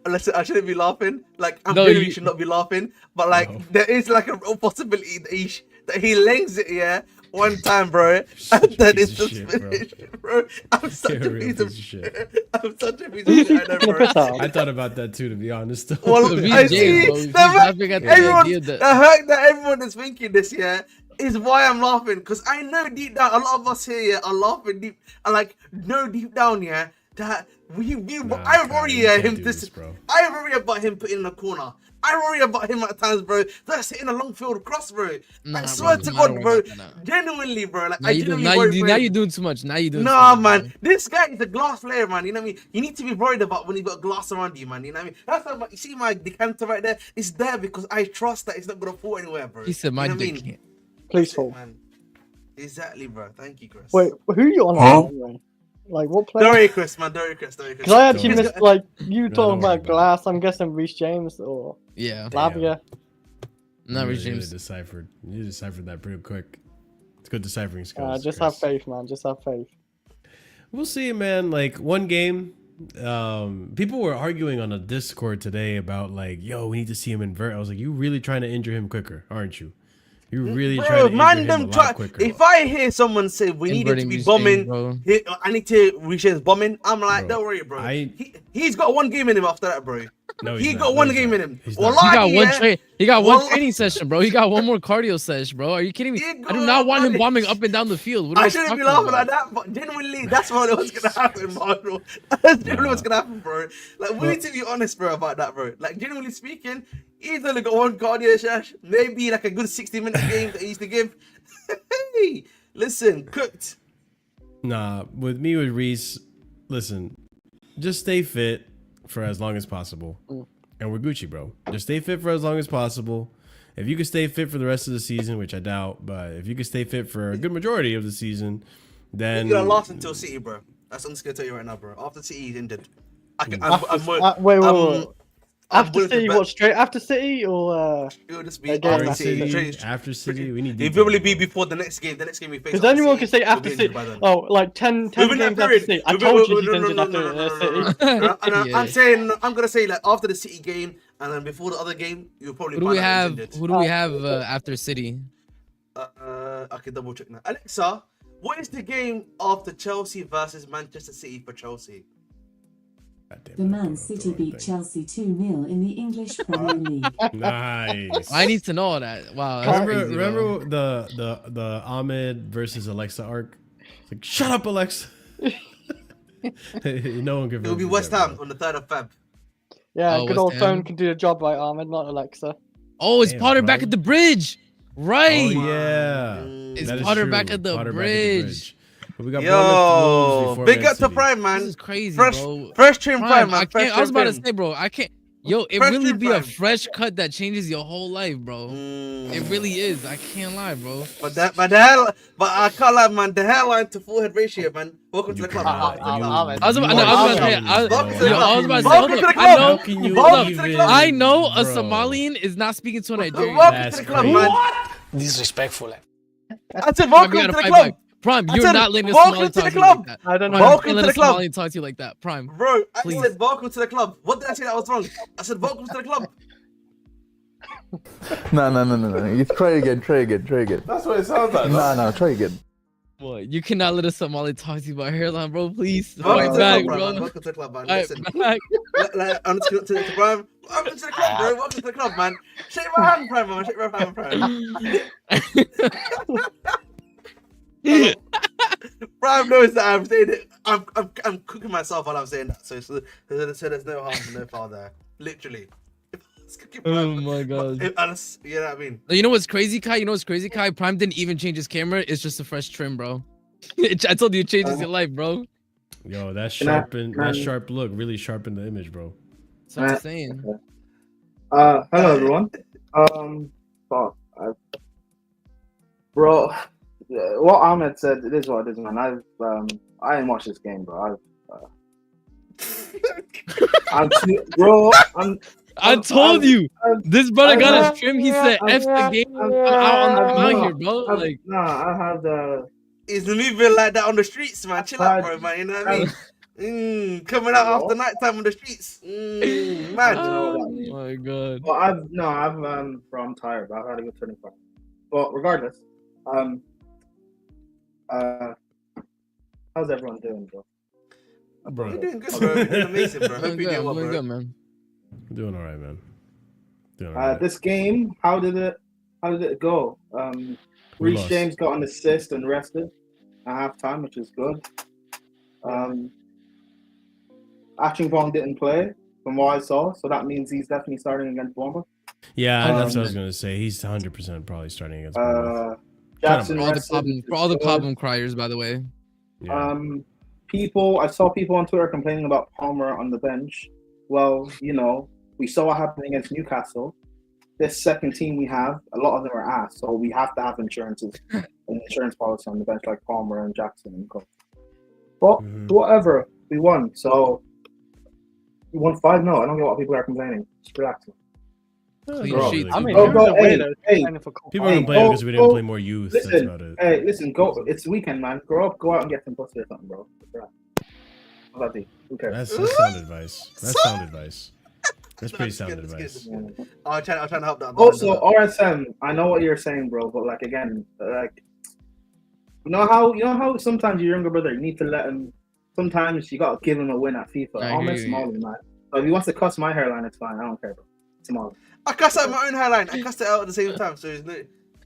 Listen, I shouldn't be laughing. Like, I'm No, genuinely you- should not be laughing. But like, No. there is like a real possibility that he lings it, yeah, one time, bro, and then piece it's of just shit, bro. finished, bro. I'm such You're a a real piece of piece of shit. shit. I'm such a piece Who of shit. I know, gonna bro. piss out? I thought about that too, to be honest. Well, Reece I James, see. bro. He's The fact laughing at the idea everyone, that- the fact that everyone is thinking this, yeah, is why I'm laughing. Because I know deep down, a lot of us here, yeah, are laughing deep, and like, know deep down, yeah, that I worry, you yeah, can't him do this, this, bro. I worry about him putting in the corner. I worry about him at times, bro. That's hitting a long field cross, bro. Nah, I swear bro, to I God, don't bro. worry about that now. Genuinely, bro. Like, Now I you do, genuinely worry for now him. you're doing too much. Now you're doing too Nah, much, man. bro. This guy is a glass player, man. You know what I mean? You need to be worried about when you got glass around you, man. You know what I mean? That's why you see my decanter right there? It's there because I trust that it's not going to fall anywhere, bro. He said my You know what I dick mean? can't. Please fall. Man. Exactly, bro. Thank you, Chris. Wait, who are you on about anyway? Like, what player? Don't worry, Chris, man. Don't worry, Chris. Because I actually Don't missed, like, you don't talking worry about about Glass. I'm guessing Reece James or Yeah. Lavia. Not You Reece really James. deciphered. You deciphered that pretty quick. It's good deciphering skills. Just Chris. have faith, man. Just have faith. We'll see, man. Like one game, people were arguing on a Discord today about like, yo, we need to see him invert. I was like, you really trying to injure him quicker, aren't you? You really trying Bro, to man, injure him a them lot try. quicker. If I hear someone say we need him to Inverting be Reece bombing, James, bro. I need to Reece James bombing. I'm like, Bro, don't worry, bro. I- He's got one game in him after that, bro. No, he he's got not. one No, he's game not. in him. He's Well, not. He got yeah. he got one Well- training session, bro. He got one more cardio session, bro. Are you kidding me? He I do got not want him one- bombing up and down the field. What are I we shouldn't be talking laughing like about? that, but genuinely, that's what was gonna happen, Marshall. That's genuinely what's gonna happen, bro. Like, we need to be honest, bro, about that, bro. Like, genuinely speaking, he's only got one cardio session, maybe like a good 60-minute game that he used to give. Hey, listen, cooked. Nah, with me with Reese, listen, just stay fit for as long as possible. And we're Gucci, bro. Just stay fit for as long as possible. If you can stay fit for the rest of the season, which I doubt, but if you can stay fit for a good majority of the season, then You're gonna last until City, bro. That's what I'm just gonna tell you right now, bro. After City, he's injured. Wait. I'm After willing to City, bet- what? Straight after City or? It'll just be Again, after man. City. City, after City, we need It'll details, probably be bro. before the next game. The next game we face. Because after anyone City, can say we'll after be City. injured by then. Oh, like 10 Within games that after period. City. I Within- told you he's no, injured no, after no, no, City. no. Yeah. I'm saying, I'm gonna say like after the City game and then before the other game, you'll probably. Who do we find out have? he's injured. Who do we have after City? I can double check now. Alexa, what is the game after Chelsea versus Manchester City for Chelsea? God damn it, The I Man don't know City the beat thing. Chelsea 2-0 in the English Premier League. Nice. I need to know all that. Wow. that's crazy, bro. Remember the Ahmed versus Alexa arc? It's like, shut up, Alexa. No one can. It will be West Ham on the 3rd of Feb. Yeah, Oh, good West old Ham. phone can do the job right, Ahmed, not Alexa. Oh, it's Damn, Potter bro. back at the bridge. Right. Oh yeah, It's That is Potter true. back at the Potter bridge. But we got Bournemouth Wolves Yo, before big Man up to City. Prime, man. This is crazy, Fresh, bro. fresh trim Prime, man. I Fresh can't. I was trim about to Prime. say, bro. I can't. Yo, it Fresh really trim be a Prime. fresh cut that changes your whole life, bro. It really is. I can't lie, bro. But I can't lie, man. The hairline to forehead ratio, man. Welcome to the club. Ahmed. I was about to say. I was Welcome to the about to club. say. Welcome Hold to up. the I club. know. How can you Welcome to the even, club. I know a bro? Somalian is not speaking to a Nigerian. Welcome That's to the club, crazy. man. Disrespectful. I said Prime, welcome you to gotta the fight club. back. Prime, I you're said, not letting a welcome Somalian to talk the to you like club. that. I don't know. Prime, you Welcome can't to let the a club. Somalian talk to you like that. Prime. Bro, I Please. said welcome to the club. What did I say that was wrong? I said welcome to the club. No. You try again. That's what it sounds like. No, try again. What? You cannot let a Somali talk to you about hairline, bro. Please Welcome fight to back, the club, man. bro. Welcome to the club, man. Fight Listen, back. I'm just to Prime. Welcome to the club, bro. Welcome to the club, man. Shake my hand, Prime, man. Shake my hand, Prime. Prime knows that I'm saying it. I'm cooking myself while I'm saying that. So there's no harm and no foul there. Literally. Oh my god. You know what I mean? You know what's crazy, Kai? You know what's crazy, Kai? Prime didn't even change his camera. It's just a fresh trim, bro. I told you it changes your life, bro. Yo, that sharp look really sharpened the image, bro. That's what I'm saying. Hello everyone. Bro, what Ahmed said, it is what it is, man. I didn't watch this game, bro. I told you, this brother got his trim. He said, "F the game. I'm out here, bro." Like, I have the. It's moving like that on the streets, man. Chill out, bro, man. You know what I mean? Coming out after nighttime on the streets. Man. Oh my god. Well, I'm tired, but I've had a good 25. But regardless, how's everyone doing, bro? Bro, You're doing good, bro. You're doing amazing, bro. Hope you're doing well, bro. Good, man. I'm doing all right, man. Doing all right. This game, how did it go? Reece James got an assist and rested at halftime, which is good. Ashington didn't play from what I saw, so that means he's definitely starting against Bournemouth. Yeah, that's what I was gonna say. He's 100% probably starting against Bournemouth. Jackson for all the problem criers, by the way. Yeah. I saw people on Twitter complaining about Palmer on the bench. Well, you know, we saw what happened against Newcastle. This second team we have, a lot of them are ass, so we have to have an insurance policy on the bench like Palmer and Jackson and Co. But whatever, we won. So we won 5-0. I don't get what people are complaining. Just relax. People are complaining because we didn't play more youth. Listen, that's about it. Hey, listen, go. It's the weekend, man. Grow up, go out and get some pussy or something, bro. That's sound advice. That's sound advice. That's pretty sound advice. I'm trying to help that. Also, RSM, I know what you're saying, bro, but like again, like you know how sometimes your younger brother, you need to let him. Sometimes you gotta give him a win at FIFA. I'm Somali, man. So if he wants to cuss my hairline, it's fine. I don't care, bro. Somali. I cussed out my own hairline. I cussed it out at the same time. So it's no.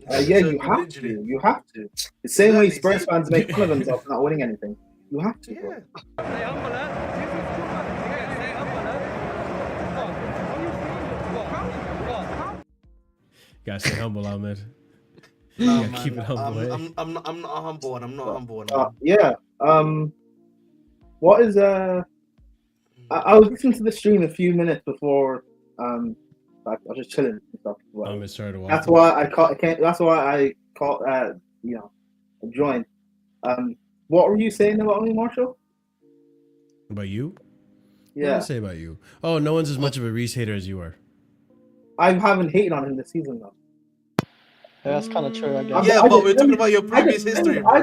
Yeah, you have to. You have to. The same way Spurs fans make fun of themselves for not winning anything. You have to, bro. Gotta stay humble, Ahmed. No, man, keep it humble. I'm not a humble one. I'm not a humble one. Yeah. What is I was listening to the stream a few minutes before. Like I was just chilling and stuff. That's why I caught. That's why I joined. What were you saying about me, Marshall? About you? Yeah. What did I say about you? Oh, no one's as much of a Reece hater as you are. I haven't hated on him this season though. Yeah, that's kind of true, I guess. Yeah, but we're talking about your previous history. I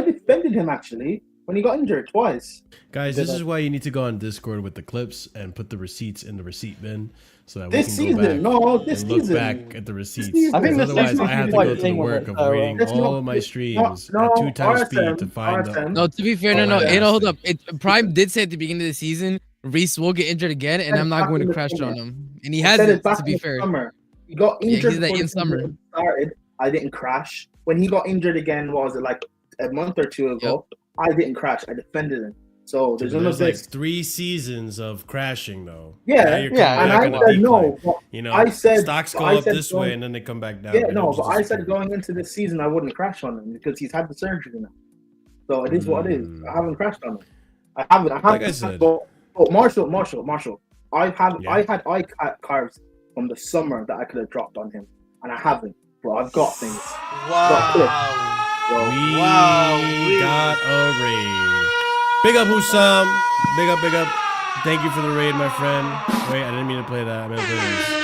defended him actually when he got injured twice. Guys, this is why you need to go on Discord with the clips and put the receipts in the receipt bin so that this we can go back season, look back at the receipts. I think otherwise I have to go to the work of reading all of my streams at 2 times speed to find them. No, to be fair, no, hold up. Prime did say at the beginning of the season, Reece will get injured again, and I'm not going to crash on him. And he hasn't, to be fair. He got injured in summer. I didn't crash. When he got injured again, what was it, like a month or two ago? Yep. I didn't crash. I defended him. So there's like 3 seasons of crashing, though. Yeah, and I said no. You know, I said stocks go up this way and then they come back down. Yeah, no, but I said going into this season I wouldn't crash on him because he's had the surgery now. So it is what it is. I haven't crashed on him. I haven't. Like I said. But Marshall. I had eye carves from the summer that I could have dropped on him, and I haven't. Bro, I've got things. Wow. We got a raid. Big up, Hussam. Big up. Thank you for the raid, my friend. Wait, I didn't mean to play that. I meant to play this.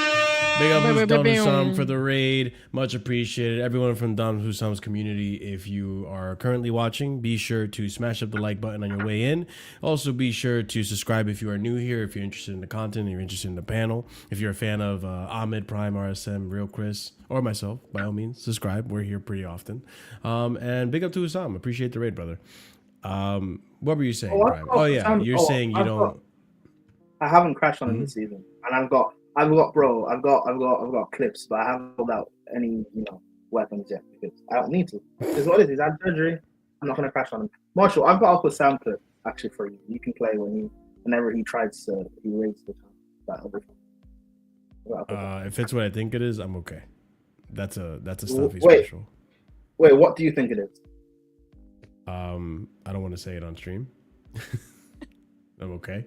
Big up, Hussam, for the raid. Much appreciated. Everyone from Don Hussam's community, if you are currently watching, be sure to smash up the like button on your way in. Also, be sure to subscribe if you are new here, if you're interested in the content, if you're interested in the panel. If you're a fan of Ahmed, Prime, RSM, Real Chris, or myself, by all means, subscribe. We're here pretty often. And big up to Hussam. Appreciate the raid, brother. What were you saying, Prime? Oh, yeah. You're saying you don't... I haven't crashed on him this season. And I've got clips, but I haven't pulled out any, weapons yet because I don't need to. Because what it is, he's had surgery. I'm not gonna crash on him. Marshall, I've got a sound clip actually for you. You can play whenever he tries to erase the time. If it's what I think it is, I'm okay. That's a stuffy Wait. special. Wait, what do you think it is? I don't want to say it on stream. I'm okay.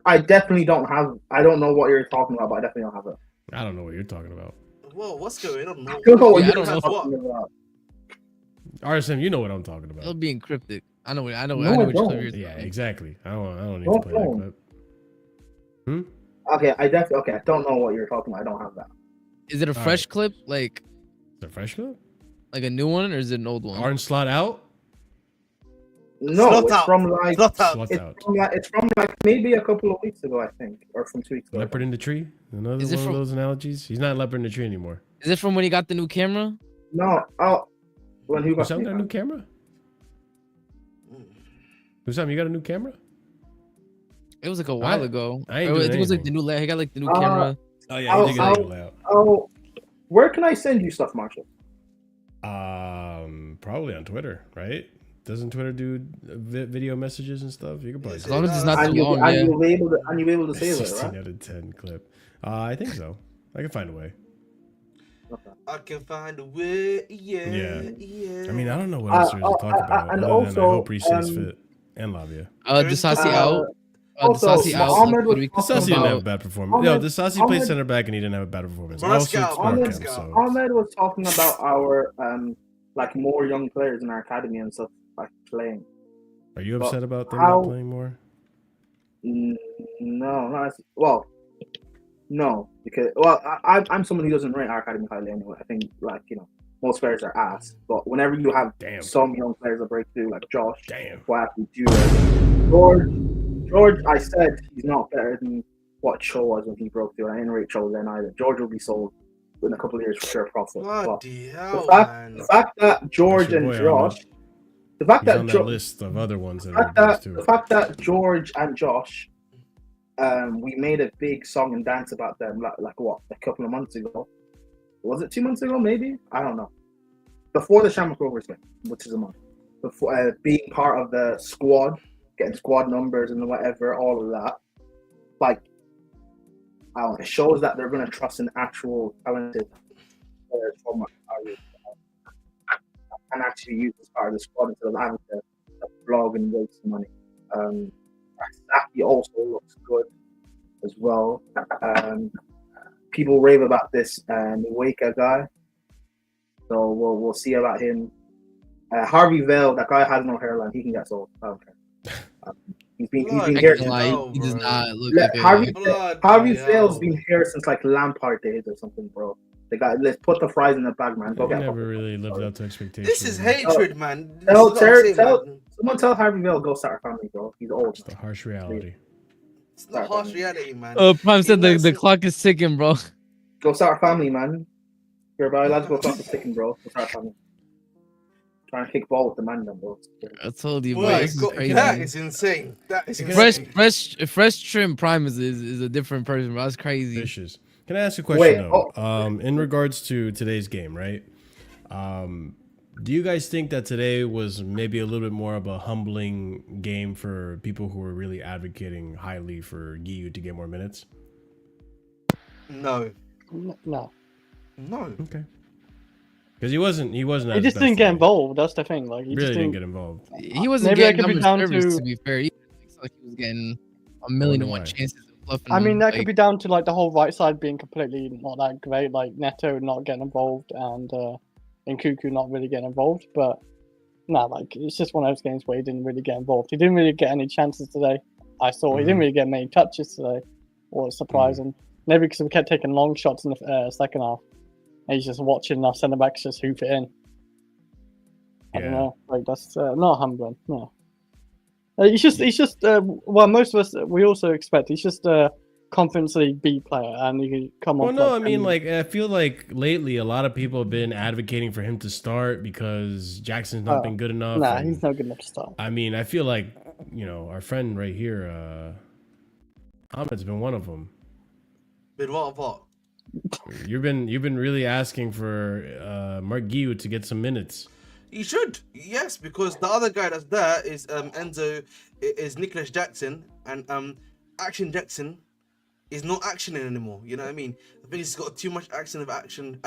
I definitely don't have. I don't know what you're talking about, but I definitely don't have it. I don't know what you're talking about. Whoa, what's going on? I don't know what Yeah, I you're don't know. talking about. RSM, you know what I'm talking about. It'll be encrypted. I know. I know. No, I know I what don't. you're Yeah, exactly. I don't need No, to play that don't. clip. Hmm? Okay, I definitely. Okay, I don't know what you're talking about. I don't have that. Is it a fresh clip, like Is it a fresh clip? a new one, or is it an old one? Orange slot out? No, Slot it's out. from like Slot out. Slot out. it's from like maybe a couple of weeks ago, I think, or from 2 weeks ago. Leopard in the tree? Another Is it one of from- those analogies? He's not leopard in the tree anymore. Is it from when he got the new camera? No, oh, when who got Husam got a new camera? Husam, you got a new camera? It was like a while ago. I ain't Or doing I think it was like the anything. new layout. He got like the new camera. Oh yeah, he did get a new layout. Oh, where can I send you stuff, Marshall? Probably on Twitter, right? Doesn't Twitter do video messages and stuff? You can probably As long as it's not And too you- long, and yeah. you'll be able to, and you'll be able to save it, 16 right? out of 10 clip. I think so. I can find a way. I can find a way. Yeah. Yeah. I mean, I don't know what else there is to talk about. and other than also, I hope Reese stays fit and Lavia. Disasi out. also, Disasi out. Ahmed was What do we talking Disasi didn't have a about- bad performance. Yo, Ahmed- Disasi played Ahmed- center back and he didn't have a bad performance. I Moscow, also sparked him, Moscow. so Ahmed was talking about our like more young players in our academy and stuff like playing. are you upset about them how- not playing more? No, not as, well. No, because I'm someone who doesn't rate our academy highly anyway. I think like most players are ass, but whenever you have some young players that break through, like Josh, who actually do it. George, I said he's not better than what Cho was when he broke through. I didn't rate Cho then either. George will be sold in a couple of years for sure profit. Bloody hell, The fact that George That's your and boy, Josh, Ahmed. the fact He's that on that George, list of other ones that the are fact that, best too. the fact that George and Josh, we made a big song and dance about them like what, a couple of months ago. Was it 2 months ago? Maybe, I don't know. Before the Shamrock Rovers game, which is a month. Before being part of the squad, getting squad numbers and whatever, all of that. Like, I don't know, it shows that they're going to trust an actual talented players from our youth and actually use this part of the squad instead of having to blog and waste money. Saki also looks good as well. People rave about this Nweka guy, so we'll see about him. Harvey Vale, that guy has no hairline. He can get sold. I don't care. He's been here. He does not look Look, like Harvey Vale's been here since like Lampard days or something, bro. The guy, let's put the fries in the bag, man. Go He get never really lived up to expectations. This is hatred, man. This Tell, is what I'm saying, tell, man. someone tell Harvey Vale go start a family, bro. He's old. It's the harsh reality. It's the harsh reality, man. Prime said the clock is ticking, bro. Go start a family, man. You're about lads go clock is ticking, bro. Go start a family. Trying to kick ball with the man, then, bro. I told you, Boy, bro. This is crazy. that is insane. That is insane. Fresh trim Prime is a different person, bro. That's crazy. Vicious. Can I ask a question though? In regards to today's game, right? Do you guys think that today was maybe a little bit more of a humbling game for people who were really advocating highly for Giyu to get more minutes? No. No. Okay. Because he wasn't. He just didn't get involved. That's the thing. Like he really just didn't get involved. He wasn't Maybe that getting could be numbers down service, to- to be fair. He looks like he was getting a million to one chances of bluffing. I mean, that like, could be down to like the whole right side being completely not that great, like Neto not getting involved and Nkunku not really getting involved. But no, like it's just one of those games where he didn't really get involved. He didn't really get any chances today. I saw he didn't really get many touches today, or surprising. Maybe because we kept taking long shots in the second half, and he's just watching our centre backs just hoop it in. I don't know, like that's not humbling. No. He's just. Well, most of us we also expect he's just a Conference League B player, and he can come on. Well, no, I mean, like I feel like lately a lot of people have been advocating for him to start because Jackson's not been good enough. Nah, and, he's not good enough to start. I mean, I feel like our friend right here, Ahmed's been one of them. Been what? You've been really asking for Mark Giyu to get some minutes. He should, yes, because the other guy that's there is Nicholas Jackson, and Action Jackson is not actioning anymore. You know what I mean? I think he's got too much action.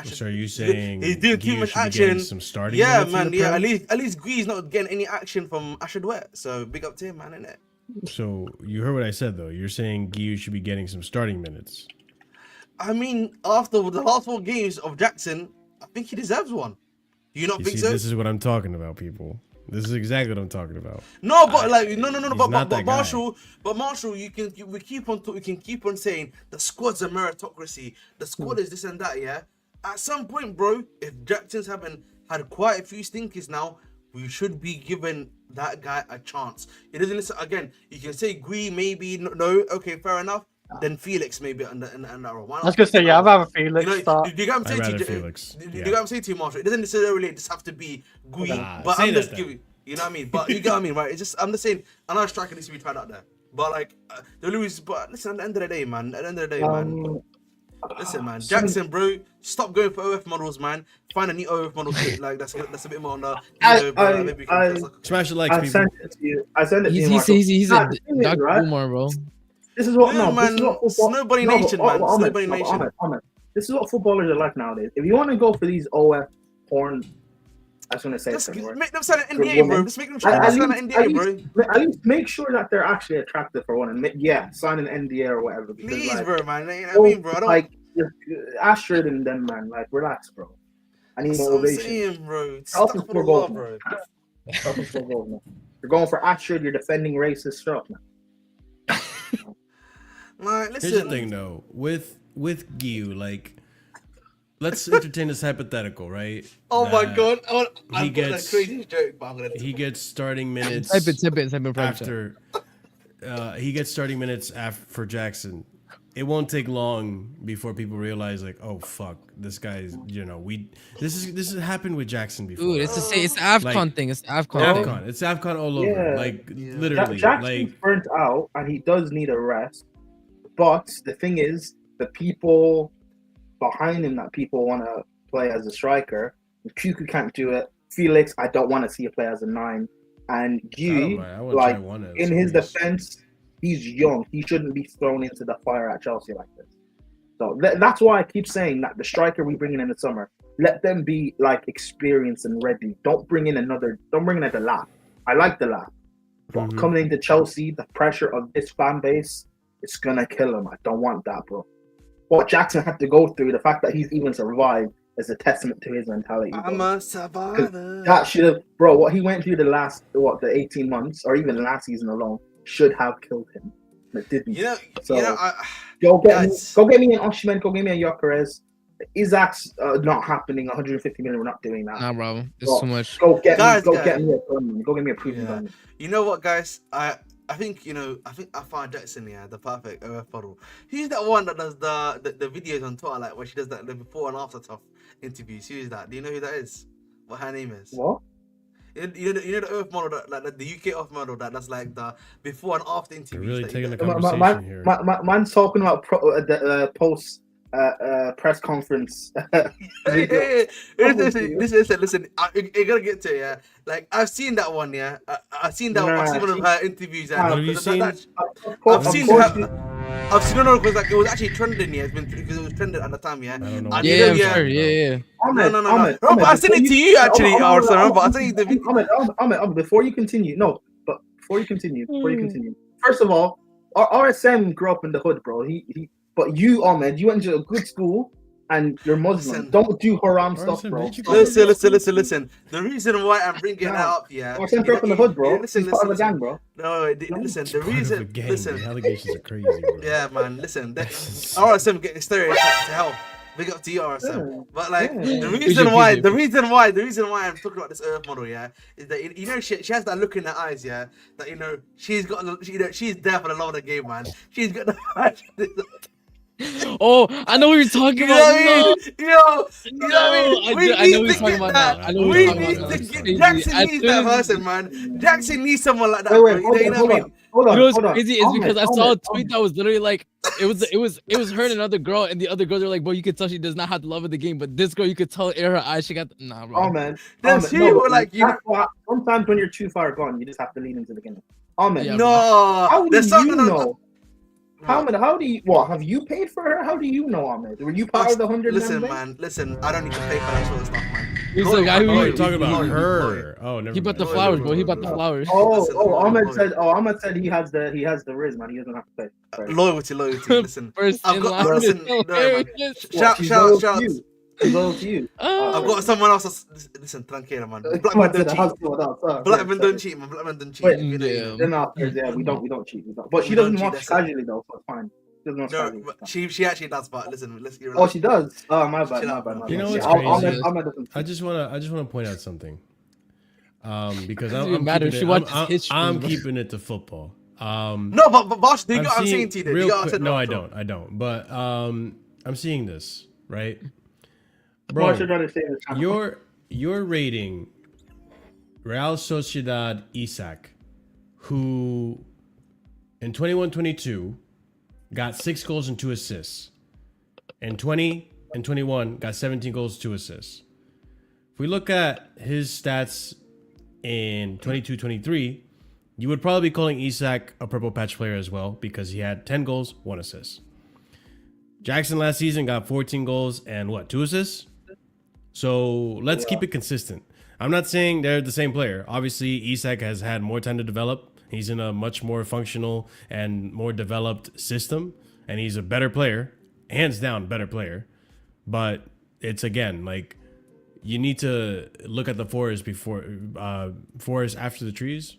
So are you saying he's doing too Guy much should be action? getting some starting Yeah, minutes in man. the Yeah, Prem? at least Gui's not getting any action from Ashad Wet. So big up to him, man, innit? So you heard what I said though. You're saying Guy should be getting some starting minutes. I mean, after the last 4 games of Jackson, I think he deserves one. Do you not think so? This is what I'm talking about, people. This is exactly what I'm talking about. No, but like no. But Marshall, we can keep on saying the squad's a meritocracy. The squad is this and that. Yeah. At some point, bro, if Jackson's haven't had quite a few stinkers now, we should be giving that guy a chance. It doesn't listen again. You can say Gui maybe no. Okay, fair enough. Then Felix maybe under that role. I was gonna say yeah, I'd rather Felix start. Do you get what I'm saying to you? Do you get what I'm saying to you, Marshall? It doesn't necessarily just have to be Gui, but I'm just giving. You know what I mean? But you get what I mean, right? It's just I'm just saying another striker needs to be tried out there. But like the Lewis, but listen, at the end of the day, man. At the end of the day, man. Listen, man. Jackson, bro, stop going for OF models, man. Find a new OF model like that's a bit more on the. Smash the likes, people. I sent it to you. He's a Dr. Umar, bro. This is what man. This is what football, Snowbody Nation, man. Snowbody Nation. This is what footballers are like nowadays. If you want to go for these OF porn, I was gonna say just make them sign an NDA, bro. Just make them sign an NDA, bro. At least make sure that they're actually attractive for one, and sign an NDA or whatever. Because, please, like, bro, man. You know what I mean, bro. I don't like Astrid and them, man. Like, relax, bro. I need motivation. Saying, bro. Stop for the love, bro. You're going for Astrid. You're defending racist stuff, man. Like, listen. Here's the thing, though. With Guy, like, let's entertain this hypothetical, right? Oh my god! He gets that crazy joke, but I'm gonna. He gets starting minutes. Type it after. He gets starting minutes for Jackson. It won't take long before people realize, like, oh fuck, this guy's. This has happened with Jackson before. Dude, it's the AFCON thing. It's the AFCON thing. It's AFCON all over. Like literally. Jackson's burnt out, and he does need a rest. But the thing is, the people behind him that people want to play as a striker, Nkunku can't do it. Felix, I don't want to see a play as a 9. And Guy, like in his defense, he's young. He shouldn't be thrown into the fire at Chelsea like this. So that's why I keep saying that the striker we bring in the summer, let them be like experienced and ready. Don't bring in another lap. I like the lap. But coming into Chelsea, the pressure of this fan base, it's gonna kill him. I don't want that, bro. What Jackson had to go through, the fact that he's even survived, is a testament to his mentality. I'm a survivor. That should have, bro. What he went through the 18 months, or even last season alone, should have killed him. It didn't. Go get me an Oshman. Go get me a Gyökeres. Isaac's not happening. 150 million. We're not doing that. Nah, bro. It's too much. Go get me a proven gun. You know what, guys? I think I found Jackson, the perfect OF model. Who's that one that does the videos on Twitter, like where she does that the before and after tough interviews? Who is that? Do you know who that is? What her name is? What? You know the OF model, like the UK OF model that's like the before and after interviews. They're really taking the conversation here. Man's talking about post press conference. Listen. You gotta get to it, yeah. Like I've seen that one, yeah. I've seen that one. I've seen one of her interviews. I've seen no, because like it was actually trending, yeah. Because it was trending at the time, yeah. Yeah. No. But I sent it to you actually, Arsenal. But I sent you the video. Before you continue, First of all, RSM grew up in the hood, bro. But you, Ahmed, you went to a good school and you're Muslim. Don't do haram stuff, bro. Listen. The reason why I'm bringing that up, yeah. RSM grew up in the hood, bro. He's part of a gang, bro. No, listen. The reason, listen. The allegations are crazy, bro. Yeah, man. Listen, RSM getting stereotyped to hell. Big up to you, RSM. But like the reason why I'm talking about this Earth model, yeah, is that she has that look in her eyes, yeah, that she's there for the love of the game, man. She's got the. Oh, I know what you're talking about. I know what you're talking about now. Jackson needs that person, man. Jackson needs someone like that. Hold on. What's crazy is because I saw a tweet that was literally like it was her and another girl, and the other girls are like, bro, you could tell she does not have the love of the game, but this girl, you could tell in her eyes she got nah, bro. Oh man, sometimes when you're too far gone, you just have to lean into the game. Oh man, no, there's something. Ahmed, how do you? What have you paid for her? How do you know Ahmed? Were you part of the 100? Listen, man. Listen, I don't need to pay for that sort of stuff, man. He's the guy Oh, who you're talking about her. Oh, never he bought mind. the flowers, bro. He bought the flowers. Ahmed said. Oh, Ahmed said he has the riz, man. He doesn't have to pay. Sorry. Loyalty. Listen, First I've in got. line. Listen, no, man. Shout. She's loyal to you. She's loyal to you. I've got someone else. Listen, tranquila, man. Black man don't cheat. Black men don't cheat, man. Black men don't cheat. Wait, yeah, we don't cheat. But she doesn't watch casually though, so it's fine. No, she actually does, but listen, let's get Oh, she does. Oh, my bad. You know what's crazy? I just wanna point out something. Because I'm keeping it to football. No, but Bosh, do you get what I'm saying to you? No, I don't. But I'm seeing this, right? Bro, you're rating Real Sociedad Isak, who in 21-22 got 6 goals and 2 assists. In 20 and 21 got 17 goals, 2 assists. If we look at his stats in 22-23, you would probably be calling Isak a purple patch player as well, because he had 10 goals, 1 assist. Jackson last season got 14 goals and 2 assists? So let's keep it consistent. I'm not saying they're the same player. Obviously, Isak has had more time to develop. He's in a much more functional and more developed system, and he's a better player, hands down better player. But it's, again, like, you need to look at the forest before forest after the trees,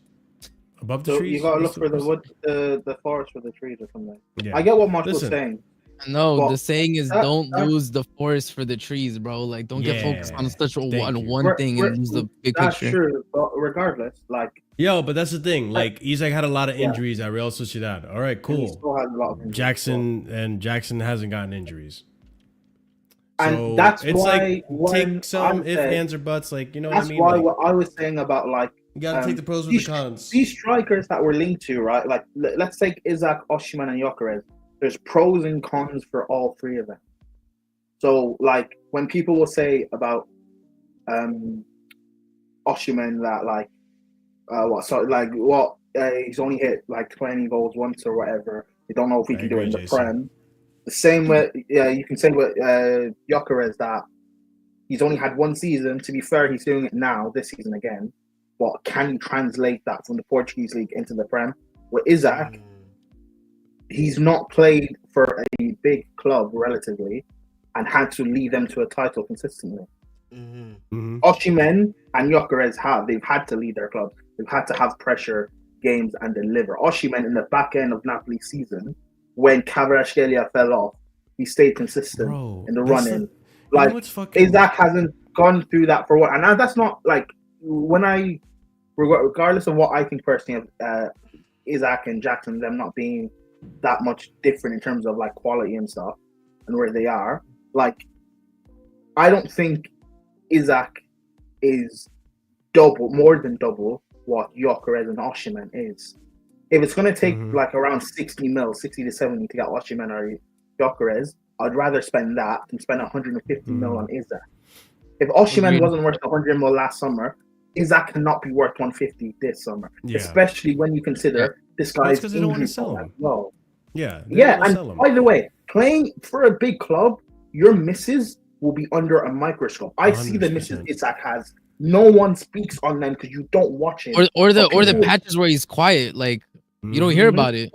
above the trees. You gotta look for the forest for the trees or something. Yeah. I get what Mark was saying. No, Well, the saying is don't lose the forest for the trees, bro. Like, don't get focused on such one thing and lose the big that's picture. That's true, but regardless, like... Yo, but that's the thing. Like, Isak had a lot of injuries at Real Sociedad. All right, cool. He still has a lot of injuries, Jackson hasn't gotten injuries. And so that's it's why like, take some if, ands, or buts. Like, you know what I mean? That's why like, what I was saying about, like... You gotta take the pros with the cons. These strikers that we're linked to, right? Like, let's take Isak, Osimhen, and Gyökeres. There's pros and cons for all 3 of them. So, like, when people will say about Osimhen that, like, he's only hit, like, 20 goals once or whatever. You don't know if he can do it in the Prem. The same way, you can say with Gyökeres that he's only had 1 season. To be fair, he's doing it now, this season again. But can you translate that from the Portuguese league into the Prem? With Isak, he's not played for a big club relatively and had to lead them to a title consistently. Osimhen and Gyökeres they've had to lead their clubs. They've had to have pressure games and deliver. Osimhen in the back end of Napoli's season, when Kvaratskhelia fell off, he stayed consistent in the run-in. Like, Isak hasn't gone through that for what, and that's not like regardless of what I think personally of Isak and Jackson, them not being that much different in terms of like quality and stuff and where they are. Like, I don't think Isak is more than double what Gyökeres and Osimhen is. If it's going to take like around 60 to 70 to get Osimhen or Gyökeres, I'd rather spend that than spend 150 mil on Isak. If Osimhen wasn't worth 100 mil last summer, Isak cannot be worth 150 this summer, especially when you consider this guy's injury as well. And by the way, playing for a big club, your misses will be under a microscope. I 100%. See the misses Isak has. No one speaks on them because you don't watch it. Or the patches where he's quiet, like you don't hear about it.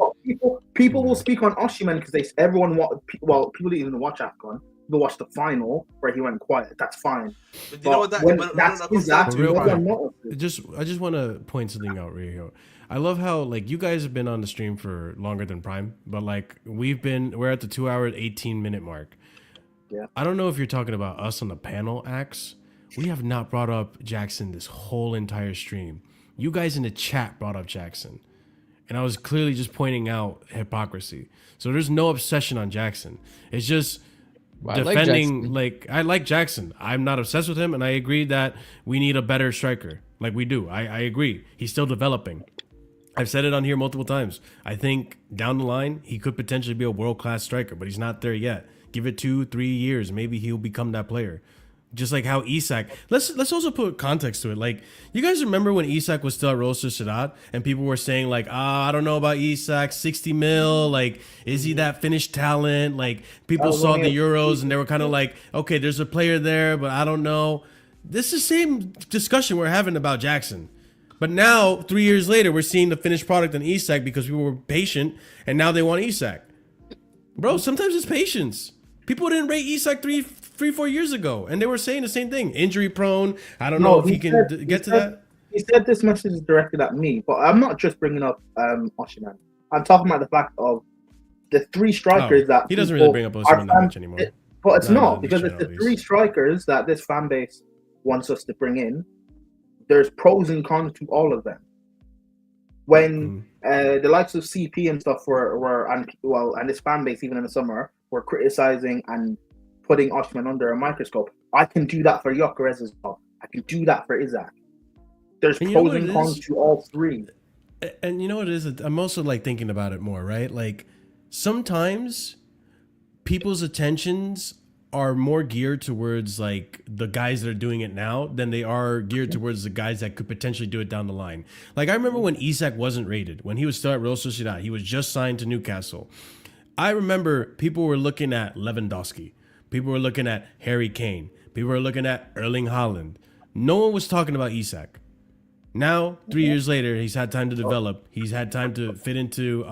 People will speak on Osimhen because people didn't even watch AFCON. They'll watch the final where he went quiet. That's fine. But you know what I just want to point something out right here. I love how, like, you guys have been on the stream for longer than Prime, but like we're at the 2 hour 18-minute mark. Yeah. I don't know if you're talking about us on the panel acts. We have not brought up Jackson this whole entire stream. You guys in the chat brought up Jackson. And I was clearly just pointing out hypocrisy. So there's no obsession on Jackson. It's just defending, I like Jackson. I'm not obsessed with him, and I agree that we need a better striker. Like, we do. I agree. He's still developing. I've said it on here multiple times. I think down the line, he could potentially be a world-class striker, but he's not there yet. Give it 2-3 years. Maybe he'll become that player. Just like how Isak. Let's also put context to it. Like, you guys remember when Isak was still at Real Sociedad and people were saying like, I don't know about Isak, 60 mil. Like, is he that Finnish talent? Like, people saw the Euros and they were kind of like, okay, there's a player there, but I don't know. This is the same discussion we're having about Jackson. But now, 3 years later, we're seeing the finished product on Isak because people were patient, and now they want Isak. Bro, sometimes it's patience. People didn't rate Isak 4 years ago, and they were saying the same thing. Injury prone. I don't know if he can get to that. He said this message is directed at me, but I'm not just bringing up Osimhen. I'm talking about the fact of the three strikers that he doesn't really bring up Osimhen that much anymore. But it's not, because it's the three strikers that this fan base wants us to bring in. There's pros and cons to all of them. When the likes of CP and stuff and this fan base even in the summer were criticizing and putting Osimhen under a microscope, I can do that for Gyökeres as well. I can do that for Isak. There's pros and cons to all three. And you know what it is? I'm also like thinking about it more, right? Like, sometimes people's attentions are more geared towards like the guys that are doing it now than they are geared towards the guys that could potentially do it down the line. Like, I remember when Isak wasn't rated, when he was still at Real Sociedad, he was just signed to Newcastle. I remember people were looking at Lewandowski. People were looking at Harry Kane. People were looking at Erling Haaland. No one was talking about Isak. Now, 3 years later, he's had time to develop. He's had time to fit into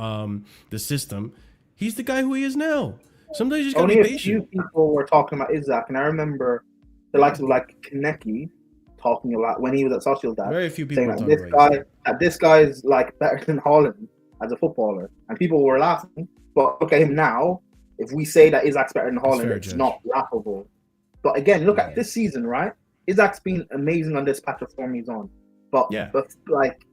the system. He's the guy who he is now. Sometimes you just gotta be patient. A few people were talking about Isak, and I remember the likes of like Kaneki talking a lot when he was at Sociedad. Very few people saying this guy is like better than Haaland as a footballer, and people were laughing. But look at him now. If we say that Isak's better than Haaland, it's not laughable. But again, look at this season, right? Isak's been amazing on this patch of form he's on. But like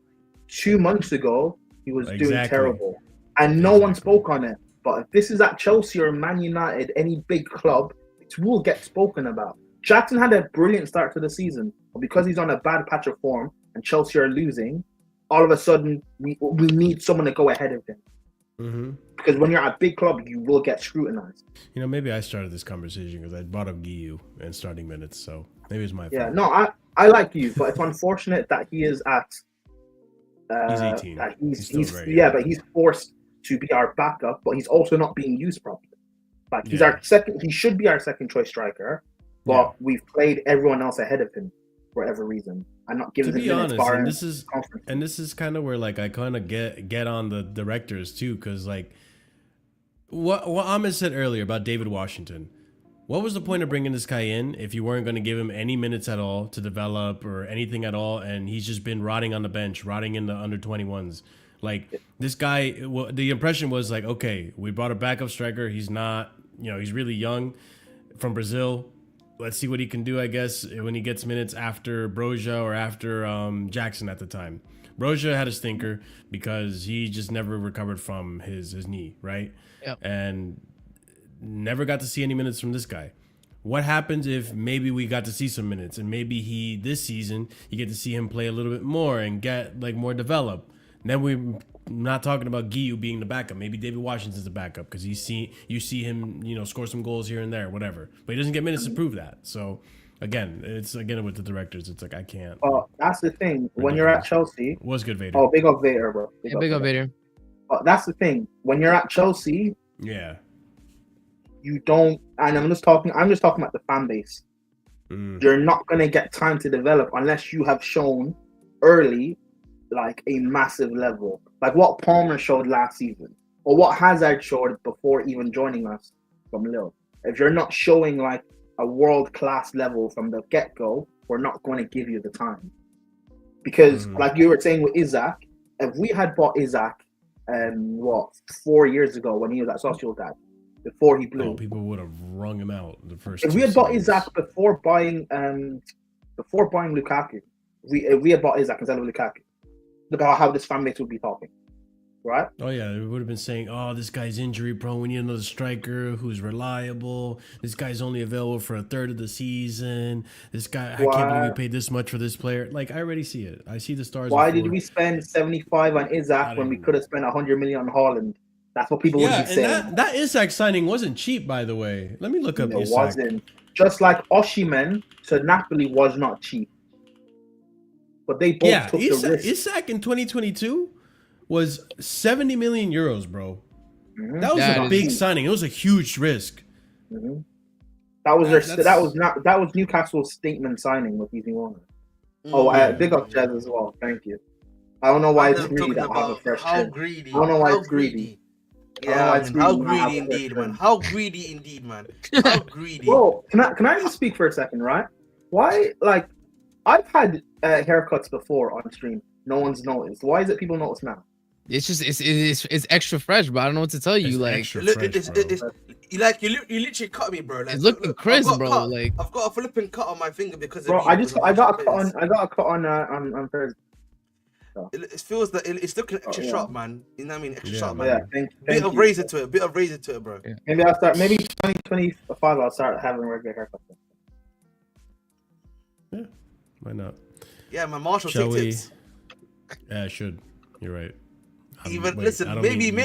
2 months ago, he was doing terrible, and no one spoke on it. But if this is at Chelsea or Man United, any big club, it will get spoken about. Jackson had a brilliant start to the season, but because he's on a bad patch of form and Chelsea are losing, all of a sudden we need someone to go ahead of him. Mm-hmm. Because when you're at a big club, you will get scrutinized. You know, maybe I started this conversation because I brought up Guiu and starting minutes, so maybe it's my fault. Yeah, no, I like you, but it's unfortunate that he is at. He's 18. But he's forced to be our backup, but he's also not being used properly. Like, he's our second. He should be our second choice striker, but we've played everyone else ahead of him for whatever reason. I'm not giving him minutes. To be honest, and this is kind of where like I kind of get on the directors too, because like what Ahmed said earlier about David Washington. What was the point of bringing this guy in if you weren't going to give him any minutes at all to develop or anything at all, and he's just been rotting on the bench, rotting in the under 21s? Like, this guy, the impression was like, okay, we brought a backup striker. He's not, he's really young from Brazil. Let's see what he can do, I guess, when he gets minutes after Broja or after Jackson at the time. Broja had a stinker because he just never recovered from his knee, right? Yep. And never got to see any minutes from this guy. What happens if maybe we got to see some minutes and maybe this season, you get to see him play a little bit more and get like more developed? Then we're not talking about Guiu being the backup. Maybe David Washington's the backup because you see him, score some goals here and there, whatever. But he doesn't get minutes to prove that. So again, with the directors. It's like I can't. That's the thing. When you're at Chelsea, was good, Vader. Oh, big up Vader, bro. Big up Vader. That's the thing. When you're at Chelsea, you don't. And I'm just talking about the fan base. You're not gonna get time to develop unless you have shown early, like a massive level, like what Palmer showed last season, or what Hazard showed before even joining us from Lille. If you're not showing like a world-class level from the get-go, we're not going to give you the time. Because like you were saying with Isak, if we had bought Isak 4 years ago when he was at Sociedad, before he blew, people would have wrung him out the first. If we had bought Isak before buying Lukaku, if we had bought Isak instead of Lukaku, look at how this fan base would be talking, right? Oh yeah, we would have been saying, "Oh, this guy's injury prone. We need another striker who's reliable. This guy's only available for a third of the season. This guy, I can't believe we paid this much for this player." Like, I already see it. I see the stars. Why did we spend 75 on Isak when we could have spent 100 million on Haaland That's what people would Yeah, be and saying. that Isak signing wasn't cheap, by the way. Let me look up It Isak. wasn't. Just like Osimhen to Napoli was not cheap. But they both took the risk. Isak in 2022 was 70 million euros, bro. Mhm. That was That a is- big signing. It was a huge risk. Mhm. That was That's- that was Newcastle's statement signing with Easy Warner. Big up Jazz as well. Thank you. I don't know why it's greedy that I have a fresh how chin. greedy. I don't know why how it's greedy. Yeah, I don't know man, why how it's greedy greedy. indeed, man. How greedy indeed, man. How greedy. Bro, can I just speak for a second, right? Why, like, I've had haircuts before on stream. No one's noticed. Why is it people notice now? It's just it's extra fresh, but I don't know what to tell you. It's Like extra Look, fresh, it's, bro. it's, you like you literally cut me, bro. Like, it's looking look, crisp, I've got bro. cut. Like I've got a flipping cut on my finger because Bro, of you, I got a because cut on Thursday. It feels that it's looking extra yeah. sharp, man. You know what I mean? Extra Yeah, sharp, man. man. Yeah, Bit of you. razor to it. Bit of razor to it, bro. Yeah. Maybe I'll start. Maybe 2025. I'll start having a regular haircut. Yeah, why not? Yeah, man. Marshall, Shall take we? tips. Yeah, I should. You're right. Even wait, listen, I don't maybe mean-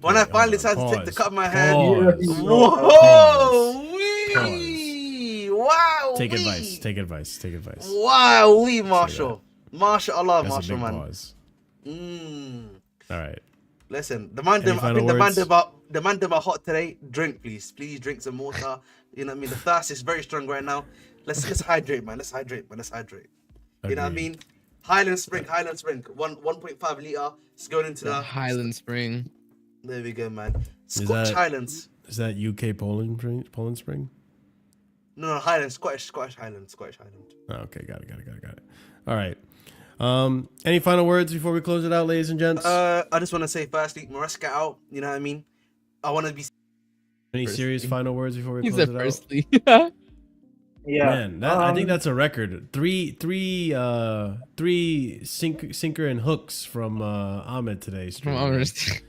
when wait, I finally hold on. decide to take the Pause. cut of my hand. Pause. Whoa! Pause. Wee! Wow! Take wee. advice. Take advice. Take advice. Wow! Wee, Marshall. Marshall, Allah, That's Marshall, a big man. pause. Mm. All right. Listen, the man Any them, I final think words? the man them are hot today. Drink, please. Please drink some water. You know what I mean? The thirst is very strong right now. Let's hydrate, man. Let's hydrate, man. Let's hydrate. You know what I Agreed. mean? Highland Spring. 1.5 liter. It's going into the Highland Spring. There we go, man. Scotch that- Highlands. Is that UK Poland Spring? No, Highland. Scottish Highland. Oh, okay, got it. All right. Any final words before we close it out, ladies and gents? I just want to say firstly, Maresca out. You know what I mean? I want to be. Any serious final words before we He close said it out? firstly. Yeah, Man, I think that's a record. Three sinker and hooks from Ahmed today. From honest.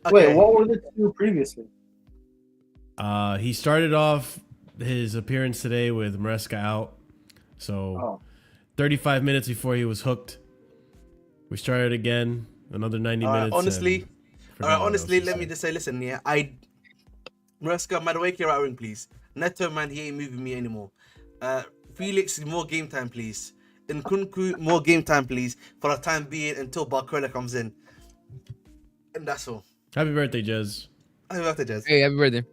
Wait, what were the two previously? He started off his appearance today with Maresca out. So 35 minutes before he was hooked. We started again, another 90 minutes. Honestly, Forgot what else to let say. me just say, listen, yeah, Maresca, man, wake your right wing, please. Neto, man, he ain't moving me anymore. Felix, more game time, please. Nkunku, more game time, please, for the time being until Barcola comes in. And that's all. Happy birthday, Jez. Happy birthday, Jez. Hey, happy birthday.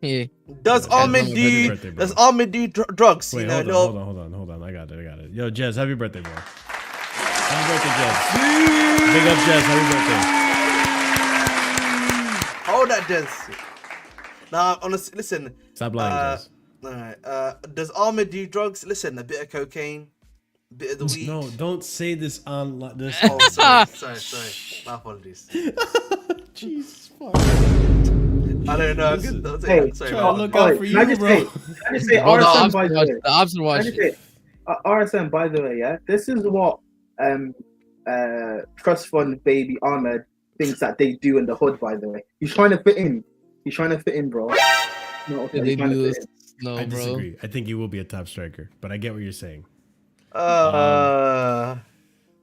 Hey. Does Ahmed Happy do? birthday, bro. Does Ahmed do drugs? Wait, You know, hold on. I got it. Yo, Jez, happy birthday, bro. Happy birthday, Jez. Big up, Jez. Happy birthday. Hold that, Jez. Nah, honestly, listen. Stop lying, Jez. Alright. Does Ahmed do drugs? Listen, a bit of cocaine, a bit of the weed. No, don't say this on this. Oh, sorry. My apologies. Jesus fuck. I don't know. Hey, sorry, trying to look out for you, can I just bro. say, Bro, the RSM, ops by the watch. way. The ops are Can I just watching. say, RSM, by the way, yeah, this is what Trust Fund Baby Ahmed thinks that they do in the hood, by the way. He's trying to fit in. bro. No, Yeah, he's they trying to do fit this. in. No, I bro. disagree. I think you will be a top striker, but I get what you're saying.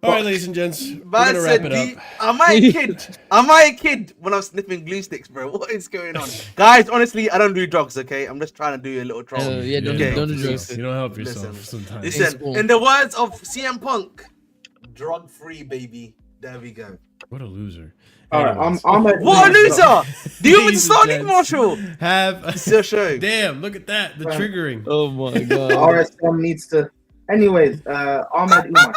All right, ladies and gents, we're Man gonna said, wrap it up. Am I a kid? Am I a kid when I'm sniffing glue sticks, bro? What is going on? Guys, honestly, I don't do drugs, okay? I'm just trying to do a little troll. Yeah, don't do drugs. You don't help yourself Listen, sometimes. Listen, in the words of CM Punk, drug free, baby. There we go. What a loser. All right, Anyways. What a loser! Do you want me to Ladies and start Nick gents, Marshall? Have It's your show. Damn, look at that. The triggering. Oh my god. RSM needs to. Anyways, Ahmed Umar.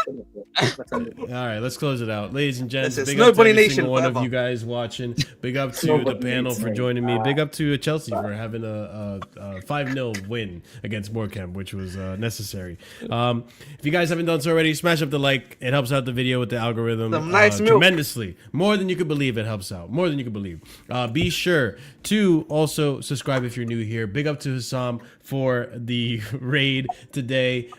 Let's end it. All right, let's close it out. Ladies and gents, Listen, big up to Snowbunny every Nation single one of forever. you guys watching. Big up to the Snowbunny panel for Nation. joining me. Big up to Chelsea for having a 5-0 win against Morecambe, which was necessary. If you guys haven't done so already, smash up the like. It helps out the video with the algorithm Some nice milk. tremendously. More than you could believe it helps out. More than you could believe. Be sure to also subscribe if you're new here. Big up to Hassam for the raid today.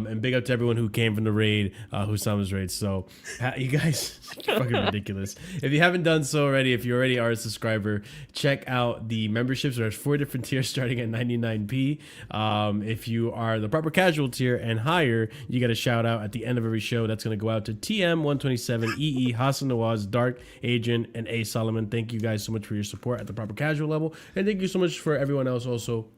And big up to everyone who came from the raid, Husama's raid. So you guys, fucking ridiculous. If you haven't done so already, if you already are a subscriber, check out the memberships. There's 4 different tiers starting at 99p. If you are the proper casual tier and higher, you get a shout out at the end of every show. That's going to go out to TM127, EE, Hassan Nawaz, Dark Agent, and A Solomon. Thank you guys so much for your support at the proper casual level, and thank you so much for everyone else also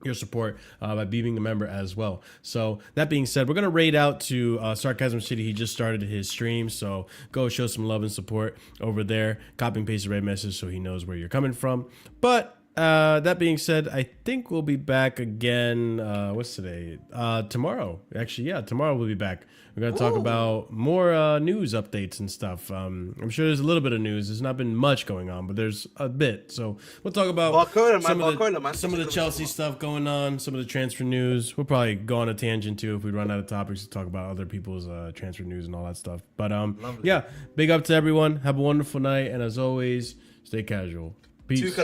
your support by being a member as well. So that being said, we're gonna raid out to Sarcasm City. He just started his stream, so go show some love and support over there. Copy and paste the red message so he knows where you're coming from. But that being said, I think we'll be back again. What's today? Tomorrow. Actually, yeah, tomorrow we'll be back. We're gonna talk about more news updates and stuff. I'm sure there's a little bit of news. There's not been much going on, but there's a bit. So we'll talk about some of the Chelsea stuff going on, some of the transfer news. We'll probably go on a tangent too if we run out of topics to talk about other people's transfer news and all that stuff. But yeah, big up to everyone. Have a wonderful night, and as always, stay casual. Peace. Peace.